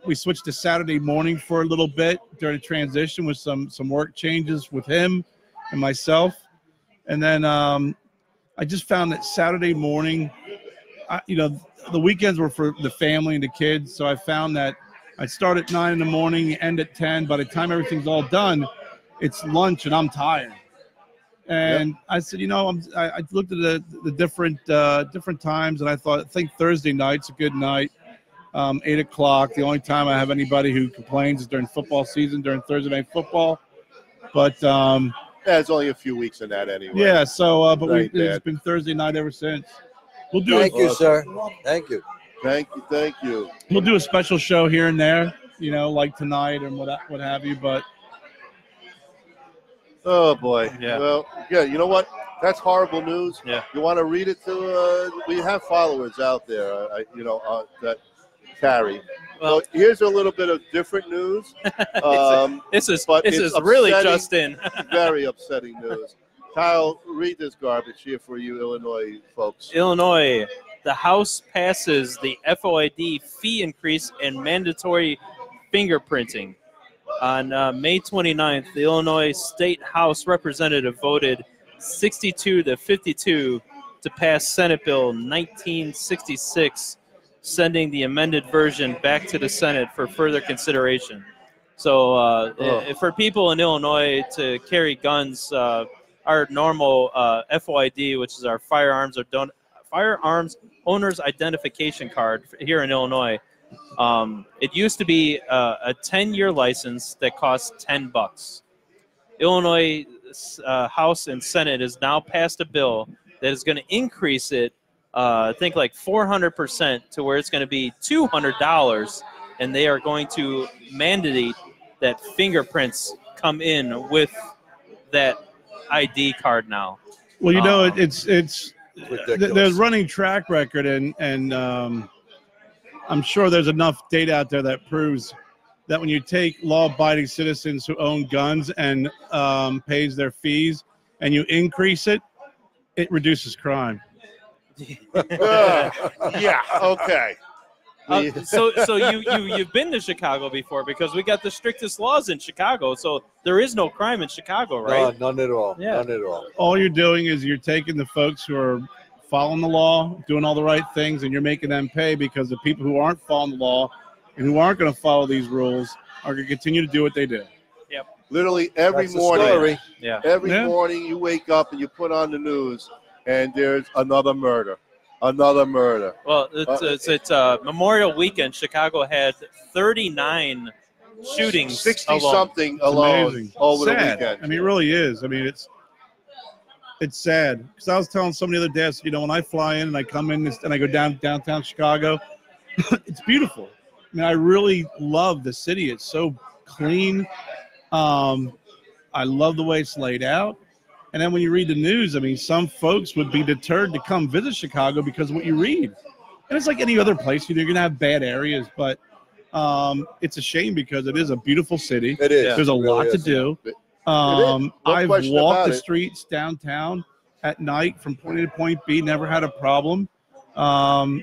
we switched to Saturday morning for a little bit during a transition with some work changes with him and myself. And then I just found that Saturday morning, the weekends were for the family and the kids. So I found that I start at 9 in the morning, end at 10. By the time everything's all done, it's lunch and I'm tired. And I said, I looked at the different times, and I think Thursday night's a good night. 8 o'clock. The only time I have anybody who complains is during football season, during Thursday night football. But it's only a few weeks in that anyway. Yeah. So, it's been Thursday night ever since. We'll do. Thank you, sir. Thank you. Thank you. We'll do a special show here and there, like tonight and what have you. But oh boy. Yeah. Well, yeah. You know what? That's horrible news. Yeah. You want to read it to? We have followers out there. That carry. Well, here's a little bit of different news. This is really just in. Very upsetting news. Kyle, read this garbage here for you, Illinois folks. Illinois, the House passes the FOID fee increase and mandatory fingerprinting. On May 29th, the Illinois State House Representative voted 62 to 52 to pass Senate Bill 1966, sending the amended version back to the Senate for further consideration. So for people in Illinois to carry guns, our normal FOID, which is our firearms owner's identification card here in Illinois, it used to be a 10-year license that cost $10. Illinois House and Senate has now passed a bill that is going to increase it, I think like 400% to where it's going to be $200, and they are going to mandate that fingerprints come in with that ID card now. Well, it's there's running track record, and I'm sure there's enough data out there that proves that when you take law-abiding citizens who own guns and pays their fees, and you increase it, it reduces crime. Yeah. Okay. So you've been to Chicago before, because we got the strictest laws in Chicago, so there is no crime in Chicago, right? No, none at all. Yeah. None at all. All you're doing is you're taking the folks who are following the law, doing all the right things, and you're making them pay because the people who aren't following the law and who aren't going to follow these rules are going to continue to do what they do. Yep. Literally every That's the morning. story. Yeah. Every morning you wake up and you put on the news, and there's another murder. Another murder. Well, it's Memorial Weekend. Chicago had 39 shootings. 60-something alone Amazing. over the Sad. weekend. I mean, it really is. I mean, it's sad. Because I was telling somebody the other day, I said, when I fly in and I come in and I go downtown Chicago, it's beautiful. I mean, I really love the city. It's so clean. I love the way it's laid out. And then when you read the news, I mean, some folks would be deterred to come visit Chicago because of what you read. And it's like any other place. You're going to have bad areas, but it's a shame because it is a beautiful city. It is. There's a lot to do. I've walked the streets downtown at night from point A to point B, never had a problem. The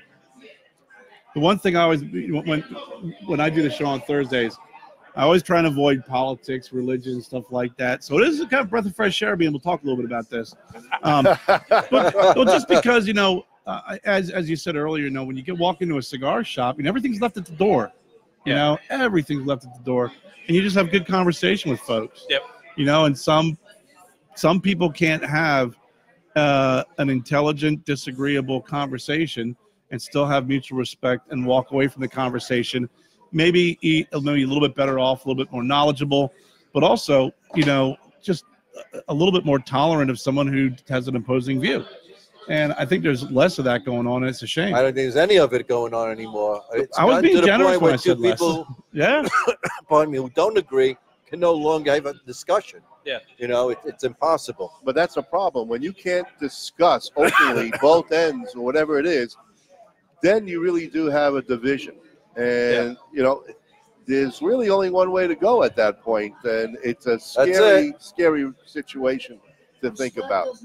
one thing I always, when I do the show on Thursdays, I always try and avoid politics, religion, stuff like that. So it is a kind of breath of fresh air being able to talk a little bit about this. But just because, as you said earlier, when you walk into a cigar shop, everything's left at the door. Everything's left at the door. And you just have good conversation with folks. Yep. And some people can't have an intelligent, disagreeable conversation and still have mutual respect and walk away from the conversation. Maybe a little bit better off, a little bit more knowledgeable, but also, just a little bit more tolerant of someone who has an opposing view. And I think there's less of that going on, and it's a shame. I don't think there's any of it going on anymore. I was being generous when I said less. Yeah. Pardon me, who don't agree can no longer have a discussion. Yeah. It's impossible. But that's a problem. When you can't discuss openly both ends or whatever it is, then you really do have a division. And, there's really only one way to go at that point. And it's a scary situation to think about.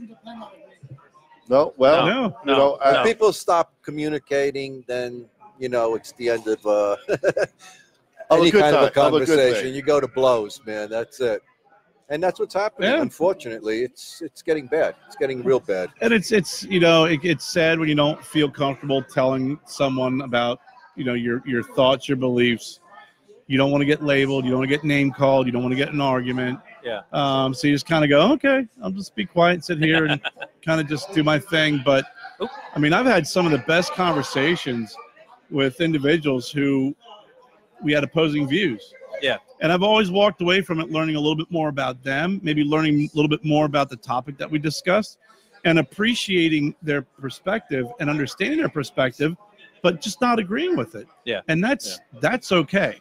No? Well, no. If people stop communicating, then, it's the end of any kind of a conversation. You go to blows, man. That's it. And that's what's happening. Yeah. Unfortunately, it's getting bad. It's getting real bad. And it's it's sad when you don't feel comfortable telling someone about your thoughts, your beliefs. You don't want to get labeled. You don't want to get name called. You don't want to get in an argument. Yeah. So you just kind of go, okay, I'll just be quiet and sit here and kind of just do my thing. But I mean, I've had some of the best conversations with individuals who we had opposing views. Yeah. And I've always walked away from it learning a little bit more about them, maybe learning a little bit more about the topic that we discussed, and appreciating their perspective and understanding their perspective, but just not agreeing with it. Yeah. And that's okay.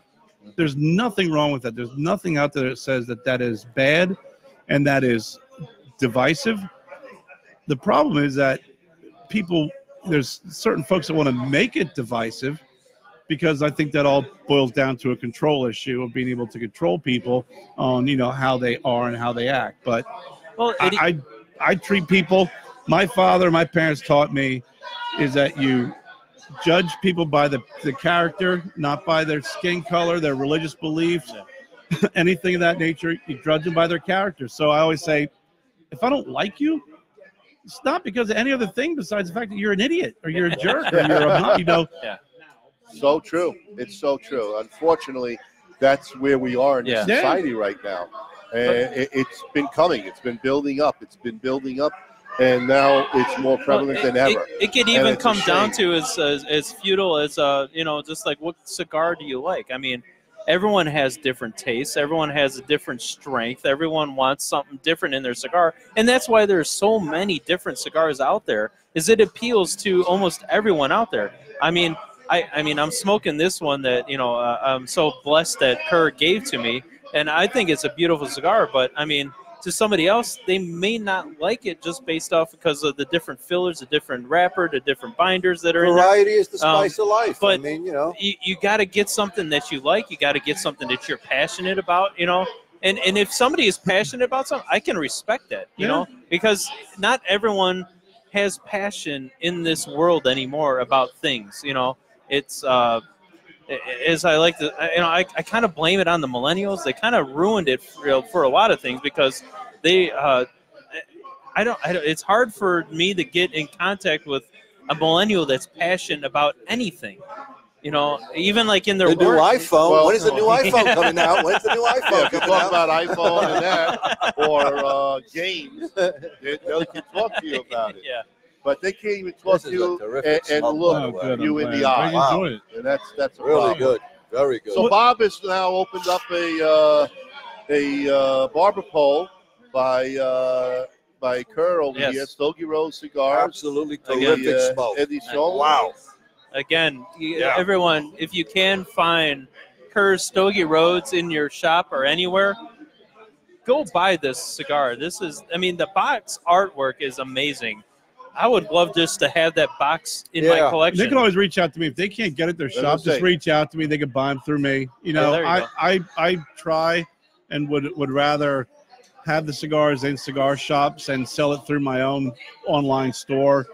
There's nothing wrong with that. There's nothing out there that says that is bad and that is divisive. The problem is that there's certain folks that want to make it divisive, because I think that all boils down to a control issue of being able to control people on, how they are and how they act. But I treat people, my parents taught me is that you judge people by the character, not by their skin color, their religious beliefs, anything of that nature. You judge them by their character. So I always say, if I don't like you, it's not because of any other thing besides the fact that you're an idiot or you're a jerk or you're a, Yeah. So true. It's so true. Unfortunately, that's where we are in society right now. And it's been coming. It's been building up. And now it's more prevalent than ever. It could even come down to as futile as just like, what cigar do you like? I mean, everyone has different tastes. Everyone has a different strength. Everyone wants something different in their cigar, and that's why there's so many different cigars out there. Is it appeals to almost everyone out there? I mean, I'm smoking this one that I'm so blessed that Kerr gave to me, and I think it's a beautiful cigar. But I mean, to somebody else, they may not like it just based off because of the different fillers, the different wrapper, the different binders that are in there. Variety is the spice of life. But I mean, you got to get something that you like. You got to get something that you're passionate about. And if somebody is passionate about something, I can respect that. You know, because not everyone has passion in this world anymore about things. It's as I like to, I kind of blame it on the millennials. They kind of ruined it for a lot of things because they I don't. It's hard for me to get in contact with a millennial that's passionate about anything. You know, even like in their the new work. iPhone. Well, when is the new iPhone coming out? When's the new iPhone Yeah, if you coming talk out? about iPhone and that, or games, they can talk to you about it. Yeah. But they can't even talk This to is a you terrific and smoke, look by the way. good. you I'm in the glad. eye. I enjoy it. And that's a Really problem. good. Very good. So Bob has now opened up a barber pole by Kerr over Yes. here, Stogie Rose Cigars. Absolutely terrific smoke. Eddie Schoen. Wow. Again, Yeah. everyone, if you can find Kerr's Stogie Roads in your shop or anywhere, go buy this cigar. This is, I mean, the box artwork is amazing. I would love just to have that box in my collection. They can always reach out to me if they can't get it at their shop. Just reach out to me. They can buy them through me. You know, I try and would rather have the cigars in cigar shops and sell it through my own online store.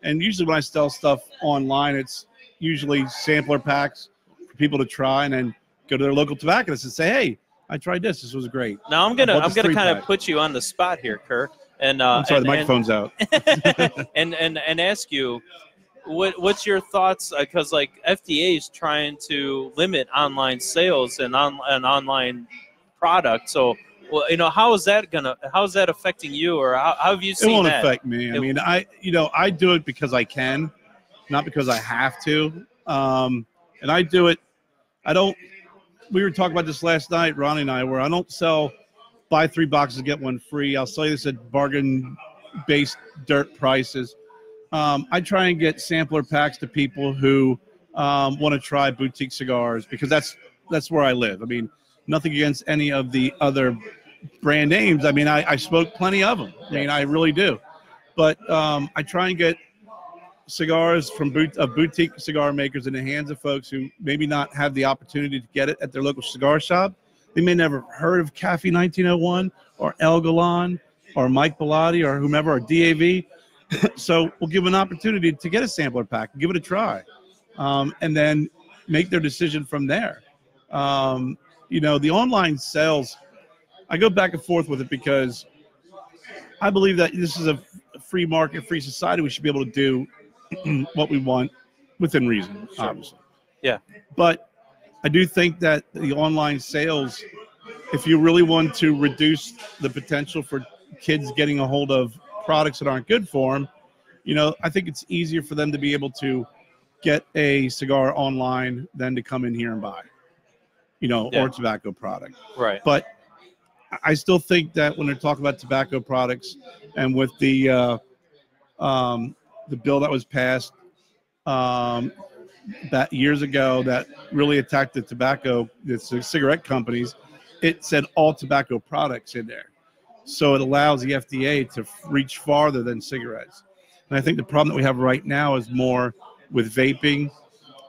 And usually when I sell stuff online, it's usually sampler packs for people to try, and then go to their local tobacconist and say, "Hey, I tried this. This was great." Now I'm gonna kind of pack. put you on the spot here, Kerr. And I'm sorry, the microphone's out. and ask you, what's your thoughts? Because like FDA is trying to limit online sales and online product. So, well, you know, how is that affecting you, or how have you seen it won't that? affect me. I mean, I do it because I can, not because I have to. And I do it. I don't. We were talking about this last night, Ronnie and I, where I don't sell buy 3 boxes, get 1 free. I'll sell you this at bargain-based dirt prices. I try and get sampler packs to people who want to try boutique cigars, because that's where I live. I mean, nothing against any of the other brand names. I mean, I smoke plenty of them. I mean, I really do. But I try and get cigars from boutique cigar makers in the hands of folks who maybe not have the opportunity to get it at their local cigar shop. They may never have heard of Cafe 1901 or El Galan or Mike Bellotti or whomever, or DAV. So we'll give them an opportunity to get a sampler pack, give it a try, and then make their decision from there. You know, the online sales, I go back and forth with it because I believe that this is a free market, free society. We should be able to do what we want within reason, obviously. Yeah. But I do think that the online sales, if you really want to reduce the potential for kids getting a hold of products that aren't good for them, you know, I think it's easier for them to be able to get a cigar online than to come in here and buy, you know, or a tobacco product. Right. But I still think that when they're talking about tobacco products, and with the bill that was passed that years ago that really attacked the cigarette companies, it said all tobacco products in there. So it allows the FDA to reach farther than cigarettes. And I think the problem that we have right now is more with vaping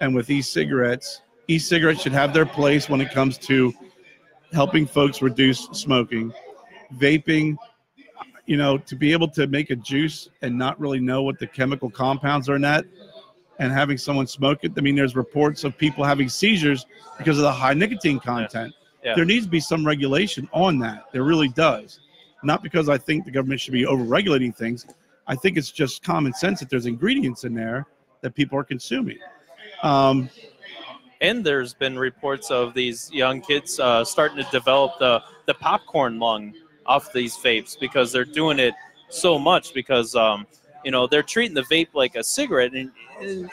and with e-cigarettes. E-cigarettes should have their place when it comes to helping folks reduce smoking. Vaping, you know, to be able to make a juice and not really know what the chemical compounds are in that, and having someone smoke it. I mean, there's reports of people having seizures because of the high nicotine content. Yeah. There needs to be some regulation on that. There really does. Not because I think the government should be over-regulating things. I think it's just common sense that there's ingredients in there that people are consuming. And there's been reports of these young kids starting to develop the popcorn lung off these vapes because they're doing it so much because, you know, they're treating the vape like a cigarette. And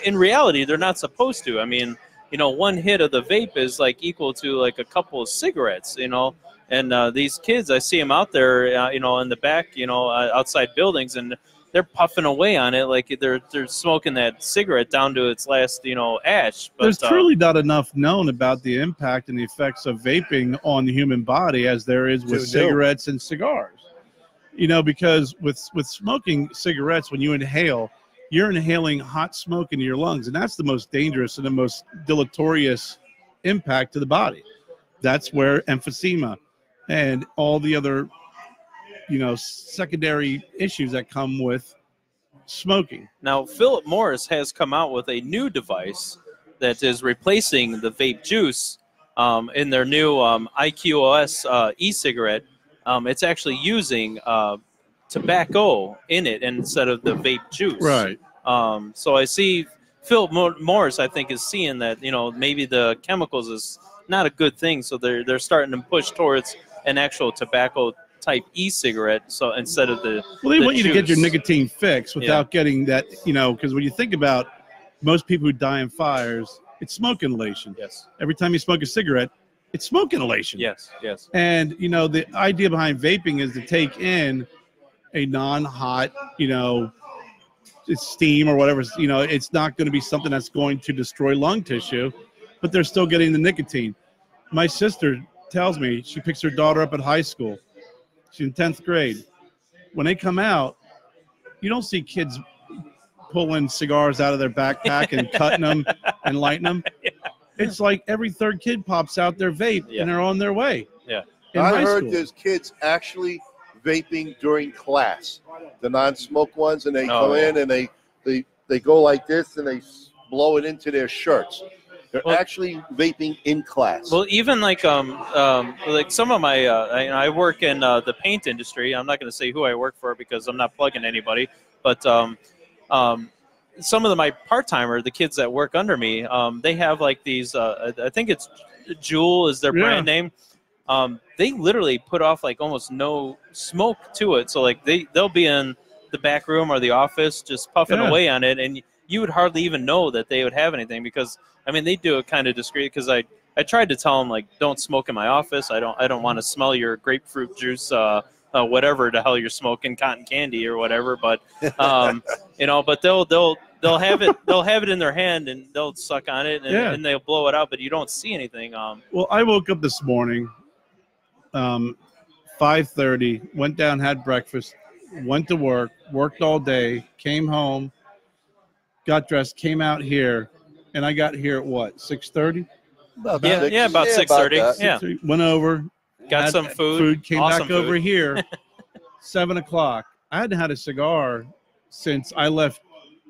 in reality, they're not supposed to. I mean, you know, one hit of the vape is like equal to like a couple of cigarettes, you know. And these kids, I see them out there, you know, in the back, you know, outside buildings, and they're puffing away on it like they're smoking that cigarette down to its last, you know, ash. But, there's truly not enough known about the impact and the effects of vaping on the human body as there is with cigarettes and cigars. You know, because with smoking cigarettes, when you inhale, you're inhaling hot smoke into your lungs, and that's the most dangerous and the most deleterious impact to the body. That's where emphysema and all the other, you know, secondary issues that come with smoking. Now, Philip Morris has come out with a new device that is replacing the vape juice in their new IQOS e-cigarette. It's actually using tobacco in it instead of the vape juice. Right. So I see Philip Morris, I think, is seeing that, maybe the chemicals is not a good thing. So they're starting to push towards an actual tobacco type e-cigarette. So instead of the they want you to get your juice. nicotine fix without getting that, because when you think about most people who die in fires, it's smoke inhalation. Yes. Every time you smoke a cigarette, it's smoke inhalation. Yes. And, the idea behind vaping is to take in a non-hot, steam or whatever, it's not going to be something that's going to destroy lung tissue, but they're still getting the nicotine. My sister tells me she picks her daughter up at high school. She's in 10th grade. When they come out, you don't see kids pulling cigars out of their backpack and cutting them and lighting them. Yeah. It's like every third kid pops out their vape and they're on their way. Yeah. I heard there's kids actually vaping during class, the non-smoke ones, and they come in and they go like this and they blow it into their shirts. They're actually vaping in class. Well, even like some of my I work in the paint industry. I'm not going to say who I work for because I'm not plugging anybody, but some of my part-timer, the kids that work under me, they have like these I think it's Juul is their brand name. They literally put off like almost no smoke to it. So like they'll be in the back room or the office just puffing away on it, and you would hardly even know that they would have anything because they do it kind of discreet. Because I tried to tell them like, don't smoke in my office. I don't want to smell your grapefruit juice, whatever the hell you're smoking, cotton candy or whatever. But but they'll have it in their hand and they'll suck on it and they'll blow it out, but you don't see anything. Well, I woke up this morning. 5:30, went down, had breakfast, went to work, worked all day, came home, got dressed, came out here, and I got here at what, 6:30? About 6:30. Yeah. Went over, got some food, came back over here, 7 o'clock. I hadn't had a cigar since I left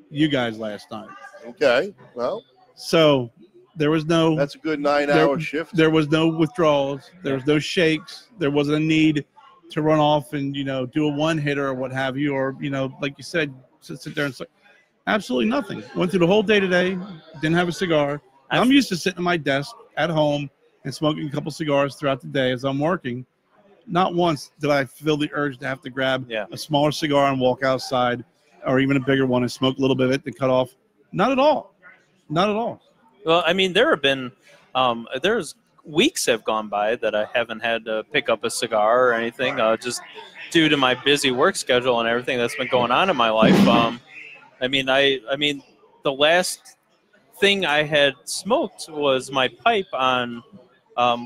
you guys last night. Okay, well. So there was no. That's a good 9-hour shift. There was no withdrawals. There was no shakes. There wasn't a need to run off and do a one-hitter or what have you, or like you said, sit there and say, absolutely nothing. Went through the whole day today. Didn't have a cigar. I'm used to sitting at my desk at home and smoking a couple cigars throughout the day as I'm working. Not once did I feel the urge to have to grab a smaller cigar and walk outside, or even a bigger one and smoke a little bit of it to cut off. Not at all. Not at all. Well, there have been, there's weeks have gone by that I haven't had to pick up a cigar or anything, just due to my busy work schedule and everything that's been going on in my life. The last thing I had smoked was my pipe on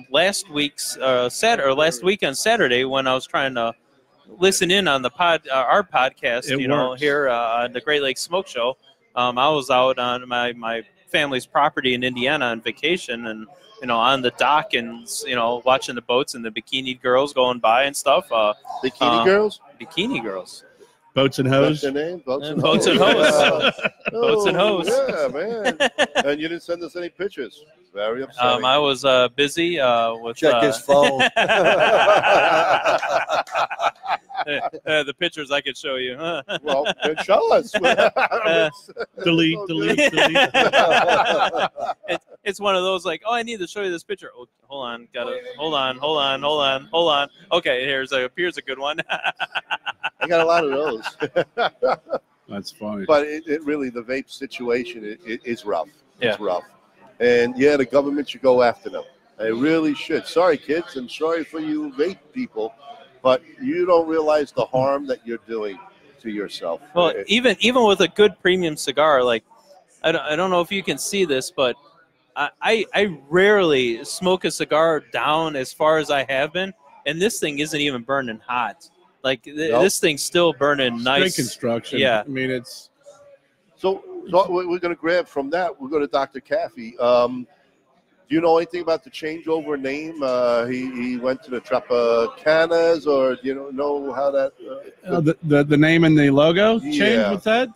last weekend Saturday when I was trying to listen in on the our podcast, here on the Great Lakes Smoke Show. I was out on my family's property in Indiana on vacation and on the dock and watching the boats and the bikini girls going by and stuff. Bikini girls? Bikini girls. Boats and hose. That's their name? Boats and hose. Boats and hose. Yeah, man. And you didn't send us any pictures. Very upsetting. I was busy with check his phone. The pictures I could show you. Well, then show us. delete. It's one of those like, I need to show you this picture. Oh, hold on. Okay, here's a good one. I got a lot of those. That's funny. But it really, the vape situation is rough. Yeah. It's rough. And the government should go after them. They really should. Sorry, kids, and sorry for you vape people, but you don't realize the harm that you're doing to yourself. Well, even with a good premium cigar, like I don't know if you can see this, but I rarely smoke a cigar down as far as I have been, and this thing isn't even burning hot. Like this thing's still burning nice. Great construction. Yeah. I mean, it's. So we're going to grab from that. We'll go to Dr. Caffey. Do you know anything about the changeover name? He went to the Trapacanas, or do you know how that? The name and the logo changed with that.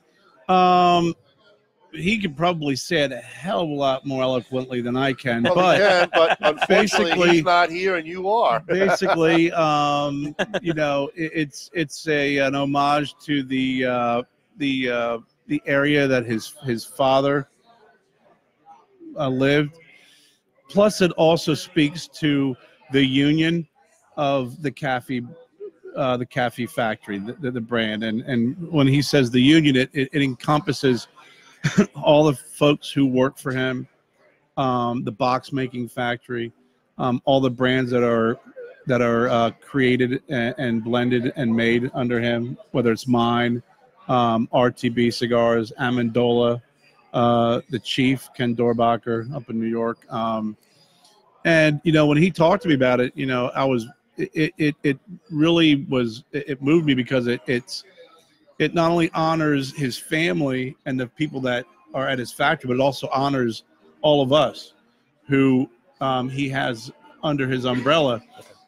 he could probably say it a hell of a lot more eloquently than I can. Well, but unfortunately, he's not here, and you are. Basically, you know, it's an homage to the area that his father lived. Plus, it also speaks to the union of the Caffey factory, the brand, and when he says the union, it encompasses all the folks who work for him, the box making factory, all the brands that are created and blended and made under him, whether it's mine, RTB cigars, Amendola, the Chief Ken Dorbacher up in New York, and you know, when he talked to me about it, you know, it really moved me because it not only honors his family and the people that are at his factory, but it also honors all of us who he has under his umbrella.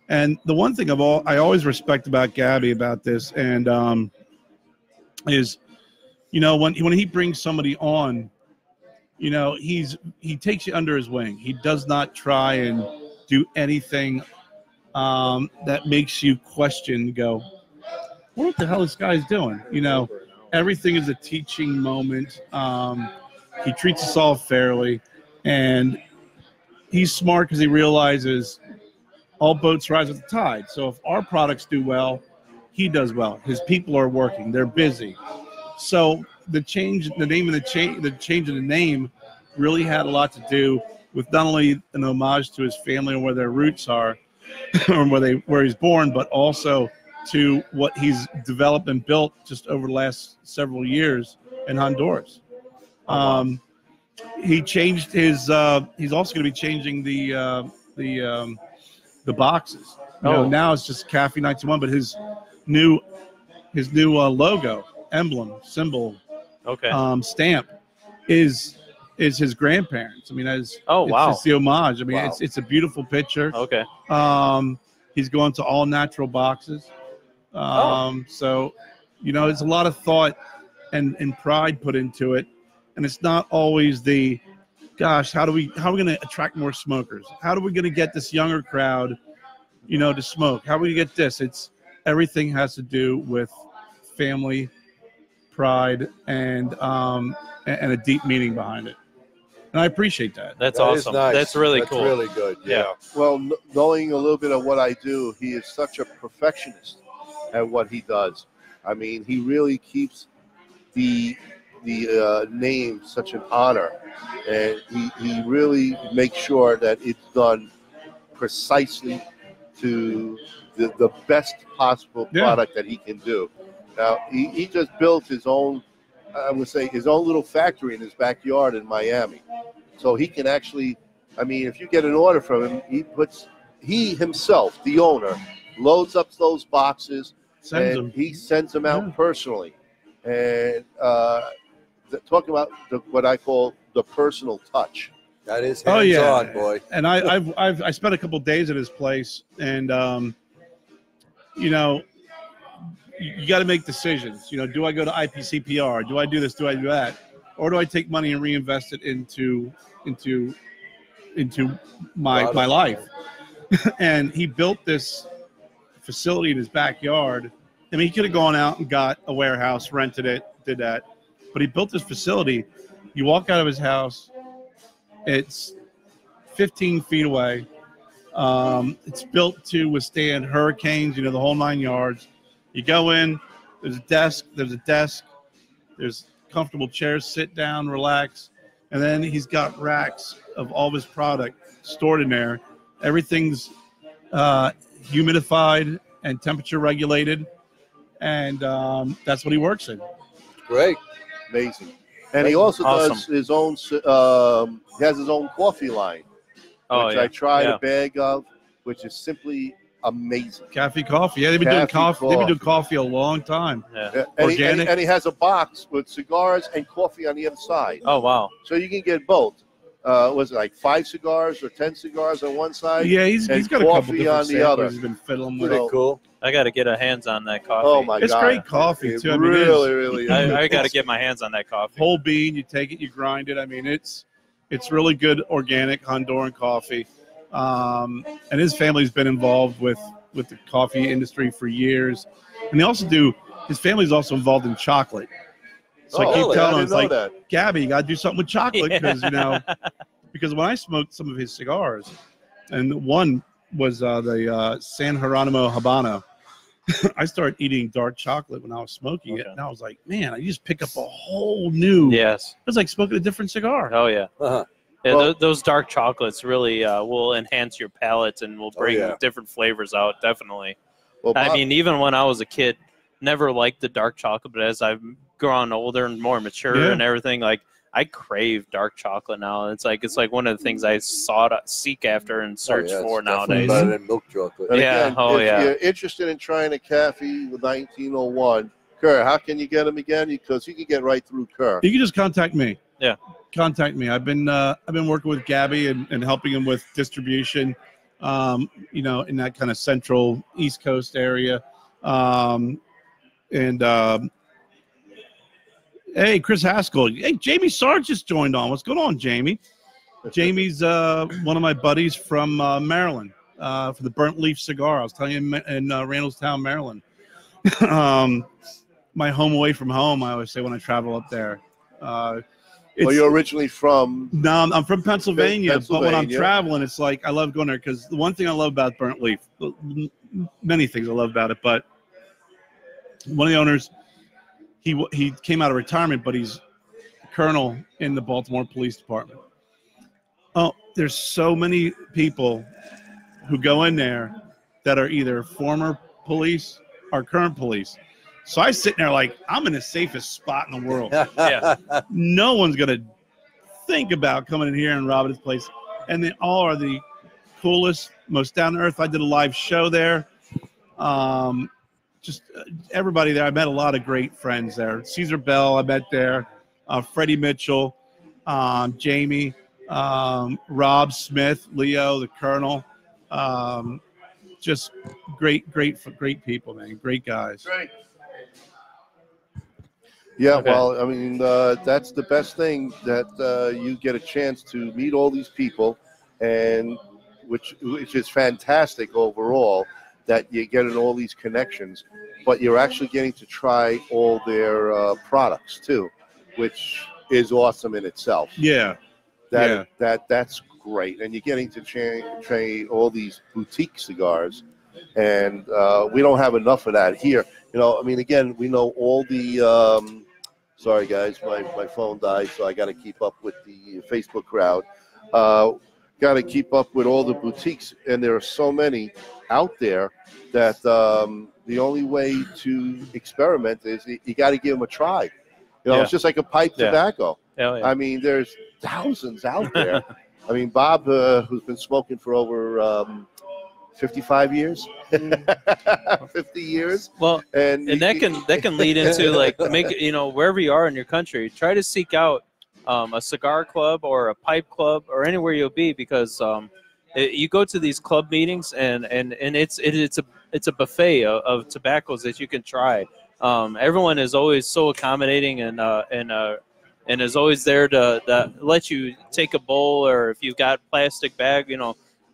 And the one thing I always respect about Gabby about this, and is, you know, when he brings somebody on, you know, he takes you under his wing. He does not try and do anything that makes you question, go, what the hell this guy's doing? You know, everything is a teaching moment. He treats us all fairly, and he's smart because he realizes all boats rise with the tide. So if our products do well, he does well. His people are working; they're busy. So the change of the name really had a lot to do with not only an homage to his family and where their roots are, or where he's born, but also to what he's developed and built just over the last several years in Honduras. He changed his. He's also going to be changing the boxes. You know, now it's just Caffey 91, but his new logo, emblem, symbol, stamp is his grandparents. I mean, it's the homage. I mean, it's a beautiful picture. Okay. He's going to all natural boxes. So, you know, there's a lot of thought and pride put into it, and it's not always the, gosh, how are we going to attract more smokers? How are we going to get this younger crowd, you know, to smoke? How are we going to get this? It's everything has to do with family, pride, and a deep meaning behind it. And I appreciate that. That's awesome. Nice. That's really cool. That's really good. Yeah. Well, knowing a little bit of what I do, he is such a perfectionist at what he does. I mean, he really keeps the name such an honor, and he really makes sure that it's done precisely to the best possible product that he can do. Now, he just built his own, I would say, his own little factory in his backyard in Miami. So he can actually, I mean, if you get an order from him, he himself, the owner, loads up those boxes, he sends them out personally. And talking about what I call the personal touch. That is hands-on, boy. And I spent a couple of days at his place, and you know, you got to make decisions. You know, do I go to IPCPR? Do I do this? Do I do that? Or do I take money and reinvest it into my life? And he built this facility in his backyard. I mean, he could have gone out and got a warehouse, rented it, did that. But he built this facility. You walk out of his house, it's 15 feet away. It's built to withstand hurricanes, you know, the whole 9 yards. You go in, there's a desk, there's comfortable chairs, sit down, relax. And then he's got racks of all of his product stored in there. Everything's humidified and temperature regulated. And that's what he works in. Great. Amazing. And he also does his own, he has his own coffee line, which I tried a bag of, which is simply amazing. Caffey coffee. Yeah, they've been doing coffee. They've been doing coffee a long time. Yeah. And he has a box with cigars and coffee on the other side. Oh, wow. So you can get both. was it like 5 cigars or 10 cigars on one side? Yeah, he's got a couple different on the other. He's been fiddling with. Pretty cool. I got to get a hands on that coffee. Oh my It's God, great coffee too. I mean, really. I got to get my hands on that coffee. Whole bean, you take it, you grind it. I mean, it's really good organic Honduran coffee. And his family's been involved with the coffee industry for years. And they also do. His family's also involved in chocolate. So I keep telling him, it's like, Gabby, you got to do something with chocolate because because when I smoked some of his cigars, and one was the San Geronimo Habano. I started eating dark chocolate when I was smoking it, and I was like, man, I just pick up a whole new. Yes. It was like smoking a different cigar. Oh yeah. Uh-huh. Yeah, Well- those dark chocolates really will enhance your palate and will bring different flavors out. Definitely. Well, I mean, even when I was a kid, never liked the dark chocolate, but as I've grown older and more mature and everything, like I crave dark chocolate now. It's like one of the things I seek after and search for nowadays. Better than milk chocolate. And Yeah. again, if you're interested in trying a coffee with 1901, Kerr, how can you get them again? Because you can get right through Kerr. You can just contact me. Yeah. Contact me. I've been working with Gabby and helping him with distribution, in that kind of central East Coast area. Hey, Chris Haskell. Hey, Jamie Sarge just joined on. What's going on, Jamie? Jamie's one of my buddies from Maryland for the Burnt Leaf Cigar. I was telling you in Randallstown, Maryland. My home away from home, I always say when I travel up there. Well, you're originally from? No, I'm from Pennsylvania, but when I'm traveling, it's like I love going there because the one thing I love about Burnt Leaf, many things I love about it, but one of the owners, he came out of retirement, but he's a colonel in the Baltimore Police Department. Oh, there's so many people who go in there that are either former police or current police. So I sit there like I'm in the safest spot in the world. No one's gonna think about coming in here and robbing this place. And they all are the coolest, most down to earth. I did a live show there. Just everybody there. I met a lot of great friends there. Caesar Bell, I met there. Freddie Mitchell, Jamie, Rob Smith, Leo, the Colonel. Just great people, man. Great guys. Great. Yeah, well, I mean, that's the best thing that you get a chance to meet all these people, and which is fantastic overall. That you're getting all these connections, but you're actually getting to try all their products too, which is awesome in itself. Yeah. That's great, and you're getting to try all these boutique cigars, and we don't have enough of that here. I mean, again, we know all the. Sorry, guys, my phone died, so I got to keep up with the Facebook crowd. Got to keep up with all the boutiques, and there are so many out there that the only way to experiment is you got to give them a try. It's just like a pipe tobacco. I mean, there's thousands out there. I mean, Bob, who's been smoking for over 55 years, 50 years. Well, and that can lead into like wherever you are in your country, try to seek out a cigar club or a pipe club or anywhere you'll be, because you go to these club meetings and it's a buffet of tobaccos that you can try. Everyone is always so accommodating and is always there to let you take a bowl, or if you've got plastic bag,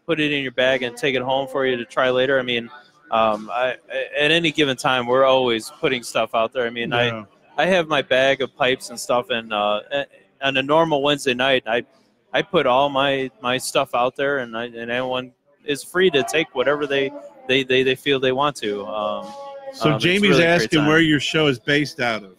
put it in your bag and take it home for you to try later. I mean, at any given time, we're always putting stuff out there. I mean, I have my bag of pipes and stuff, and on a normal Wednesday night, I put all my stuff out there, and anyone is free to take whatever they feel they want to. So Jamie's really asking where your show is based out of.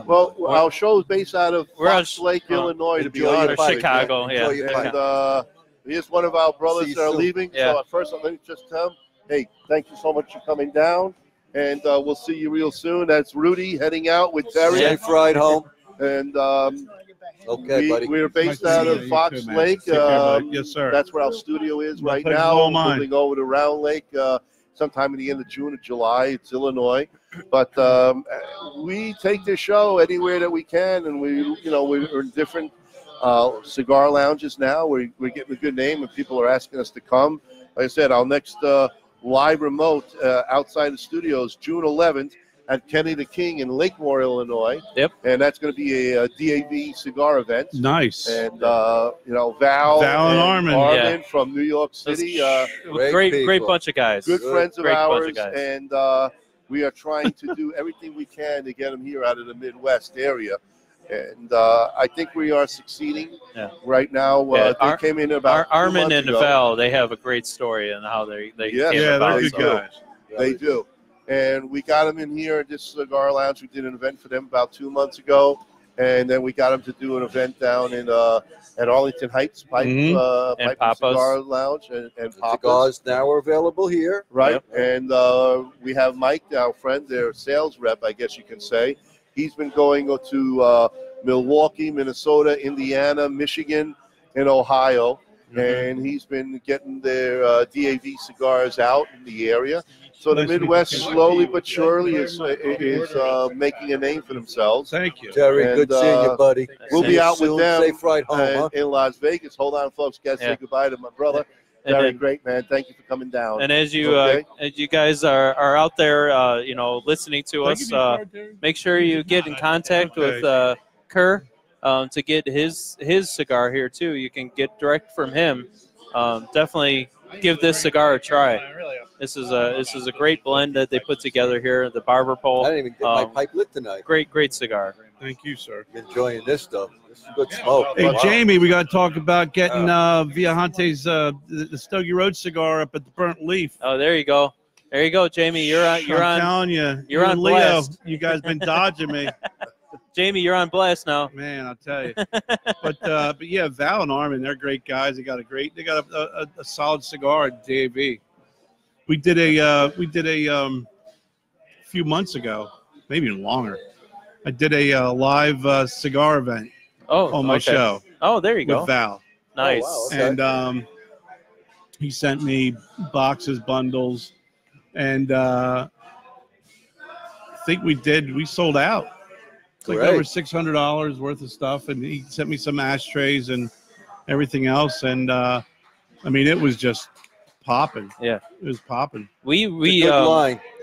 Well, our show is based out of Fox Lake, Illinois, to be honest. Chicago, And here's one of our brothers that are leaving. So first, let me just tell him, hey, thank you so much for coming down, and we'll see you real soon. That's Rudy heading out with Terry. Safe ride home. And okay, buddy. We're based out of Fox Lake. Yes, sir. That's where our studio is right now. Moving over to Round Lake. sometime in the end of June or July. It's Illinois. But we take the show anywhere that we can, and we're in different cigar lounges now. We're getting a good name, and people are asking us to come. Like I said, our next live remote outside the studios, June 11th, at Kenny the King in Lakemore, Illinois. Yep. And that's going to be a DAV cigar event. Nice. And, Val and Armin from New York City. Great bunch of guys. Good friends of ours. And we are trying to do everything we can to get them here out of the Midwest area. And I think we are succeeding right now. They came in about Armin and Val, they have a great story on how they came about. They're good guys. They do. And we got them in here at this cigar lounge. We did an event for them about 2 months ago. And then we got them to do an event down in at Arlington Heights Pipe and Cigar Lounge. And cigars now are available here. Right. Yep. And we have Mike, our friend, their sales rep, I guess you can say. He's been going to Milwaukee, Minnesota, Indiana, Michigan, and Ohio. And he's been getting their DAV cigars out in the area. So the Midwest, slowly but surely, is making a name for themselves. Thank you. Terry, good seeing you, buddy. We'll be out with them Safe ride home, in Las Vegas. Hold on, folks. Got to say goodbye to my brother. Very great, man. Thank you for coming down. And as you guys are out there, listening to us, make sure you get in contact with Kerr to get his cigar here too. You can get direct from him. Definitely give this cigar a try. This is a great blend that they put together here. The Barber Pole. I didn't even get my pipe lit tonight. Great cigar. Thank you, sir. I'm enjoying this stuff. This is good smoke. Hey, Jamie, we got to talk about getting Viajante's the Stogie Road cigar up at the Burnt Leaf. Oh, there you go. There you go, Jamie. You're on. I'm telling you, you're on Leo. blast. You guys been dodging me. Jamie, you're on blast now. Man, I'll tell you. But yeah, Val and Armin, they're great guys. They got a solid cigar at DAV. We did a few months ago, maybe even longer. I did a live cigar event on my show. Oh, there you go. With Val. Nice. Oh, wow, okay. And he sent me boxes, bundles, and I think we sold out. It's like over $600 worth of stuff, and he sent me some ashtrays and everything else, and I mean, it was just popping. Yeah, it was popping. We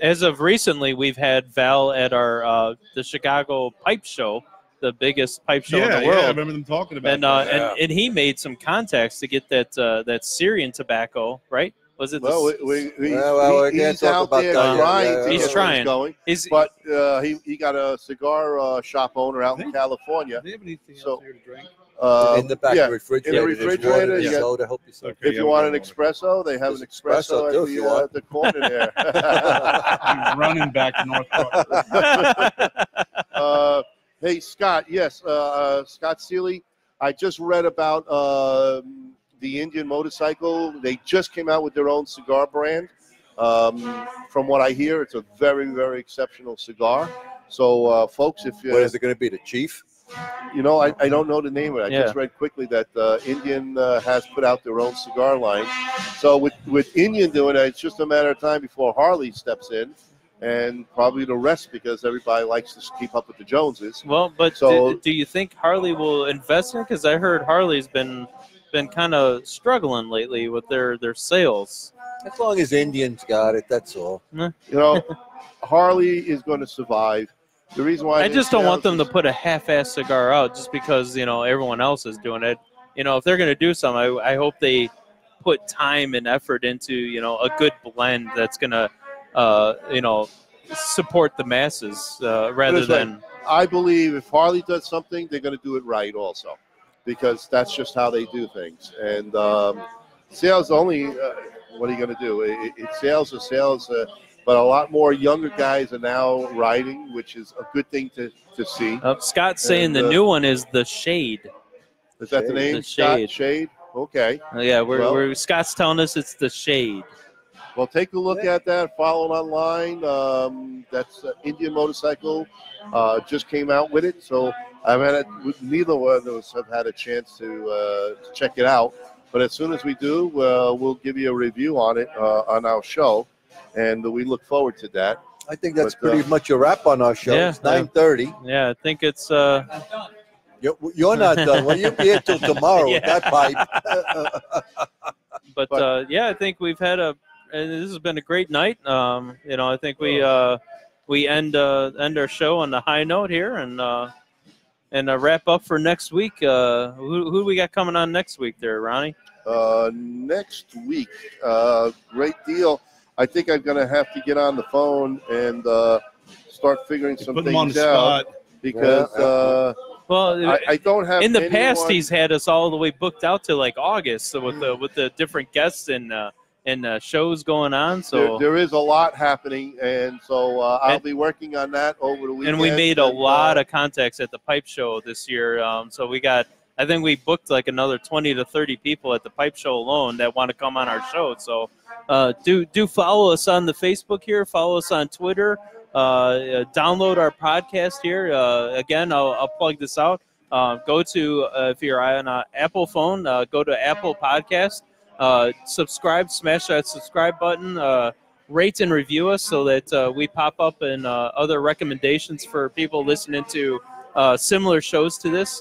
as of recently, we've had Val at our the Chicago Pipe Show, the biggest pipe show in the world. Yeah, I remember them talking about and he made some contacts to get that Syrian tobacco, right? Was it? Well, he's out there trying. He's trying. But he got a cigar shop owner out in California. Do they have anything else here to drink? In the back of the refrigerator. In the refrigerator, you got, to help you. If you want an espresso, they have an espresso at the corner there. I'm running back to North Park. Hey, Scott. Yes, Scott Seeley. I just read about the Indian motorcycle. They just came out with their own cigar brand. From what I hear, it's a very, very exceptional cigar. So, folks, if what is it going to be? The Chief? I don't know the name of it. I just read quickly that Indian has put out their own cigar line. So with Indian doing it, it's just a matter of time before Harley steps in, and probably the rest, because everybody likes to keep up with the Joneses. Well, but do you think Harley will invest in it? Because I heard Harley's been kind of struggling lately with their sales. As long as Indians got it, that's all. Harley is going to survive. The reason why I just don't want them to put a half-ass cigar out just because everyone else is doing it. If they're going to do something, I hope they put time and effort into a good blend that's going to support the masses rather than. I believe if Harley does something, they're going to do it right also, because that's just how they do things. And sales only. What are you going to do? Sales are sales. But a lot more younger guys are now riding, which is a good thing to see. Scott's saying the new one is the Shade. Is that the name? The Shade. Shade? Okay. Yeah, Scott's telling us it's the Shade. Well, take a look at that. Follow it online. That's Indian Motorcycle. Just came out with it. So I've had it. Neither one of us have had a chance to check it out. But as soon as we do, we'll give you a review on it on our show. and we look forward to that. I think that's pretty much a wrap on our show. Yeah, it's 9:30. Yeah, I think it's. You're not done. Well, you'll be here till tomorrow with that pipe. But yeah, I think we've had and this has been a great night. I think we end our show on the high note here and wrap up for next week. Who do we got coming on next week there, Ronnie? Next week, great deal. I think I'm going to have to get on the phone and start figuring some things out because I don't have. In the past, he's had us all the way booked out to like August, so with the different guests and shows going on. So there is a lot happening, and so I'll be working on that over the weekend. And we made a lot of contacts at the Pipe Show this year. So we got. I think we booked like another 20 to 30 people at the Pipe Show alone that want to come on our show. So do follow us on the Facebook here. Follow us on Twitter. Download our podcast here. Again, I'll plug this out. Go to, if you're on an Apple phone, go to Apple Podcast. Subscribe, smash that subscribe button. Rate and review us so that we pop up in other recommendations for people listening to similar shows to this.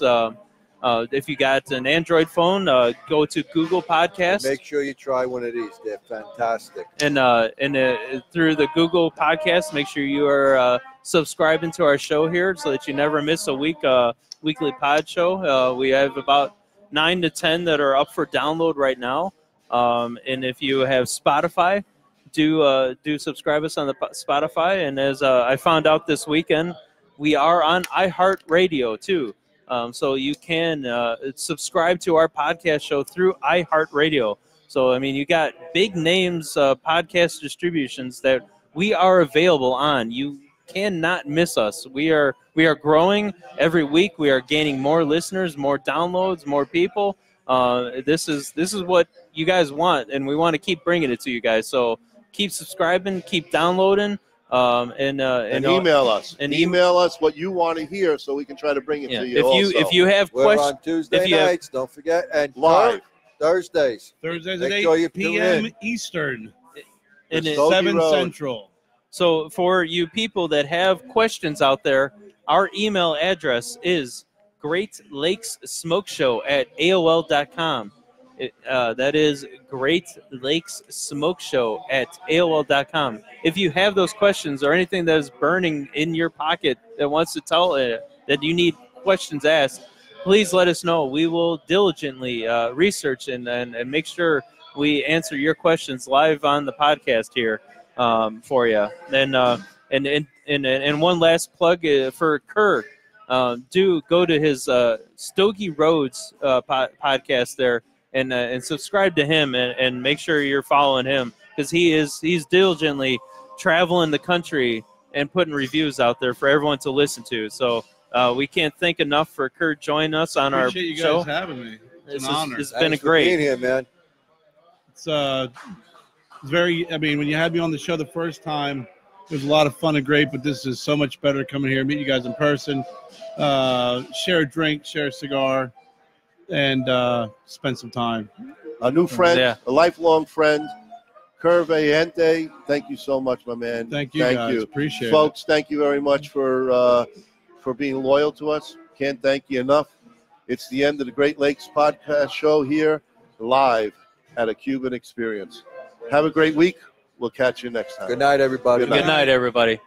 If you got an Android phone, go to Google Podcasts. Make sure you try one of these. They're fantastic. And through the Google Podcast, make sure you are subscribing to our show here so that you never miss a weekly pod show. We have about 9 to 10 that are up for download right now. And if you have Spotify, do subscribe us on the Spotify. And as I found out this weekend, we are on iHeartRadio too. So you can subscribe to our podcast show through iHeartRadio. So, I mean, you got big names, podcast distributions that we are available on. You cannot miss us. We are growing every week. We are gaining more listeners, more downloads, more people. This is what you guys want, and we want to keep bringing it to you guys. So keep subscribing, keep downloading. And email us. Email us what you want to hear, so we can try to bring it to you. If you have questions, on Tuesday nights, don't forget, and live Thursdays at 8 p.m. Eastern, and 7 Central. So for you people that have questions out there, our email address is greatlakessmokeshow@aol.com. That is greatlakessmokeshow@aol.com. If you have those questions or anything that is burning in your pocket that wants to tell that you need questions asked, please let us know. We will diligently research and make sure we answer your questions live on the podcast here for you. And one last plug for Kerr. Do go to his Stogie Roads podcast there. And subscribe to him and make sure you're following him because he's diligently traveling the country and putting reviews out there for everyone to listen to. So we can't thank enough for Kurt joining us on our show. Appreciate you guys having me. It's an honor. It's been a great. Being here, man. It's very. I mean, when you had me on the show the first time, it was a lot of fun and great. But this is so much better coming here, meet you guys in person, share a drink, share a cigar. And spend some time. A new friend, a lifelong friend, Kerr Viajante. Thank you so much, my man. Thank you, guys. Appreciate folks. Thank you very much for being loyal to us. Can't thank you enough. It's the end of the Great Lakes podcast show here, live at a Cuban Experience. Have a great week. We'll catch you next time. Good night, everybody. Good night, everybody.